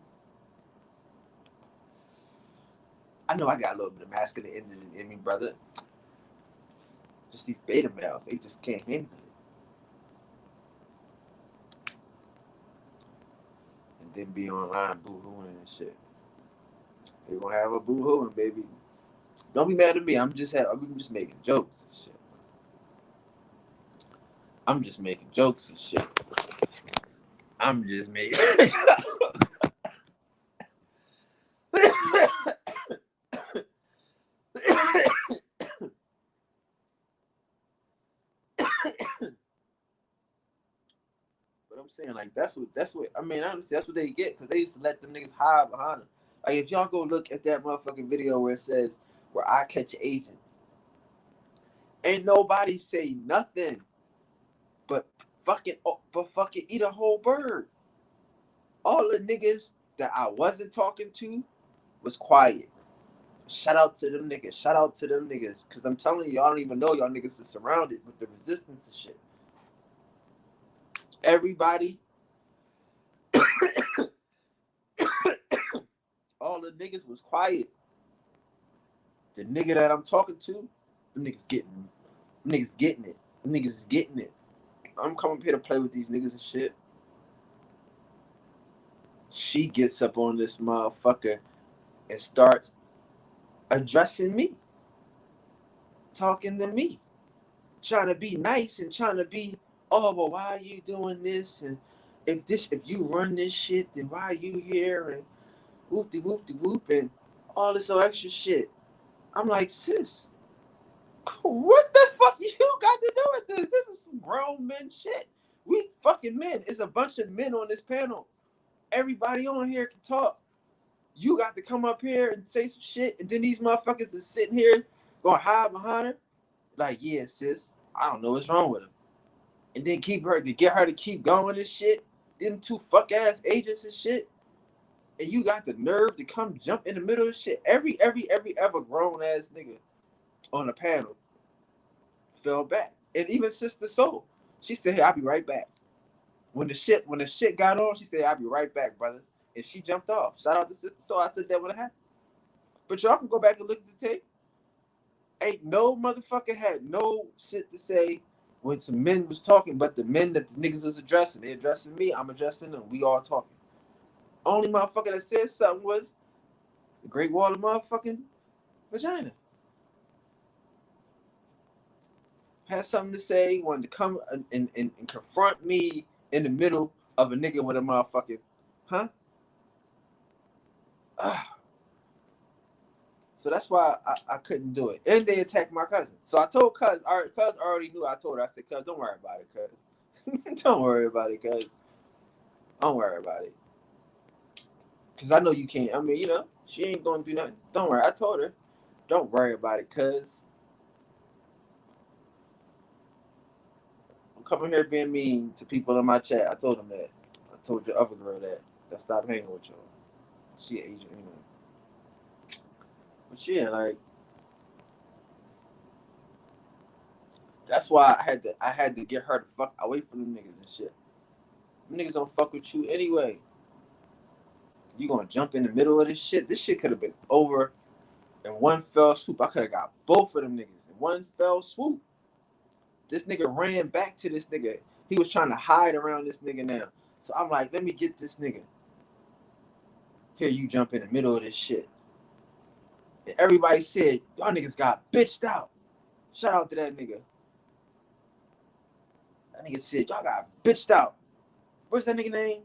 I know I got a little bit of masculine energy in me, brother. Just these beta males, they just can't handle it. And then be online boo-hooing and shit. They gonna have a boo-hooing, baby. Don't be mad at me. I'm just making jokes and shit. I'm just making jokes and shit. I'm just making. But I'm saying, like, that's what I mean. Honestly, that's what they get, because they used to let them niggas hide behind them. Like, if y'all go look at that motherfucking video where it says, "Where I catch an agent," ain't nobody say nothing but fucking eat a whole bird. All the niggas that I wasn't talking to was quiet. Shout out to them niggas. Shout out to them niggas. Cause I'm telling you, y'all don't even know y'all niggas are surrounded with the resistance and shit. Everybody, all the niggas was quiet. The nigga that I'm talking to, them niggas getting it. Them niggas is getting it. I'm coming here to play with these niggas and shit. She gets up on this motherfucker and starts addressing me, talking to me, trying to be nice and trying to be, oh, well, why are you doing this? And if you run this shit, then why are you here? And whoop-de whoop and all this so extra shit. I'm like, sis, what the fuck you got to do with this? This is some grown men shit. We fucking men. It's a bunch of men on this panel. Everybody on here can talk. You got to come up here and say some shit, and then these motherfuckers are sitting here gonna hide behind her. Like, yeah, sis, I don't know what's wrong with her. And then get her to keep going and shit. Them two fuck ass agents and shit. And you got the nerve to come jump in the middle of shit. Every ever grown ass nigga on the panel fell back. And even Sister Soul, she said, "Hey, I'll be right back." When the shit got on, she said, "I'll be right back, brothers." And she jumped off. Shout out to Sister Soul. I said that would have happened. But y'all can go back and look at the tape. Ain't no motherfucker had no shit to say when some men was talking, but the men that the niggas was addressing. They addressing me, I'm addressing them. We all talking. Only motherfucker that said something was the Great Wall of motherfucking Vagina. Had something to say, wanted to come and confront me in the middle of a nigga with a motherfucking, huh? So that's why I couldn't do it. And they attacked my cousin. So I told Cuz already knew. I told her, I said, "Cuz, don't worry about it, Cuz." Don't worry about it, Cuz. Don't worry about it. Cause I know you can't. I mean, she ain't gonna do nothing. Don't worry. I told her, don't worry about it, cuz I'm coming here being mean to people in my chat. I told them that. I told your other girl that stopped hanging with y'all. She Asian, But yeah, like, that's why I had to get her to fuck away from them niggas and shit. Them niggas don't fuck with you anyway. You gonna jump in the middle of this shit? This shit could have been over in one fell swoop. I could have got both of them niggas in one fell swoop. This nigga ran back to this nigga. He was trying to hide around this nigga now. So I'm like, let me get this nigga. Here you jump in the middle of this shit. And everybody said, y'all niggas got bitched out. Shout out to that nigga. That nigga said, y'all got bitched out. What's that nigga name?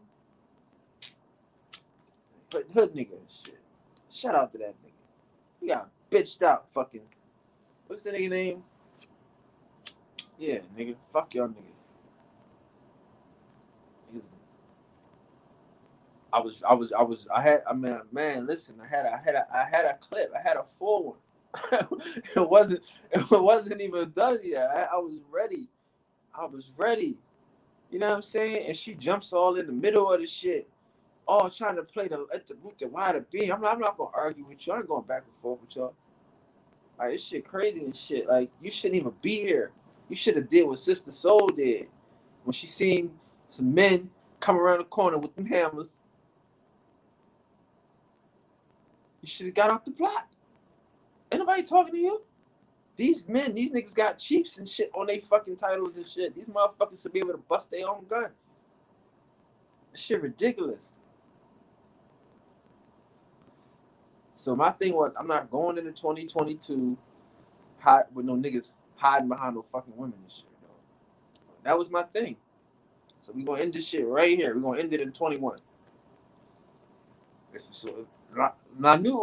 Hood nigga and shit. Shout out to that nigga. You got bitched out, fucking. What's that nigga name? Yeah, nigga. Fuck y'all niggas. Listen, I had a clip. I had a full one. it wasn't even done yet. I was ready. You know what I'm saying? And she jumps all in the middle of the shit, all trying to play the wider beam. I'm not gonna argue with you. I ain't going back and forth with y'all. Like, this shit crazy and shit. Like, you shouldn't even be here. You should have did what Sister Soul did when she seen some men come around the corner with them hammers. You should have got off the block. Ain't nobody talking to you. These men, these niggas got chiefs and shit on their fucking titles and shit. These motherfuckers should be able to bust their own gun. That shit ridiculous. So my thing was, I'm not going into 2022 with no niggas hiding behind no fucking women and shit. You know? That was my thing. So we gonna end this shit right here. We gonna end it in 21. So I know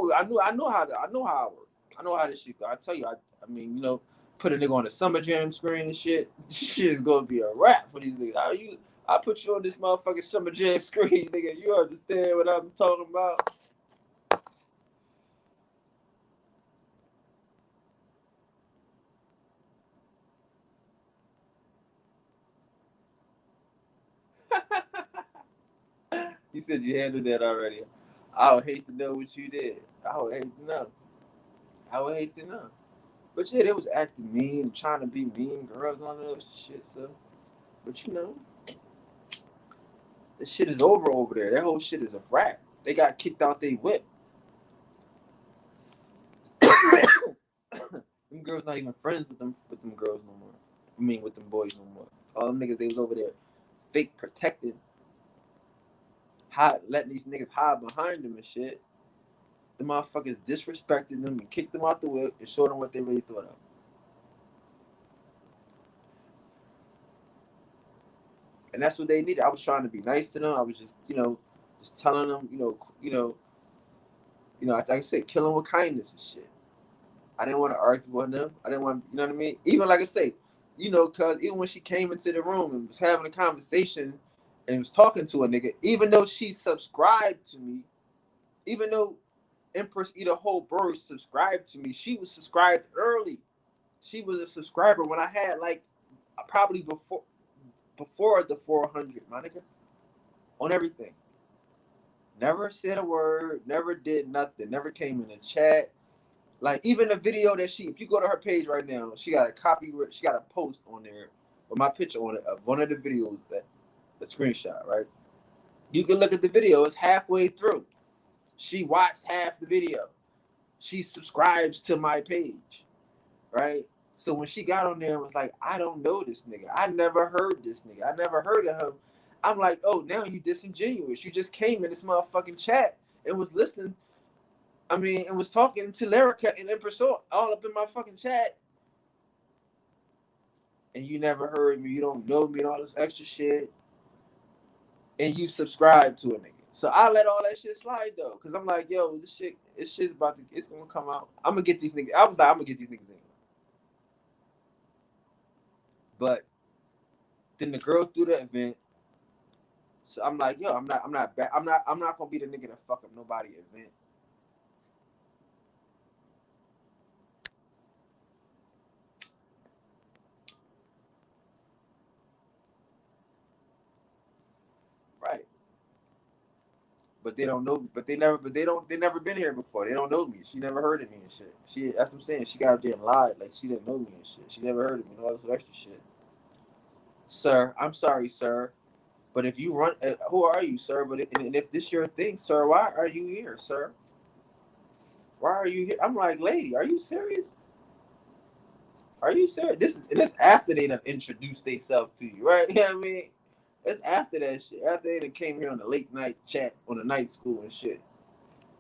how I work. I know how this shit go. I tell you, I mean, you know, put a nigga on the Summer Jam screen and shit. This shit is gonna be a wrap for these niggas. I put you on this motherfucking Summer Jam screen, nigga. You understand what I'm talking about? You said you handled that already. I would hate to know what you did. I would hate to know. I would hate to know. But yeah, they was acting mean and trying to be mean girls and all that shit. So, but you know, this shit is over there. That whole shit is a wrap. They got kicked out they whip. Them girls not even friends with them girls no more. I mean with them boys no more. All them niggas they was over there fake protecting, letting these niggas hide behind them and shit. The motherfuckers disrespected them and kicked them out the whip and showed them what they really thought of. And that's what they needed. I was trying to be nice to them. I was just, just telling them, like I said, kill them with kindness and shit. I didn't want to argue with them. I didn't want, you know what I mean? Even like I say, cause even when she came into the room and was having a conversation and was talking to a nigga, even though she subscribed to me, even though Empress Eat a Whole Bird subscribed to me, she was subscribed early. She was a subscriber when I had like probably before the 400, my nigga, on everything. Never said a word, never did nothing, never came in a chat. Like even the video that if you go to her page right now, she got a post on there with my picture on it of one of the videos the screenshot, right? You can look at the video, it's halfway through. She watched half the video. She subscribes to my page, right? So when she got on there and was like, I don't know this nigga. I never heard this nigga. I never heard of him. I'm like, oh, now you disingenuous. You just came in this motherfucking chat and was listening. I mean, and was talking to Lyrica and Empress all up in my fucking chat. And you never heard me. You don't know me and all this extra shit. And you subscribe to a nigga. So I let all that shit slide though. Cause I'm like, yo, this shit's it's gonna come out. I'm gonna get these niggas. I was like, I'm gonna get these niggas in. But then the girl threw the event. So I'm like, yo, I'm not gonna be the nigga that fuck up nobody event. Right. But they don't know, they never been here before. They don't know me. She never heard of me and shit. That's what I'm saying. She got up there and lied, like she didn't know me and shit. She never heard of me and all this extra shit. Sir, I'm sorry, sir. But if you run, who are you, sir? And if this your thing, sir, why are you here, sir? Why are you here? I'm like, lady, are you serious? Are you serious? This after they done introduced themselves to you, right? You know what I mean? It's after that shit. After they done came here on the late night chat on the night school and shit.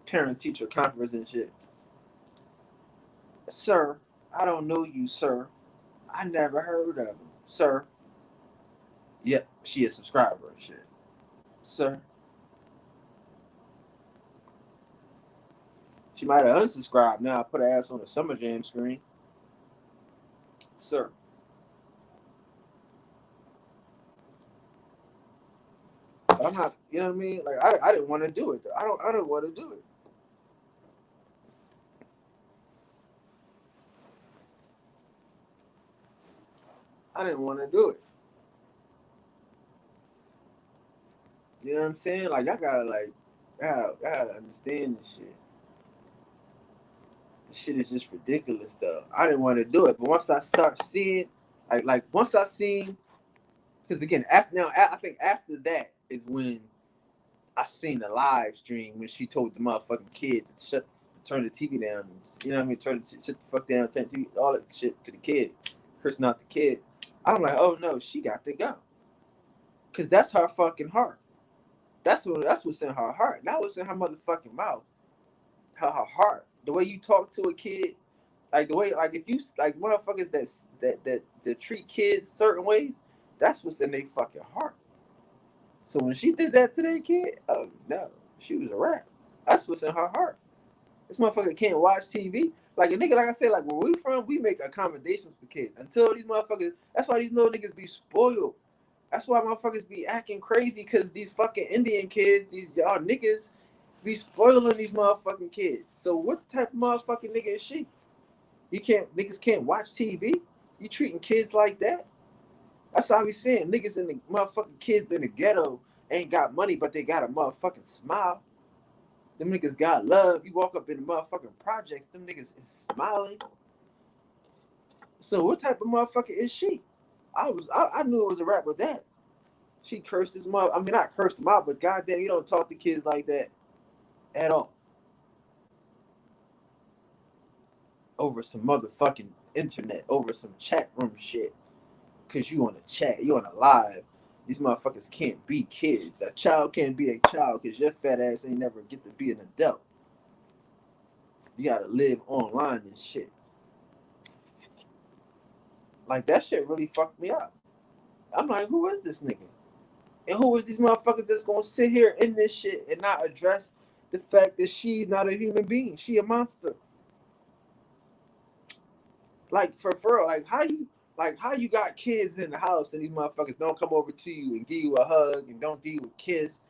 Parent teacher conference and shit. Sir, I don't know you, sir. I never heard of him. Sir. Yep, she a subscriber and shit. Sir. She might have unsubscribed now. I put her ass on the Summer Jam screen. Sir. But I'm not, you know what I mean? Like I didn't want to do it. I don't want to do it. I didn't want to do it. You know what I'm saying? Like I gotta understand this shit. The shit is just ridiculous though. I didn't want to do it, but once I start seeing, like once I seen, because again, after now, I think after that is when I seen the live stream when she told the motherfucking kid to turn the TV down. You know what I mean? Shut the fuck down, turn the TV, all that shit to the kid, cursing out the kid. I'm like, oh no, she got to go, cause that's her fucking heart. That's what's in her heart. Not what's in her motherfucking mouth. Her heart. The way you talk to a kid, like the way, like if you like motherfuckers that treat kids certain ways, that's what's in their fucking heart. So when she did that to that kid, oh no, she was a rat. That's what's in her heart. This motherfucker can't watch TV. Like a nigga, like I said, like where we from, we make accommodations for kids. Until these motherfuckers, that's why these little niggas be spoiled. That's why motherfuckers be acting crazy, because these fucking Indian kids, these y'all niggas, be spoiling these motherfucking kids. So what type of motherfucking nigga is she? Niggas can't watch TV? You treating kids like that? That's how we saying niggas in the motherfucking kids in the ghetto ain't got money, but they got a motherfucking smile. Them niggas got love. You walk up in the motherfucking projects, them niggas is smiling. So what type of motherfucker is she? I knew it was a rap with that. She cursed his mother. I mean, not cursed him out, but goddamn, you don't talk to kids like that at all. Over some motherfucking internet, over some chat room shit. Cause you on a chat, you on a live. These motherfuckers can't be kids. A child can't be a child because your fat ass ain't never get to be an adult. You gotta live online and shit. Like that shit really fucked me up. I'm like, who is this nigga? And who is these motherfuckers that's gonna sit here in this shit and not address the fact that she's not a human being? She a monster. Like for real, like how you got kids in the house and these motherfuckers don't come over to you and give you a hug and don't give you a kiss,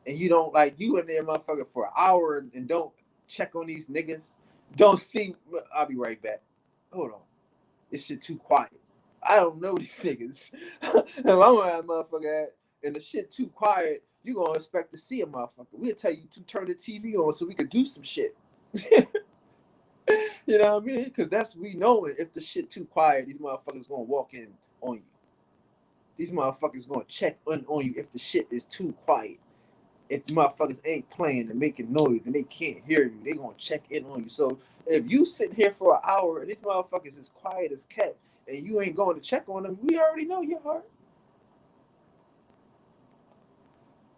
and you don't, like, you in there motherfucker for an hour and don't check on these niggas. Don't see. I'll be right back. Hold on. This shit too quiet. I don't know these niggas. If I'm around a motherfucker and the shit too quiet, you gonna expect to see a motherfucker. We'll tell you to turn the TV on so we could do some shit. You know what I mean? Because that's, we know it. If the shit too quiet, these motherfuckers gonna walk in on you. These motherfuckers gonna check on you if the shit is too quiet. If the motherfuckers ain't playing and making noise and they can't hear you, they gonna check in on you. So if you sitting here for an hour and these motherfuckers is quiet as kept and you ain't going to check on them, we already know your heart.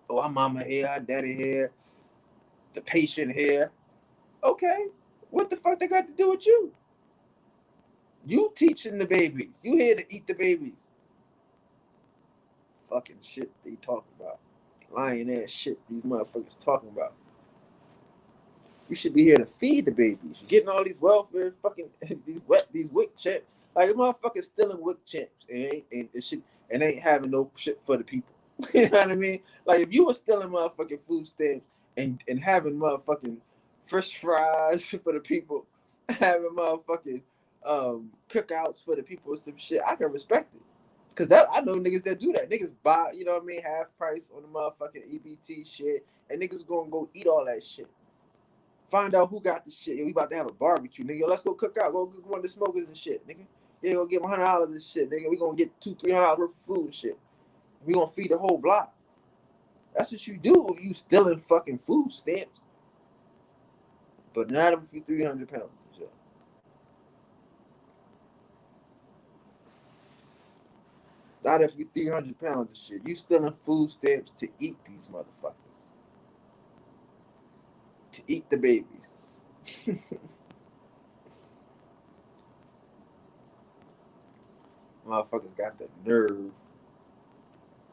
Oh, our mama here, our daddy here, the patient here. Okay, what the fuck they got to do with you? You teaching the babies. You here to eat the babies. Fucking shit they talking about. Lying ass shit these motherfuckers talking about. You should be here to feed the babies. You're getting all these welfare fucking these WIC champs. Like motherfuckers stealing WIC champs and ain't having no shit for the people. You know what I mean? Like if you were stealing motherfucking food stamps and having motherfucking fresh fries for the people, having motherfucking cookouts for the people or some shit, I can respect it. Cause that, I know niggas that do that. Niggas buy, you know what I mean, half price on the motherfucking EBT shit, and niggas gonna go eat all that shit. Find out who got the shit. Yo, we about to have a barbecue, nigga. Yo, let's go cook out. Go one of the smokers and shit, nigga. Yeah, go get $100 and shit, nigga. We gonna get $200-300 worth of food and shit. We gonna feed the whole block. That's what you do if you stealing fucking food stamps. But not if you 300 pounds and shit. Not if you 300 pounds of shit. You stealing food stamps to eat these motherfuckers. To eat the babies. Motherfuckers got the nerve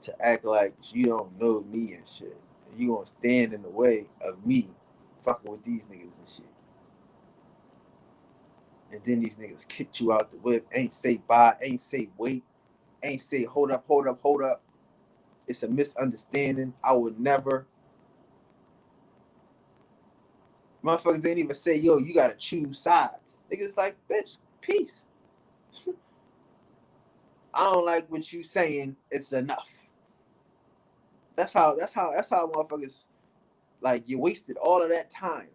to act like you don't know me and shit. And you gonna stand in the way of me fucking with these niggas and shit. And then these niggas kicked you out the whip. Ain't say bye, ain't say wait, ain't say hold up. It's a misunderstanding. I would never. Motherfuckers ain't even say, yo, you gotta choose sides. Niggas like, bitch, peace. I don't like what you saying. It's enough. That's how motherfuckers, like, you wasted all of that time.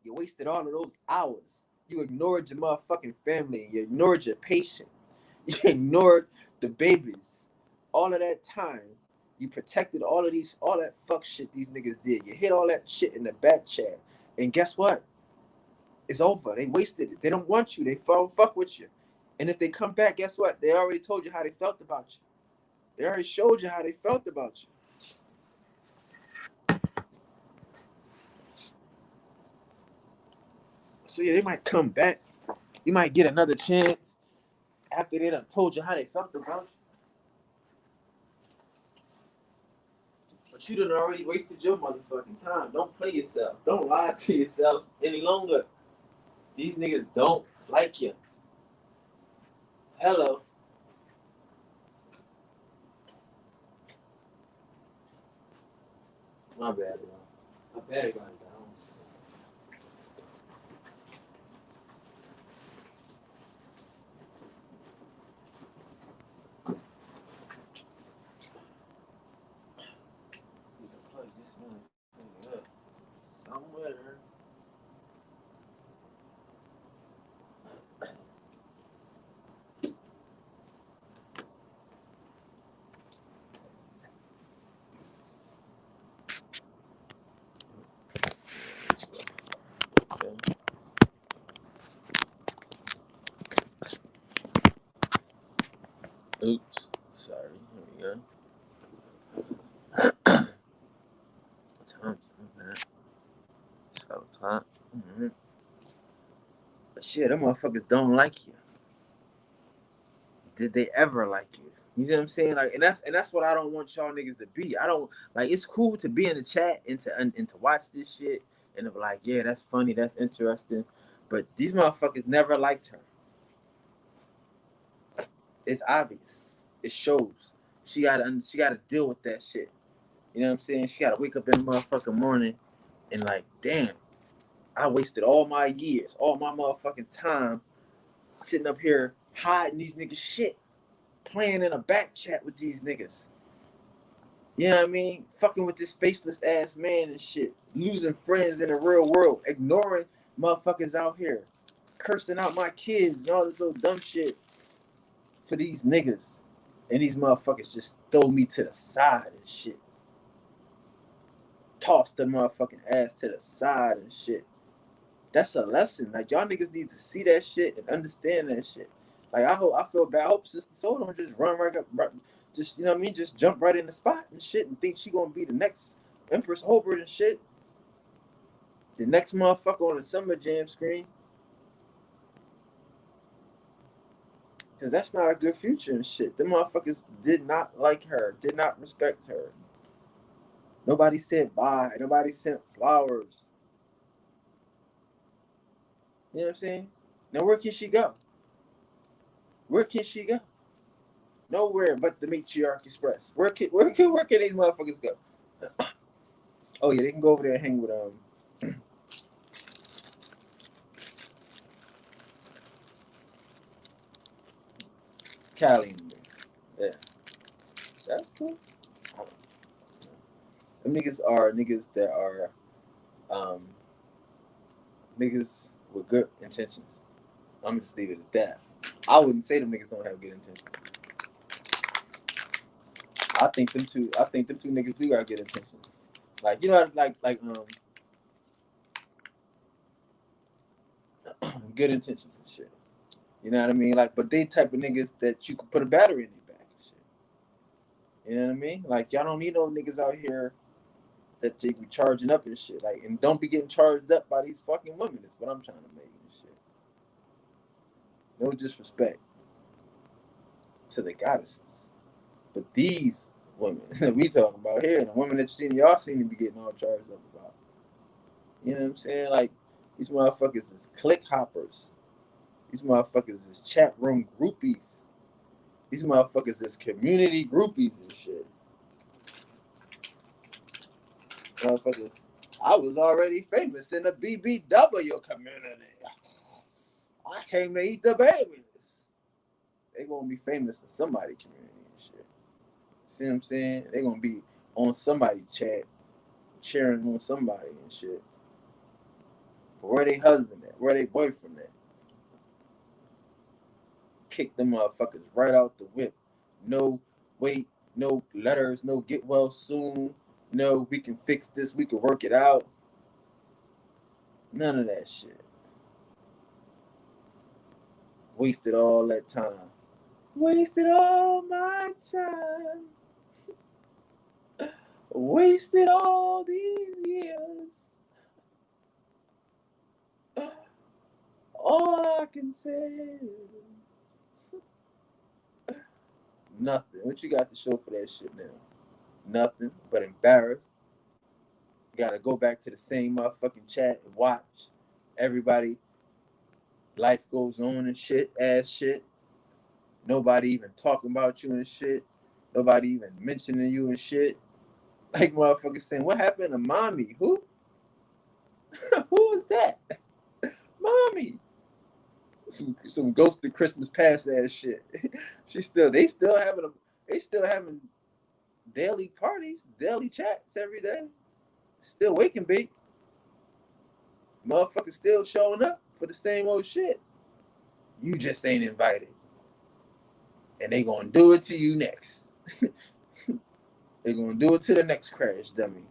You wasted all of those hours. You ignored your motherfucking family. You ignored your patient. You ignored the babies. All of that time. You protected all that fuck shit these niggas did. You hit all that shit in the back chat. And guess what? It's over. They wasted it. They don't want you. They don't fuck with you. And if they come back, guess what? They already told you how they felt about you. They already showed you how they felt about you. So yeah, they might come back. You might get another chance after they done told you how they felt about you. But you done already wasted your motherfucking time. Don't play yourself. Don't lie to yourself any longer. These niggas don't like you. Hello. My bad, bro. My bad, guys. Plug this one up somewhere. Oops. Sorry. Here we go. Time's not bad. 12 o'clock. Mm-hmm. But shit, them motherfuckers don't like you. Did they ever like you? You know what I'm saying? Like, and that's what I don't want y'all niggas to be. I don't like. It's cool to be in the chat and to watch this shit and to be like, yeah, that's funny, that's interesting. But these motherfuckers never liked her. It's obvious. It shows. She gotta deal with that shit. You know what I'm saying? She gotta wake up in the motherfucking morning and like, damn, I wasted all my years, all my motherfucking time sitting up here hiding these niggas shit, playing in a back chat with these niggas. You know what I mean? Fucking with this faceless ass man and shit. Losing friends in the real world. Ignoring motherfuckers out here. Cursing out my kids and all this little dumb shit for these niggas. And these motherfuckers just throw me to the side and shit. Toss the motherfucking ass to the side and shit. That's a lesson. Like, y'all niggas need to see that shit and understand that shit. Like, I feel bad. I hope Sister Soul don't just run right up, just, you know what I mean? Just jump right in the spot and shit and think she gonna be the next Empress Holbert and shit. The next motherfucker on the Summer Jam screen. Because that's not a good future and shit. The motherfuckers did not like her, did not respect her. Nobody said bye. Nobody sent flowers. You know what I'm saying? Now, where can she go? Where can she go? Nowhere but the Matriarch Express. Where can these motherfuckers go? Oh yeah, they can go over there and hang with Cali and yeah, that's cool. Them niggas are niggas that are niggas with good intentions. I'm just leave it at that. I wouldn't say them niggas don't have good intentions. I think them two niggas do got good intentions. Like, you know, like good intentions and shit. You know what I mean? Like, but they type of niggas that you could put a battery in their back and shit. You know what I mean? Like, y'all don't need no niggas out here that they be charging up and shit. Like, and don't be getting charged up by these fucking women. That's what I'm trying to make and shit. No disrespect to the goddesses, but these women that we talking about here, and the women that y'all seem to be getting all charged up about. You know what I'm saying? Like, these motherfuckers is click hoppers. These motherfuckers is chat room groupies. These motherfuckers is community groupies and shit. Motherfuckers, I was already famous in the BBW community. I came to eat the babies. They gonna be famous in somebody's community and shit. See what I'm saying? They gonna be on somebody's chat cheering on somebody and shit. But where they husband at? Where they boyfriend at? Kick them motherfuckers right out the whip. No wait, no letters, no get well soon. No, we can fix this, we can work it out. None of that shit. Wasted all that time. Wasted all my time. Wasted all these years. All I can say is nothing. What you got to show for that shit now? Nothing but embarrassed. Gotta go back to the same motherfucking chat and watch everybody. Life goes on and shit, ass shit. Nobody even talking about you and shit. Nobody even mentioning you and shit. Like motherfuckers saying, what happened to mommy? Who? Who is that? Mommy. Some ghosted Christmas past ass shit. They still having daily parties, daily chats every day. Still wake and bake. Motherfuckers still showing up for the same old shit. You just ain't invited. And they gonna do it to you next. They gonna do it to the next crash dummy.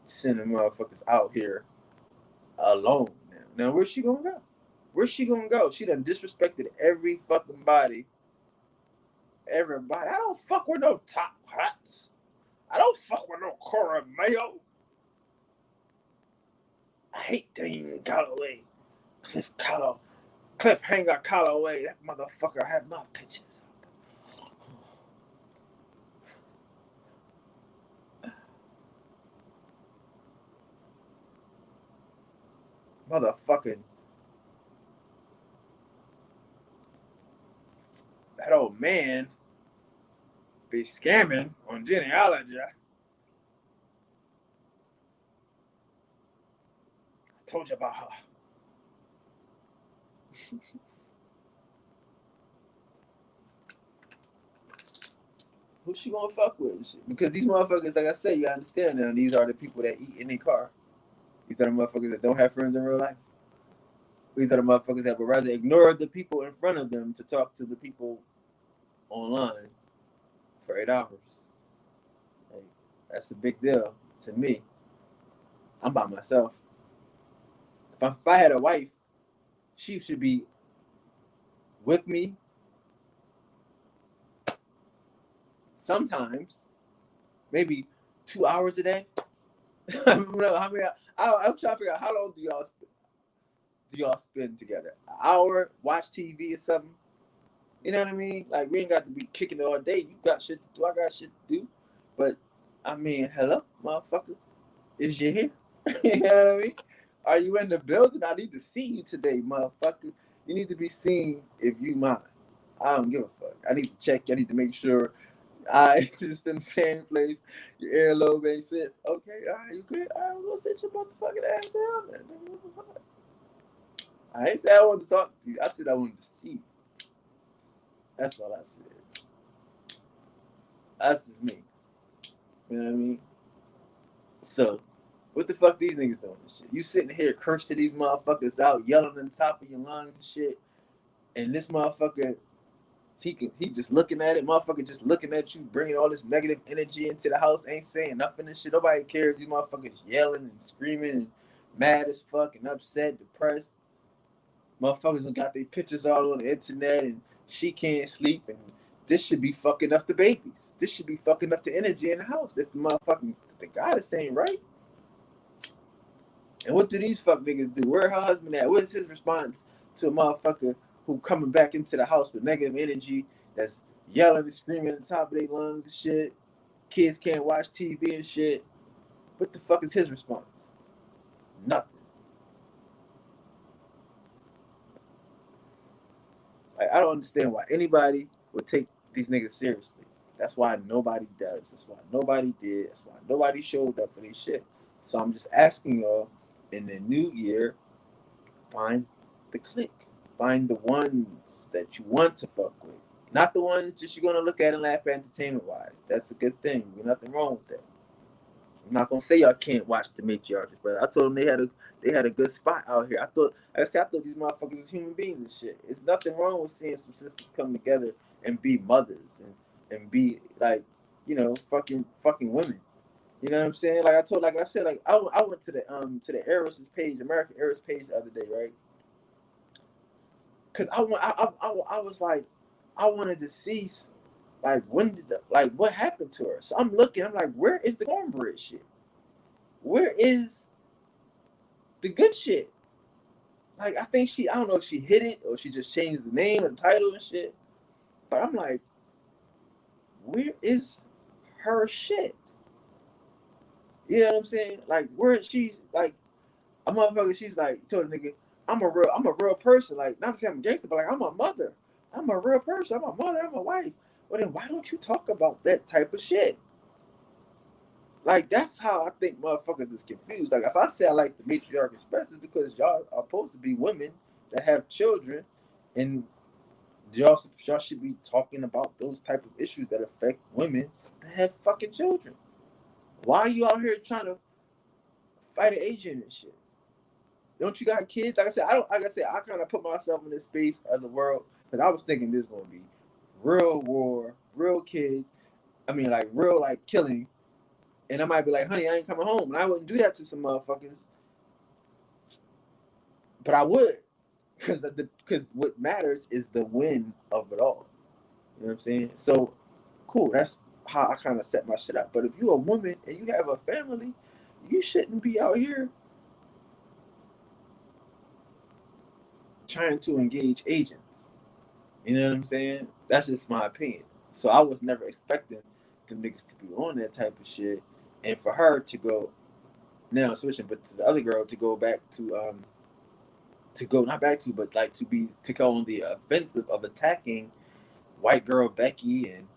Sending motherfuckers out here alone now. Now where's she gonna go? Where's she gonna go? She done disrespected every fucking body. Everybody. I don't fuck with no top hats. I don't fuck with no Cora Mayo. I hate Dane Calloway. Cliffhanger Calloway. That motherfucker had my pictures. Motherfucking that old man be scamming on genealogy. I told you about her. Who she gonna fuck with? Because these motherfuckers, like I said, you understand now, these are the people that eat in their car. These are the motherfuckers that don't have friends in real life. These are the motherfuckers that would rather ignore the people in front of them to talk to the people online for 8 hours. Like, that's a big deal to me. I'm by myself. If I had a wife, she should be with me sometimes, maybe 2 hours a day. I don't know how many. I'm trying to figure out how long do y'all spend together? An hour, watch TV or something. You know what I mean? Like, we ain't got to be kicking it all day. You got shit to do. I got shit to do. But I mean, hello, motherfucker. Is you here? You know what I mean? Are you in the building? I need to see you today, motherfucker. You need to be seen if you mine. I don't give a fuck. I need to check. I need to make sure I just in the same place. Your earlobe ain't sit. Okay, all right, you good? All right, we'll go sit your motherfucking ass down, man. I ain't say I wanted to talk to you. I said I wanted to see you. That's all I said. That's just me. You know what I mean? So, what the fuck these niggas doing this shit? You sitting here cursing these motherfuckers out, yelling on the top of your lungs and shit, and this motherfucker, he just looking at it, motherfucker just looking at you, bringing all this negative energy into the house, ain't saying nothing and shit. Nobody cares. These motherfuckers yelling and screaming and mad as fuck and upset, depressed. Motherfuckers got their pictures all on the internet and she can't sleep, and this should be fucking up the babies. This should be fucking up the energy in the house if the goddess ain't right. And what do these fuck niggas do? Where her husband at? What's his response to a motherfucker who coming back into the house with negative energy, that's yelling and screaming at the top of their lungs and shit? Kids can't watch TV and shit. What the fuck is his response? Nothing. Like, I don't understand why anybody would take these niggas seriously. That's why nobody does. That's why nobody did. That's why nobody showed up for this shit. So I'm just asking y'all, in the new year, find the clique. Find the ones that you want to fuck with. Not the ones just you're gonna look at and laugh at entertainment wise. That's a good thing. There's nothing wrong with that. I'm not gonna say y'all can't watch the matriarchs, but I told them they had a good spot out here. I thought these motherfuckers was human beings and shit. It's nothing wrong with seeing some sisters come together and be mothers and be like, fucking women. You know what I'm saying? Like I said, like I went to the Eros page, American Eros page the other day, right? Because I was like, I wanted to see like when did what happened to her. So I'm looking, I'm like, where is the cornbread shit? Where is the good shit? Like I think I don't know if she hit it or she just changed the name and title and shit. But I'm like, where is her shit? You know what I'm saying? Like where she's like a motherfucker, she's like told a nigga, I'm a real person. Like not to say I'm a gangster, but like I'm a mother. I'm a real person. I'm a mother. I'm a wife. Well then why don't you talk about that type of shit? Like that's how I think motherfuckers is confused. Like if I say I like the matriarch express, it's because y'all are supposed to be women that have children, and y'all should be talking about those type of issues that affect women that have fucking children. Why are you out here trying to fight an agent and shit? Don't you got kids? Like I said, I don't. Like I said, I kind of put myself in this space of the world because I was thinking this gonna be real war, real kids. I mean, like real like killing. And I might be like, honey, I ain't coming home. And I wouldn't do that to some motherfuckers. But I would. Because what matters is the win of it all. You know what I'm saying? So, cool. That's how I kind of set my shit up. But if you're a woman and you have a family, you shouldn't be out here trying to engage agents. You know what I'm saying? That's just my opinion. So I was never expecting the niggas to be on that type of shit. And for her to go, now switching, but to the other girl to go back to go not back to, but like to go on the offensive of attacking white girl Becky and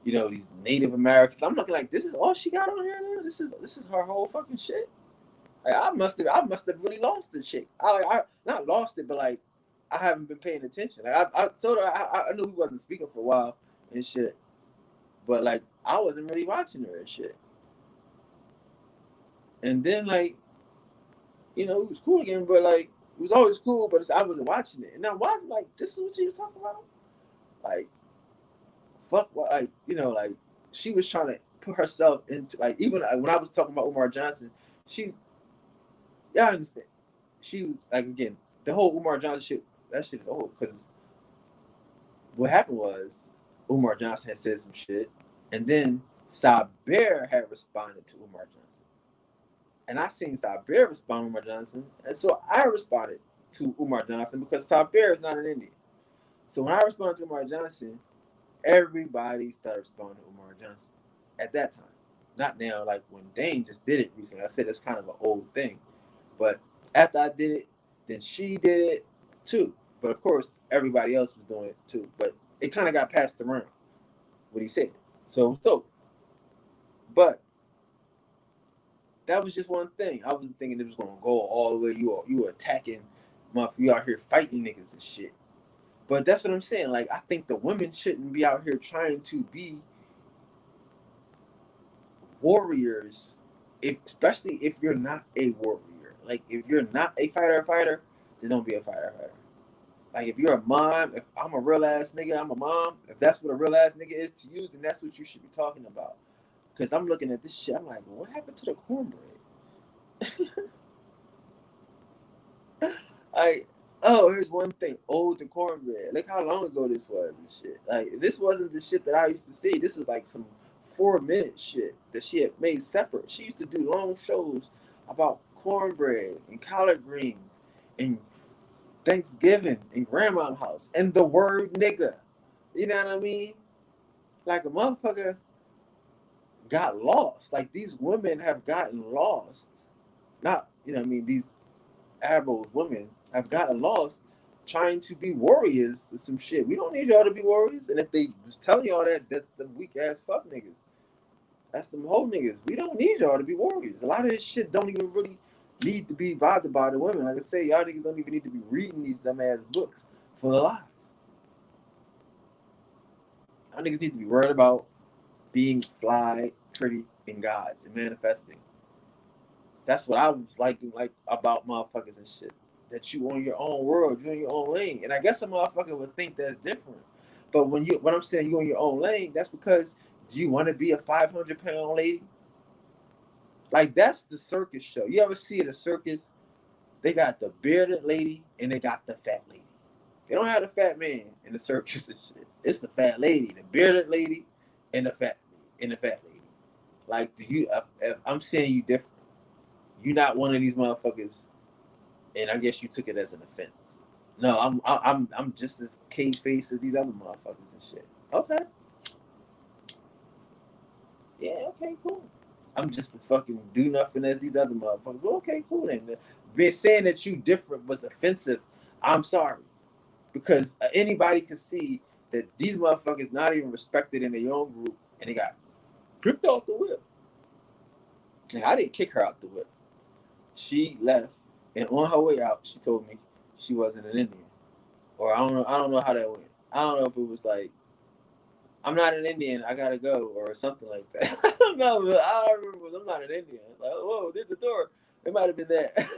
these Native Americans. I'm looking like this is all she got on here. Man? This is her whole fucking shit. Like, I must have really lost the chick. I not lost it, but like I haven't been paying attention. Like I told her I knew we wasn't speaking for a while and shit, but like I wasn't really watching her and shit. And then like it was cool again, but like it was always cool, but I wasn't watching it. And now why like this is what she was talking about? Like fuck what like she was trying to put herself into like even when I was talking about Umar Johnson, I understand. She like again, the whole Umar Johnson shit, that shit is old because what happened was Umar Johnson had said some shit, and then Saber had responded to Umar Johnson. And I seen Saber respond to Umar Johnson, and so I responded to Umar Johnson because Saber is not an Indian. So when I responded to Umar Johnson, everybody started responding to Umar Johnson at that time. Not now, like when Dane just did it recently. I said it's kind of an old thing. But after I did it, then she did it too. But of course, everybody else was doing it too. But it kind of got passed around what he said. So it was dope. But that was just one thing. I wasn't thinking it was gonna go all the way. You were attacking, you out here fighting niggas and shit. But that's what I'm saying. Like I think the women shouldn't be out here trying to be warriors, especially if you're not a warrior. Like if you're not a fighter, then don't be a fighter. Like if you're a mom, if I'm a real ass nigga, I'm a mom. If that's what a real ass nigga is to you, then that's what you should be talking about. Because I'm looking at this shit, I'm like, what happened to the cornbread? Here's one thing. The cornbread. Look how long ago this was and shit. Like, this wasn't the shit that I used to see. This was like some 4-minute shit that she had made separate. She used to do long shows about cornbread and collard greens and Thanksgiving and grandma's house and the word nigga. You know what I mean? Like a motherfucker got lost. Like these women have gotten lost. Not, these Arab women have gotten lost trying to be warriors or some shit. We don't need y'all to be warriors. And if they was telling y'all that, that's the weak ass fuck niggas. That's them whole niggas. We don't need y'all to be warriors. A lot of this shit don't even really need to be bothered by the women. Like I say, y'all niggas don't even need to be reading these dumbass books full of lies. Y'all niggas need to be worried about being fly, pretty, and gods and manifesting. That's what I was liking like about motherfuckers and shit. That you own your own world, you own your own lane. And I guess a motherfucker would think that's different. But when I'm saying you own your own lane, that's because do you want to be a 500-pound lady? Like that's the circus show. You ever see at a circus? They got the bearded lady and they got the fat lady. They don't have the fat man in the circus and shit. It's the fat lady, the bearded lady, and the fat lady. Like, do you? I'm saying you different. You're not one of these motherfuckers, and I guess you took it as an offense. No, I'm just as cage face as these other motherfuckers and shit. Okay. Yeah. Okay. Cool. I'm just as fucking do nothing as these other motherfuckers. Well, okay. Cool. Then being saying that you different was offensive. I'm sorry because anybody could see that these motherfuckers not even respected in their own group, and they got kicked off the whip. And I didn't kick her out the whip. She left, and on her way out, she told me she wasn't an Indian, or I don't know how that went. I don't know if it was like, I'm not an Indian, I gotta go, or something like that. I don't know, but I remember I'm not an Indian. Like, whoa, there's the door. It might have been that.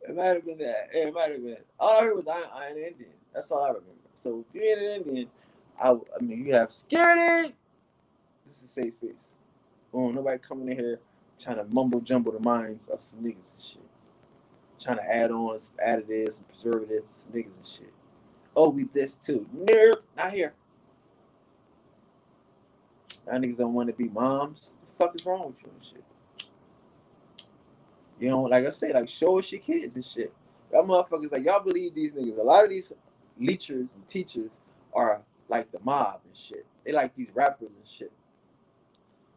It might have been that. Yeah, it might have been. All I heard was I ain't an Indian. That's all I remember. So if you ain't an Indian, I mean, you have security. This is a safe space. Nobody coming in here trying to mumble jumble the minds of some niggas and shit. Trying to add on some additives and preservatives to some niggas and shit. Oh, we this too. Nope, not here. Y'all niggas don't want to be moms. What the fuck is wrong with you and shit? You know, like I said, like show us your kids and shit. Y'all motherfuckers, like y'all believe these niggas. A lot of these leechers and teachers are like the mob and shit. They like these rappers and shit.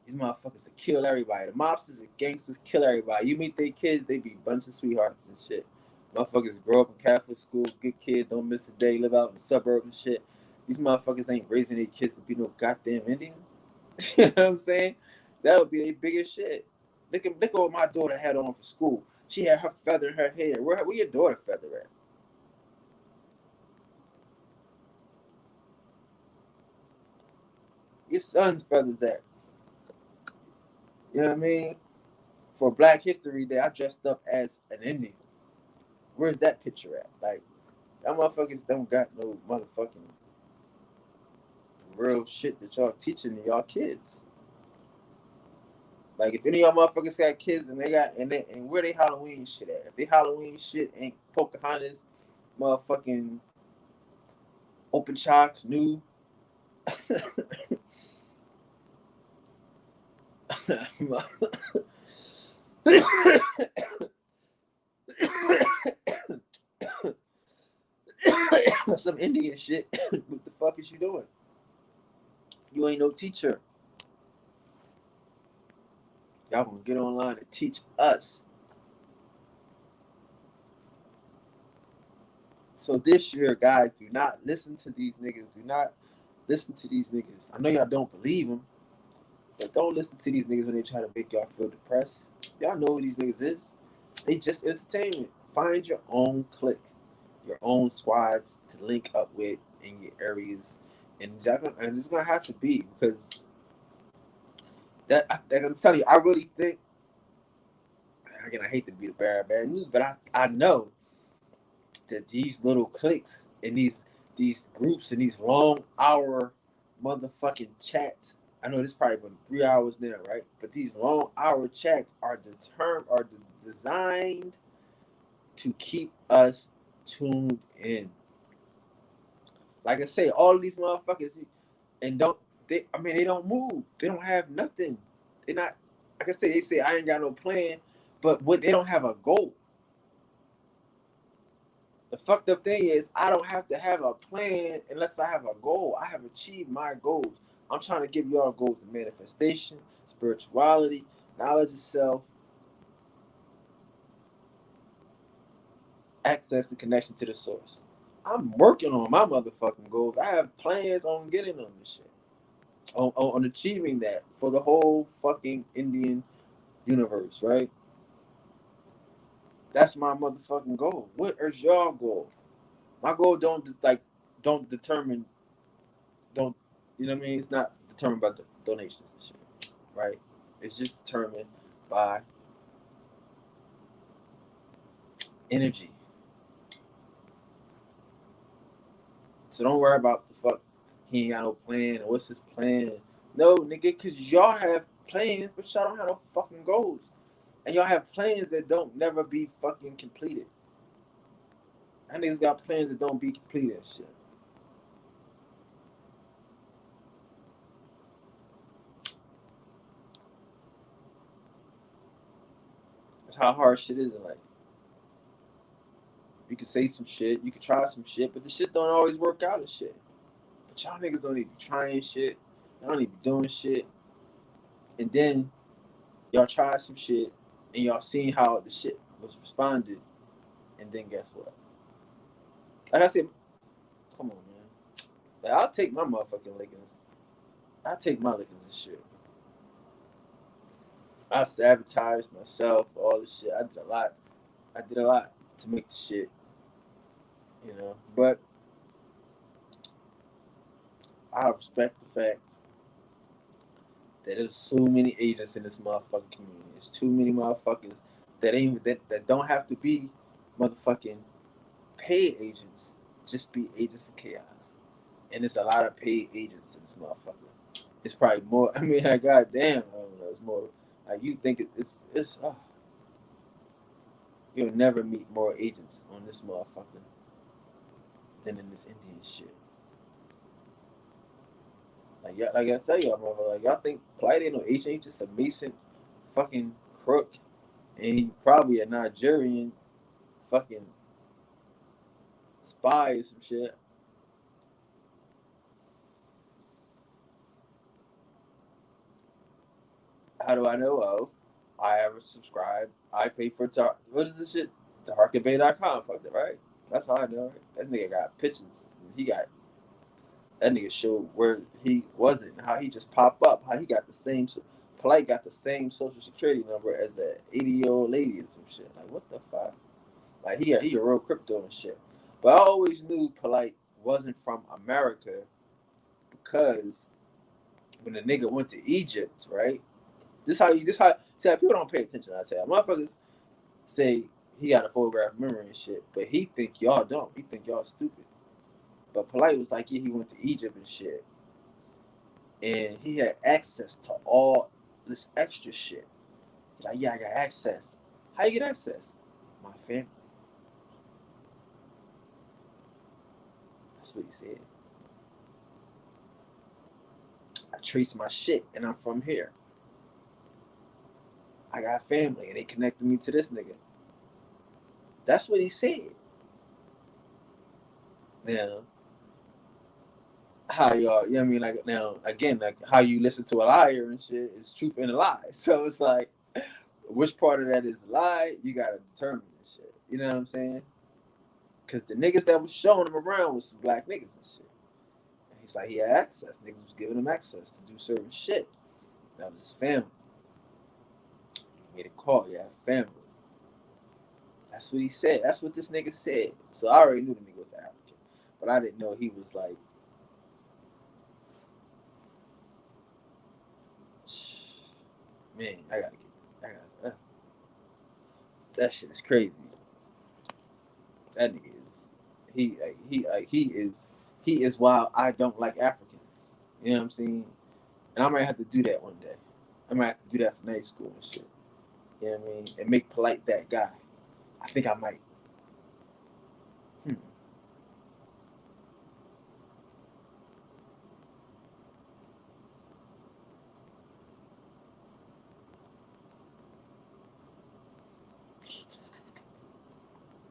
These motherfuckers will kill everybody. The mobsters and gangsters kill everybody. You meet their kids, they be a bunch of sweethearts and shit. Motherfuckers grow up in Catholic school, good kids, don't miss a day, live out in the suburbs and shit. These motherfuckers ain't raising their kids to be no goddamn Indians. You know what I'm saying? That would be their biggest shit. Look at what my daughter had on for school. She had her feather in her hair. Where your daughter feather at? Your son's feathers at? You know what I mean? For Black History Day, I dressed up as an Indian. Where's that picture at? Like, y'all motherfuckers don't got no motherfucking real shit that y'all teaching y'all kids. Like, if any of y'all motherfuckers got kids and and where they Halloween shit at? If they Halloween shit ain't Pocahontas, motherfucking Open Chalk, New. Some Indian shit. What the fuck is you doing? You ain't no teacher. Y'all gonna get online and teach us. So this year, guys, do not listen to these niggas. Do not listen to these niggas. I know y'all don't believe them, but don't listen to these niggas when they try to make y'all feel depressed. Y'all know who these niggas is. They just entertainment. Find your own clique, your own squads to link up with in your areas, and it's gonna have to be because I'm telling you, I really think. Again, I hate to be the bearer of bad news, but I know that these little cliques and these groups and these long hour motherfucking chats. I know this probably been 3 hours now, right? But these long hour chats are designed to keep us tuned in. Like I say, all of these motherfuckers and they don't move. They don't have nothing. They're not like I say, they say I ain't got no plan, but what they don't have a goal. The fucked up thing is I don't have to have a plan unless I have a goal. I have achieved my goals. I'm trying to give y'all goals of manifestation, spirituality, knowledge of self, access and connection to the source. I'm working on my motherfucking goals. I have plans on getting on this shit. On achieving that for the whole fucking Indian universe, right? That's my motherfucking goal. What is your goal? My goal don't like don't determine, don't, you know what I mean? It's not determined by donations and shit, right? It's just determined by energy. So don't worry about the fuck. He ain't got no plan. Or what's his plan? No, nigga, cause y'all have plans, but y'all don't have no fucking goals, and y'all have plans that don't never be fucking completed. And niggas got plans that don't be completed and shit. That's how hard shit is in life. You can say some shit, you can try some shit, but the shit don't always work out and shit. But y'all niggas don't even be trying shit. Y'all don't even be doing shit. And then y'all try some shit and y'all seen how the shit was responded. And then guess what? Like I said, come on, man. Like, I'll take my motherfucking lickings. I'll take my lickings and shit. I sabotaged myself, all this shit. I did a lot. I did a lot to make the shit, you know. But I respect the fact that there's so many agents in this motherfucking community. There's too many motherfuckers that don't have to be motherfucking paid agents. Just be agents of chaos. And there's a lot of paid agents in this motherfucker. It's probably more. I mean, like, goddamn, I don't know. It's more like you think it's. You'll never meet more agents on this motherfucker than in this Indian shit. Like I tell y'all, motherfucker, like y'all think Plight ain't no agent, he's just a Mason fucking crook, and he probably a Nigerian fucking spy or some shit. How do I know? Oh, I ever subscribed. I pay for what is this shit? TaharkaBay.com. Fuck that, right? That's how I know. Right? That nigga got pictures. He got that nigga showed where he wasn't, how he just popped up, how he got the same. Polite got the same social security number as that 80-year-old lady and some shit. Like what the fuck? Like he a real crypto and shit. But I always knew Polite wasn't from America because when the nigga went to Egypt, right? This how see how people don't pay attention. I say motherfuckers say he got a photographic memory and shit, but he think y'all don't. He think y'all stupid. But Polite was like, yeah, he went to Egypt and shit, and he had access to all this extra shit. He's like, yeah, I got access. How you get access? My family. That's what he said. I trace my shit, and I'm from here. I got family, and they connected me to this nigga. That's what he said. Now, how y'all, you know what I mean? Like, now, again, like how you listen to a liar and shit is truth and a lie. So it's like, which part of that is a lie? You got to determine and shit. You know what I'm saying? Because the niggas that was showing him around was some black niggas and shit. And he's like, he had access. Niggas was giving him access to do certain shit. That was his family. He made a call. He had family. That's what he said. That's what this nigga said. So I already knew the nigga was African. But I didn't know he was like, man, that shit is crazy. That nigga is, he is why I don't like Africans. You know what I'm saying? And I might have to do that one day. I might have to do that for night school and shit. You know what I mean? And make Polite that guy. I think I might. Hmm.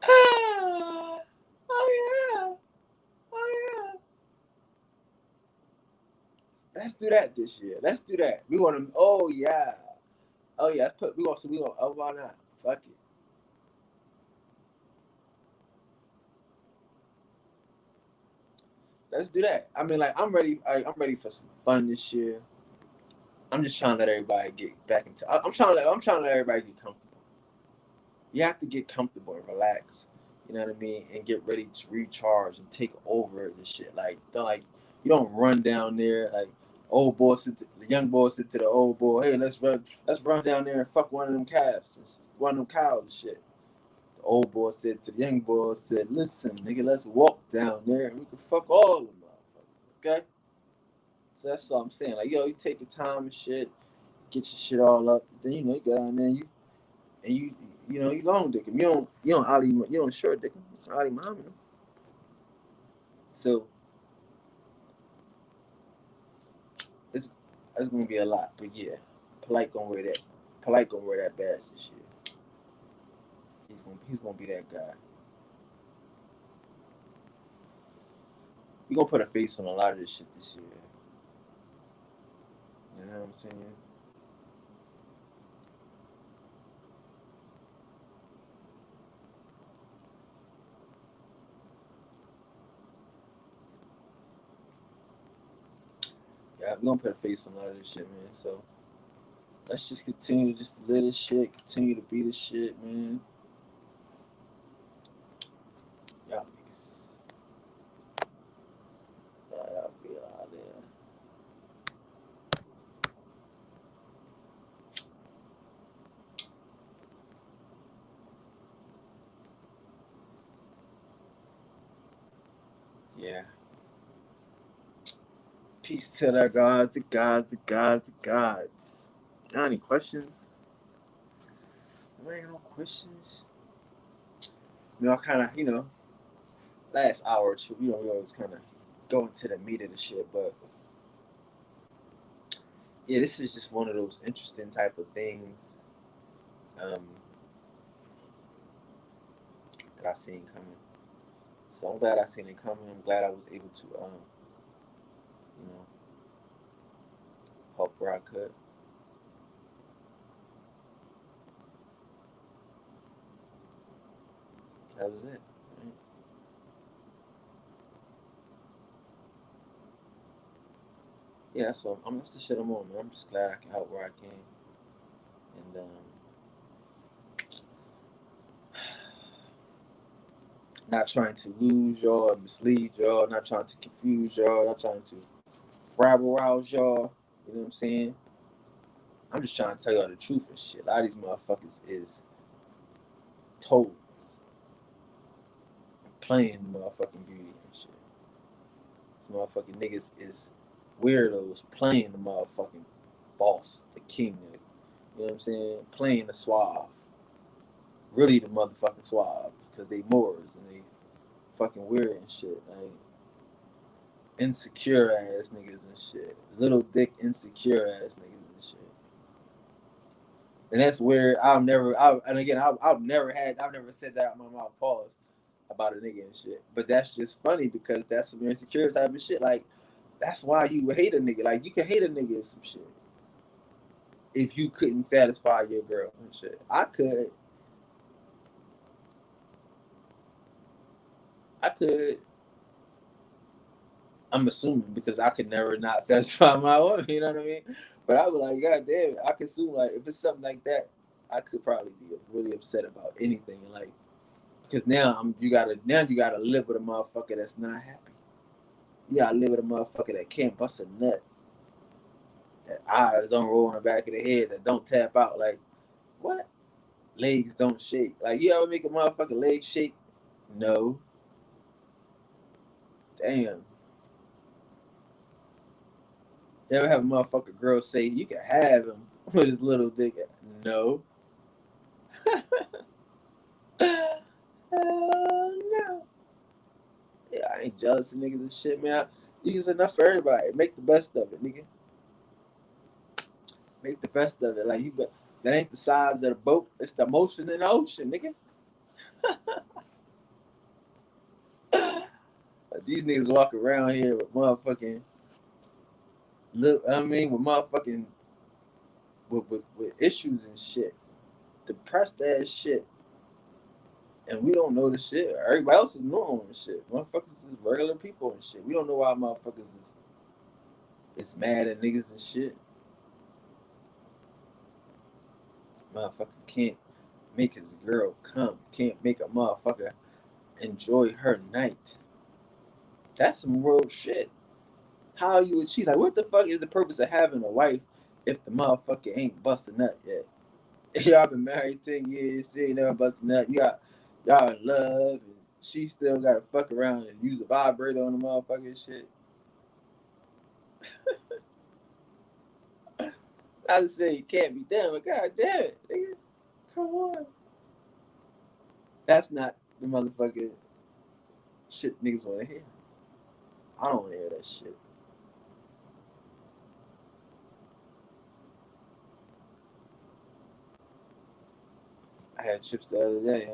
Oh yeah. Oh yeah. Let's do that this year. Let's do that. We want to. Oh yeah. Oh yeah. We gonna. Oh why not? Fuck it. Let's do that. I mean, like I'm ready. I'm ready for some fun this year. I'm just trying to let everybody get back into. I'm trying to let everybody get comfortable. You have to get comfortable and relax. You you know what I mean, and get ready to recharge and take over the shit. Like, you don't run down there like the young boy said to the old boy, hey, let's run down there and fuck one of them calves, one of them cows and shit. The old boy said to the young boy, said, listen, nigga, let's walk down there and we can fuck all of them motherfuckers. Okay? So that's all I'm saying. Like, yo, you take your time and shit, get your shit all up, then you know you go down there and you long dick him. You don't short dick him. Ali Muhammad. So it's gonna be a lot, but yeah, Polite gonna wear that. Polite gonna wear that badge this year. He's gonna be that guy. We gonna put a face on a lot of this shit this year. You know what I'm saying? Yeah, we gonna put a face on a lot of this shit, man. So let's just continue to live this shit, continue to be this shit, man. Y'all niggas. Y'all feel out there. Yeah. Peace to the gods. Got any questions? There ain't no questions. I kind of, last hour or two, we always kind of go into the meat of the shit, but yeah, this is just one of those interesting type of things that I seen coming. So I'm glad I seen it coming. I'm glad I was able to, help where I could. That was it. Right? Yeah, that's the shit I'm on, man. I'm just glad I can help where I can, and not trying to lose y'all or mislead y'all, not trying to confuse y'all, not trying to rabble rouse y'all. You know what I'm saying? I'm just trying to tell y'all the truth and shit. A lot of these motherfuckers is toads playing motherfucking beauty and shit. These motherfucking niggas is weirdos playing the motherfucking boss, the king. You know what I'm saying? Playing the suave. Really the motherfucking suave. Because they Moors and they fucking weird and shit. Like insecure ass niggas and shit. Little dick insecure ass niggas and shit. And that's where I've never said that out my mouth, pause, about a nigga and shit. But that's just funny because that's some insecure type of shit. Like, that's why you hate a nigga. Like, you can hate a nigga and some shit. If you couldn't satisfy your girl and shit. I could. I'm assuming because I could never not satisfy my woman, you know what I mean? But I was like, God damn it, I could assume like if it's something like that, I could probably be really upset about anything. Like, because you gotta live with a motherfucker that's not happy. You gotta live with a motherfucker that can't bust a nut, that eyes don't roll on the back of the head, that don't tap out. Like, what? Legs don't shake. Like, you ever make a motherfucker leg shake? No. Damn. You ever have a motherfucker girl say you can have him with his little dick? No. No. Yeah, I ain't jealous of niggas and shit, man. Niggas enough for everybody. Make the best of it, nigga. Make the best of it. Like that ain't the size of the boat. It's the motion in the ocean, nigga. These niggas walk around here with motherfucking, with motherfucking, with issues and shit, depressed ass shit, and we don't know the shit. Everybody else is normal and shit. Motherfuckers is regular people and shit. We don't know why motherfuckers is mad at niggas and shit. Motherfucker can't make his girl come. Can't make a motherfucker enjoy her night. That's some real shit. How you would cheat? Like, what the fuck is the purpose of having a wife if the motherfucker ain't busting nut yet? Y'all been married 10 years, she ain't never busting nut. Y'all in love, and she still got to fuck around and use a vibrator on the motherfucking shit. I just say you can't be done, but god damn it, nigga, come on. That's not the motherfucking shit niggas want to hear. I don't want to hear that shit. I had chips the other day.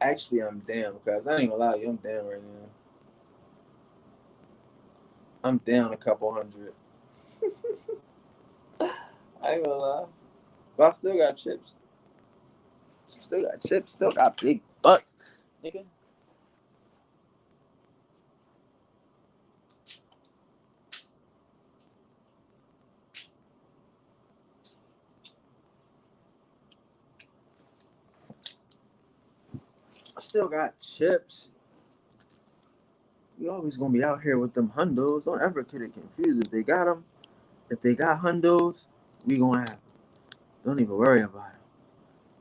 Actually, I'm down because I ain't gonna lie to you, I'm down right now. I'm down a couple hundred. I ain't gonna lie. But I still got chips. Still got chips. Still got big bucks. Nigga. I still got chips. We always gonna be out here with them hundos. Don't ever get it confused. If they got them, if they got hundos, we gonna have them. Don't even worry about them.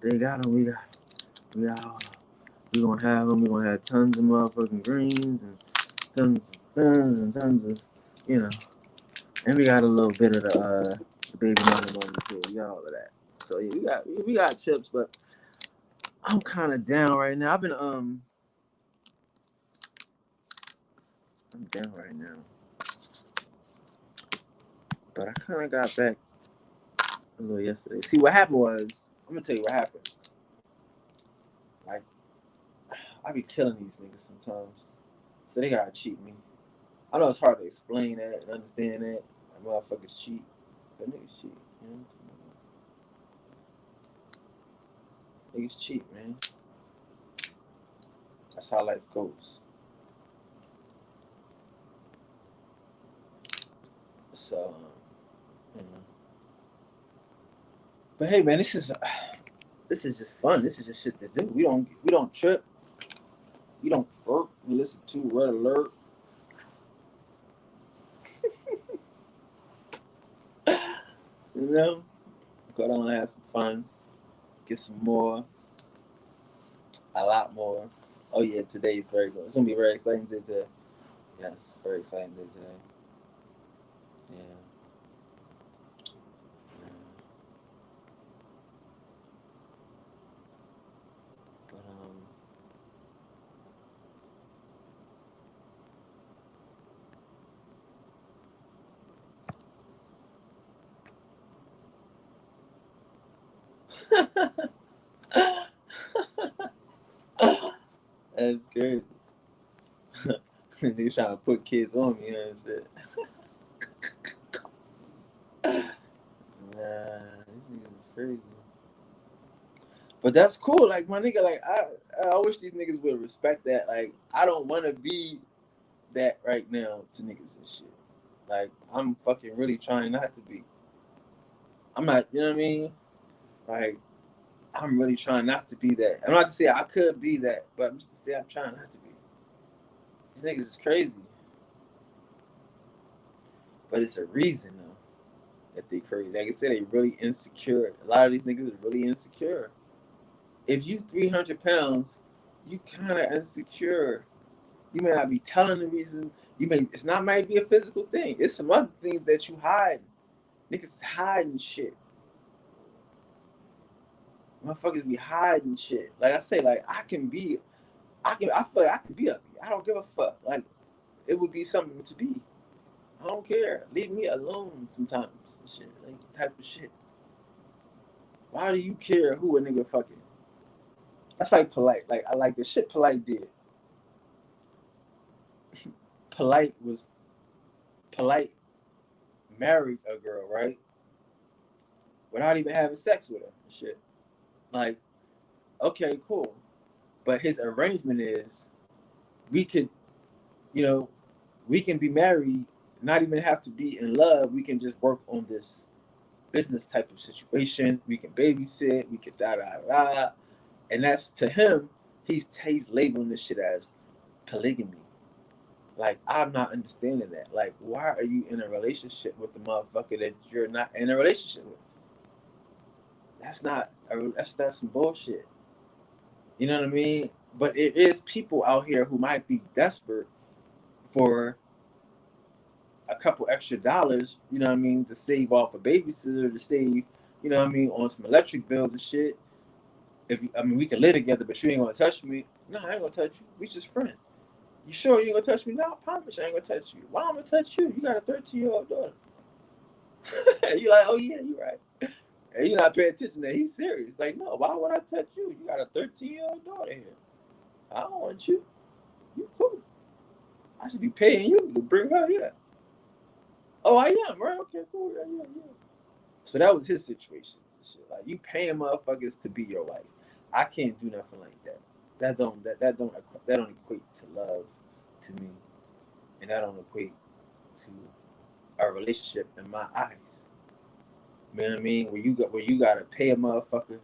They got them, we got them. We got all of them. We gonna have them. We gonna have tons of motherfucking greens and tons of, you know. And we got a little bit of the baby mama money too. We got all of that. So yeah, we got chips, but I'm kind of down right now. I'm down right now. But I kind of got back a little yesterday. See, what happened was, I'm gonna tell you what happened. Like, I be killing these niggas sometimes, so they gotta cheat me. I know it's hard to explain that and understand that. Motherfuckers cheat, but niggas cheat. You know? Niggas cheat, man. That's how life goes. So, you know. But hey, man, this is just fun. This is just shit to do. We don't trip. We don't work. We listen to Red Alert. You know, go down and have some fun. Get some more. A lot more. Oh yeah, today is very good. It's gonna be a very exciting day today. Yes, very exciting day today. Yeah. But that's crazy. They trying to put kids on me and shit. Nah, these niggas is crazy. But that's cool. Like my nigga, like I wish these niggas would respect that. Like I don't want to be that right now to niggas and shit. Like I'm fucking really trying not to be. I'm not. You know what I mean? Like I'm really trying not to be that. I'm not to say I could be that, but I'm just to say I'm trying not to be. These niggas is crazy. But it's a reason though that they crazy. Like I said, they really insecure. A lot of these niggas are really insecure. If you 300 pounds, you kind of insecure. You may not be telling the reason. It's not might be a physical thing. It's some other things that you hide. Niggas is hiding shit. Motherfuckers be hiding shit. Like I say, like I feel like I can be ugly. I don't give a fuck. Like it would be something to be. I don't care. Leave me alone sometimes. Shit. Like type of shit. Why do you care who a nigga fucking? That's like Polite. Like I like the shit Polite did. Polite married a girl, right? Without even having sex with her and shit. Like, okay, cool. But his arrangement is we could, you know, we can be married, not even have to be in love. We can just work on this business type of situation. We can babysit. We can da da da. And that's to him. He's labeling this shit as polygamy. Like, I'm not understanding that. Like, why are you in a relationship with the motherfucker that you're not in a relationship with? That's not. That's some bullshit. You know what I mean? But it is people out here who might be desperate for a couple extra dollars, you know what I mean, to save off a babysitter, to save, you know what I mean, on some electric bills and shit. We can live together, but you ain't gonna touch me. No, I ain't gonna touch you. We just friends. You sure you ain't gonna touch me? No, I promise I ain't gonna touch you. Why am I gonna touch you? You got a 13-year-old daughter. You like, oh yeah, you right. And you not paying attention that he's serious. Like, no, why would I touch you? You got a 13-year-old daughter here. I don't want you. You cool. I should be paying you to bring her here. Oh, I am, right? Okay, cool. Yeah. So that was his situation. Like, you paying motherfuckers to be your wife. I can't do nothing like that. That don't equate to love to me, and that don't equate to a relationship in my eyes. You know what I mean? Where you gotta pay a motherfucker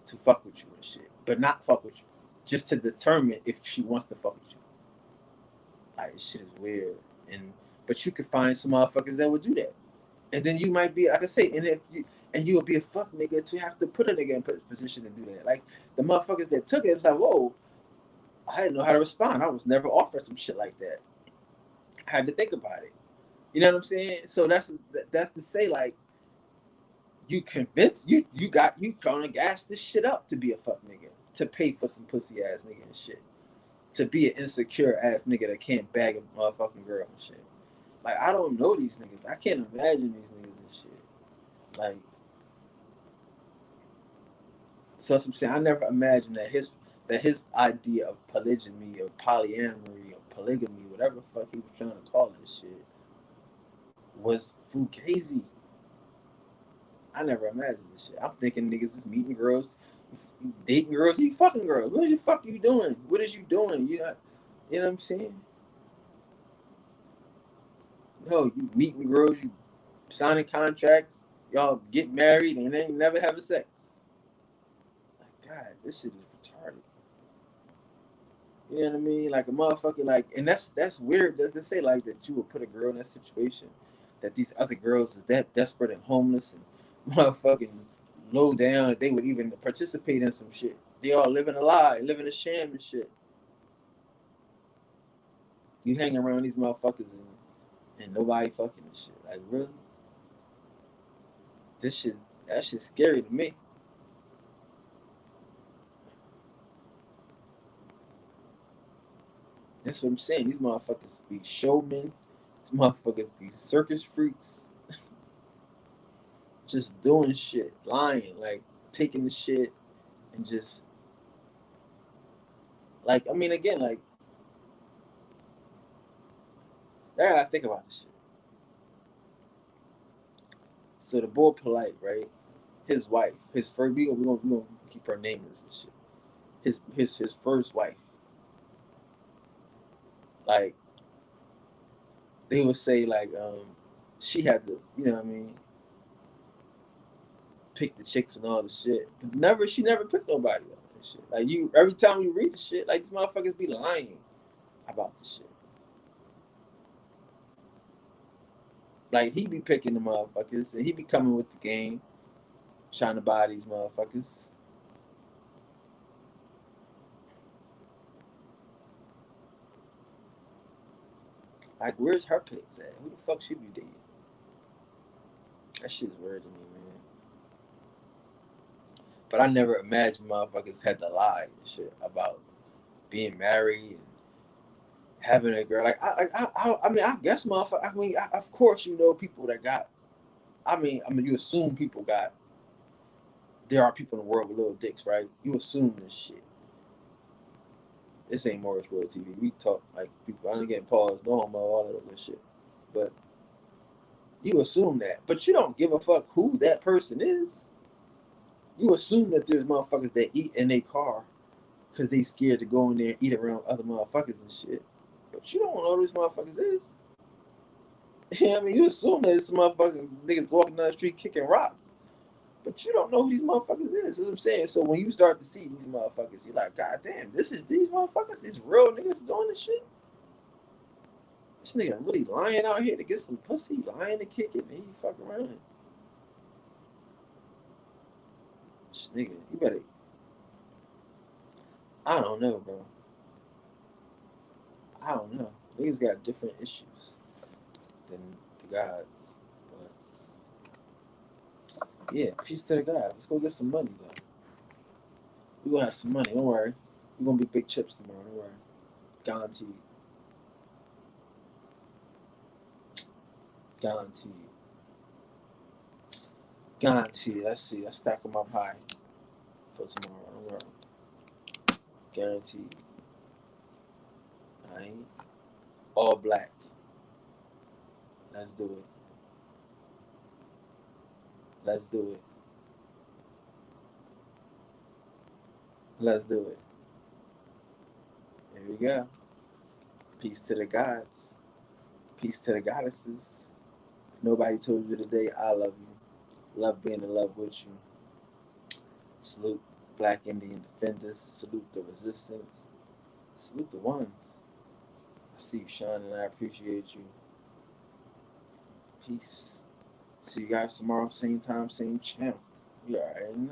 to fuck with you and shit, but not fuck with you, just to determine if she wants to fuck with you. Like, shit is weird, but you could find some motherfuckers that would do that. And then you might be, like I say, you will be a fuck nigga to have to put a nigga in position to do that. Like, the motherfuckers that took it, it's like, whoa, I didn't know how to respond. I was never offered some shit like that. I had to think about it. You know what I'm saying? So that's to say, like, you convinced you trying to gas this shit up to be a fuck nigga, to pay for some pussy ass nigga and shit, to be an insecure ass nigga that can't bag a motherfucking girl and shit. Like, I don't know these niggas. I can't imagine these niggas and shit. Like, so I'm saying, I never imagined that his idea of polygyny or polyamory or polygamy, whatever the fuck he was trying to call this shit, was fugazi. I never imagined this shit. I'm thinking niggas is meeting girls, dating girls, you fucking girls. What the fuck are you doing? What is you doing? You know what I'm saying? No, you meeting girls, you signing contracts, y'all get married, and then never having sex. Like, God, this shit is retarded. You know what I mean? Like, a motherfucker, like, and that's weird to say, like, that you would put a girl in that situation, that these other girls is that desperate and homeless and motherfucking low down, they would even participate in some shit. They all living a lie, living a sham and shit. You hang around these motherfuckers and nobody fucking and shit. Like, really? That shit's scary to me. That's what I'm saying. These motherfuckers be showmen. These motherfuckers be circus freaks. Just doing shit, lying, like taking the shit and just, like, I mean, again, like, I gotta think about this shit. So the boy Polite, right? His wife, his first, we gonna keep her nameless and shit. His first wife, like, they would say, like, she had to, you know what I mean, pick the chicks and all the shit. But she never picked nobody on that shit. Like, every time you read the shit, like, these motherfuckers be lying about the shit. Like, he be picking the motherfuckers, and he be coming with the game, trying to buy these motherfuckers. Like, where's her pics at? Who the fuck she be dating? That shit's weird to me, man. But I never imagined motherfuckers had to lie and shit about being married and having a girl. Like, I mean, I guess motherfucker. I mean, of course, you know, people that got. I mean, you assume people got. There are people in the world with little dicks, right? You assume this shit. This ain't Morris World TV. We talk like people. I don't get paused, no homo, all that other shit. But you assume that, but you don't give a fuck who that person is. You assume that there's motherfuckers that eat in their car because they scared to go in there and eat around other motherfuckers and shit. But you don't know who these motherfuckers is. I mean, you assume that some motherfucking niggas walking down the street kicking rocks, but you don't know who these motherfuckers is. That's what I'm saying. So when you start to see these motherfuckers, you're like, God damn, this is these motherfuckers. These real niggas doing this shit. This nigga really lying out here to get some pussy, lying to kick it, and he fuck around. This nigga, you better. I don't know, bro. I don't know. Niggas got different issues than the gods. But yeah, peace to the gods. Let's go get some money though. We gonna have some money. Don't worry. We gonna be big chips tomorrow. Don't worry. Guaranteed. Guaranteed. Guaranteed. Let's see. Let's stack them up high for tomorrow. Don't worry. Guaranteed. Alright. All black. Let's do it. Let's do it. Let's do it. Here we go. Peace to the gods. Peace to the goddesses. If nobody told you today, I love you. Love being in love with you. Salute Black Indian defenders. Salute the resistance. Salute the ones. I see you shining. I appreciate you. Peace. See you guys tomorrow, same time, same channel. We alright.